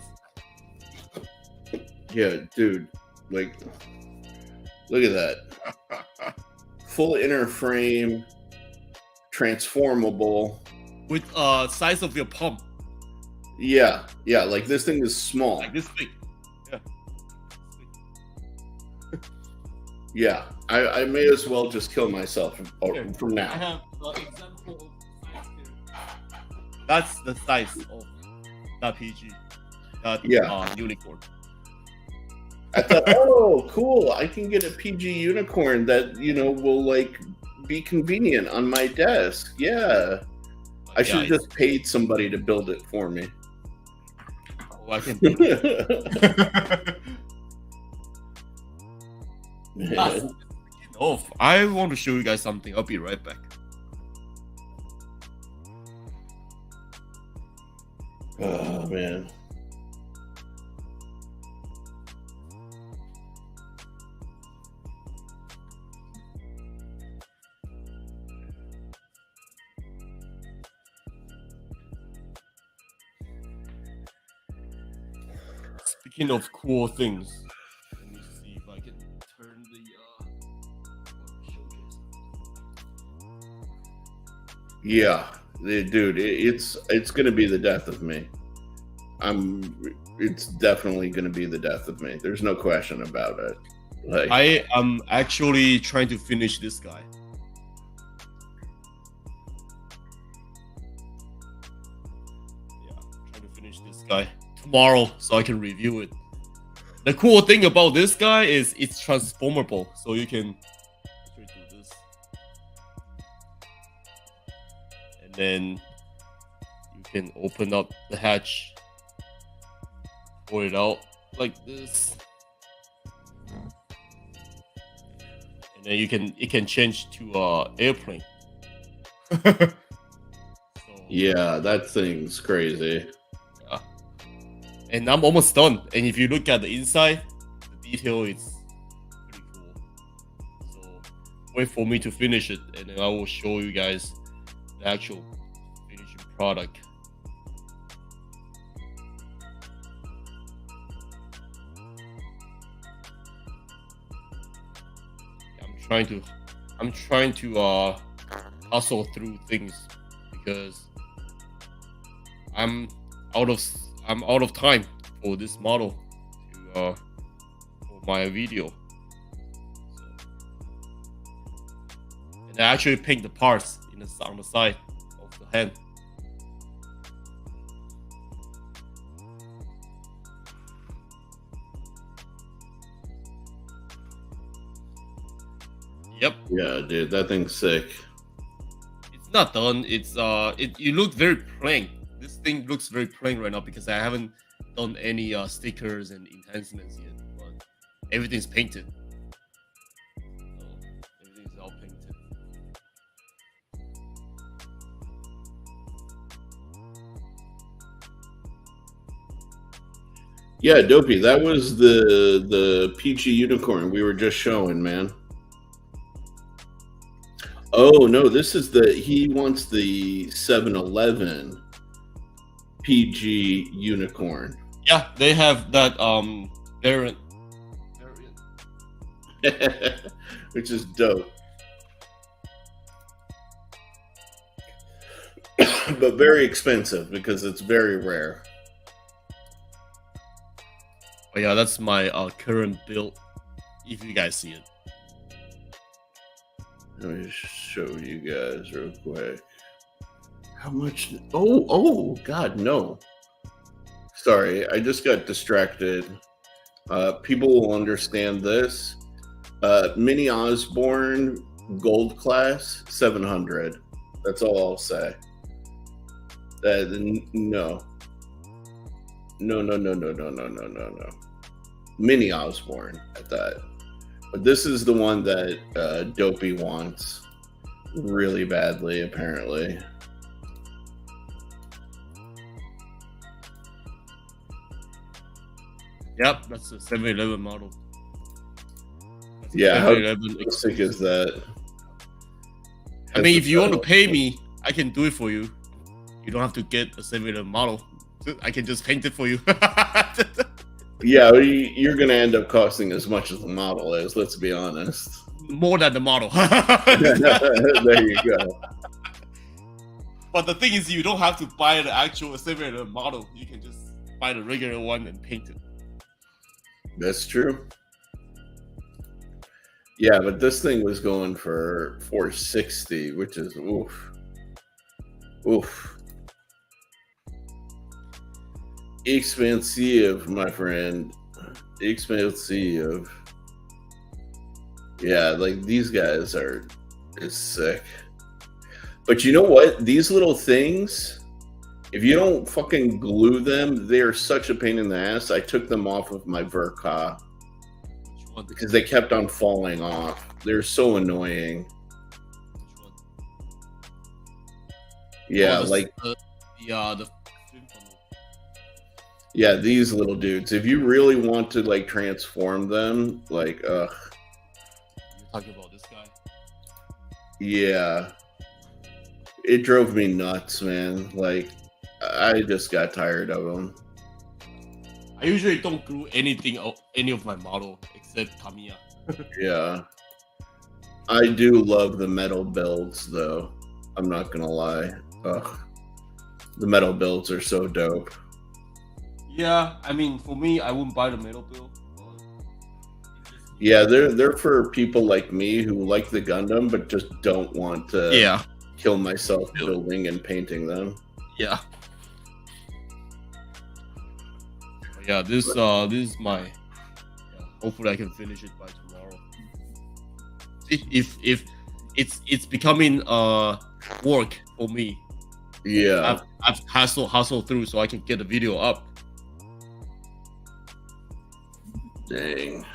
Speaker 2: Yeah, dude, like, look at that. Full inner frame, transformable.
Speaker 1: With size of your pump,
Speaker 2: Yeah, like this thing is small.
Speaker 1: like this big.
Speaker 2: Yeah, I may as well just kill myself from
Speaker 1: I
Speaker 2: now.
Speaker 1: have an example of size here. That's the size of that PG. That unicorn.
Speaker 2: I thought, oh, cool! I can get a PG unicorn that will like be convenient on my desk. Yeah, I should have just paid somebody to build it for me.
Speaker 1: Oh, I can do that. Off. I want to show you guys something. I'll be right back.
Speaker 2: Oh man.
Speaker 1: Speaking of cool things, let me see if I can turn the showcase.
Speaker 2: Yeah, dude, it's gonna be the death of me. It's definitely gonna be the death of me. There's no question about it. Like,
Speaker 1: I am actually trying to finish this guy. Yeah, trying to finish this guy tomorrow so I can review it. The cool thing about this guy is it's transformable, so you can actually do this, and then you can open up the hatch, pull it out like this, and then it can change to airplane. So,
Speaker 2: yeah, that thing's crazy.
Speaker 1: and I'm almost done. And if you look at the inside, the detail is pretty cool. So wait for me to finish it, and then I will show you guys the actual finishing product. I'm trying to hustle through things because I'm out of time for this model to for my video. And I actually paint the parts on the side of the hand. Yep.
Speaker 2: Yeah, dude, that thing's sick.
Speaker 1: It's not done. You look very plain. This thing looks very plain right now because I haven't done any stickers and enhancements yet. But everything's painted. So everything's all painted.
Speaker 2: Yeah, Dopey, that was the peachy unicorn we were just showing, man. Oh no, this is he wants the 7-Eleven PG unicorn.
Speaker 1: Yeah, they have that variant.
Speaker 2: Which is dope. But very expensive because it's very rare.
Speaker 1: Oh yeah, that's my current build. If you guys see it.
Speaker 2: Let me show you guys real quick. How much? Oh, God, no. Sorry, I just got distracted. People will understand this. Mini Osborne Gold Class 700. That's all I'll say. No. No. Mini Osborne at that. But this is the one that Dopey wants really badly, apparently.
Speaker 1: Yep, that's the 7-Eleven model.
Speaker 2: Yeah, how sick is that?
Speaker 1: I mean, if you want to pay me, I can do it for you. You don't have to get a 7-Eleven model. I can just paint it for you.
Speaker 2: Yeah, you're going to end up costing as much as the model is, let's be honest.
Speaker 1: More than the model.
Speaker 2: There you go.
Speaker 1: But the thing is, you don't have to buy the actual 7-Eleven model. You can just buy the regular one and paint it.
Speaker 2: That's true. Yeah, but this thing was going for $460, which is oof. Oof. Expensive, my friend. Expensive. Yeah, like these guys is sick. But you know what? These little things, if you don't fucking glue them, they're such a pain in the ass. I took them off of my Verka because they kept on falling off. They're so annoying. Yeah, like yeah, these little dudes. If you really want to like transform them, like
Speaker 1: You're talking about this guy?
Speaker 2: Yeah. It drove me nuts, man. Like I just got tired of them.
Speaker 1: I usually don't glue any of my model except Tamiya.
Speaker 2: Yeah. I do love the metal builds though. I'm not gonna lie. Ugh. The metal builds are so dope.
Speaker 1: Yeah, I mean, for me, I wouldn't buy the metal build.
Speaker 2: Yeah, they're for people like me who like the Gundam but just don't want to kill myself building and painting them.
Speaker 1: Yeah. Yeah, this is my. Yeah, hopefully, I can finish it by tomorrow. If it's becoming work for me.
Speaker 2: Yeah,
Speaker 1: I've hustle through so I can get the video up.
Speaker 2: Dang.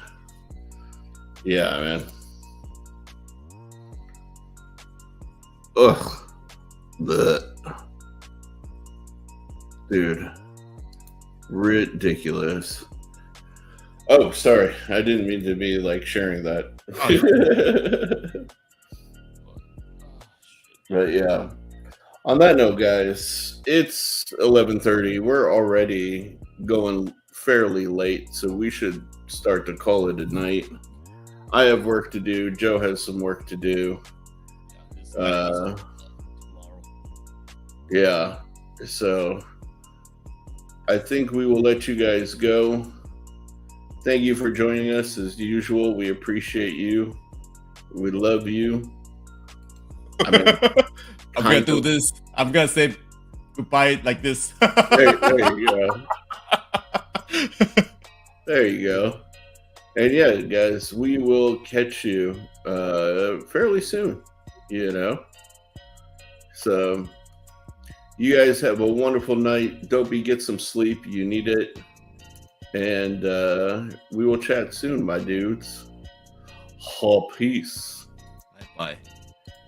Speaker 2: Yeah, man. Ugh. Dude. Ridiculous. Oh, sorry. I didn't mean to be like sharing that. But yeah. On that note, guys, it's 11:30. We're already going fairly late, so we should start to call it a night. I have work to do. Joe has some work to do.
Speaker 1: Tomorrow.
Speaker 2: Yeah. So I think we will let you guys go. Thank you for joining us as usual. We appreciate you. We love you. I mean,
Speaker 1: I'm gonna do this. I'm gonna say goodbye like this.
Speaker 2: there you go. There you go. And yeah, guys, we will catch you fairly soon, you know. So you guys have a wonderful night. Dopey, get some sleep. You need it. And we will chat soon, my dudes. Peace.
Speaker 1: Bye.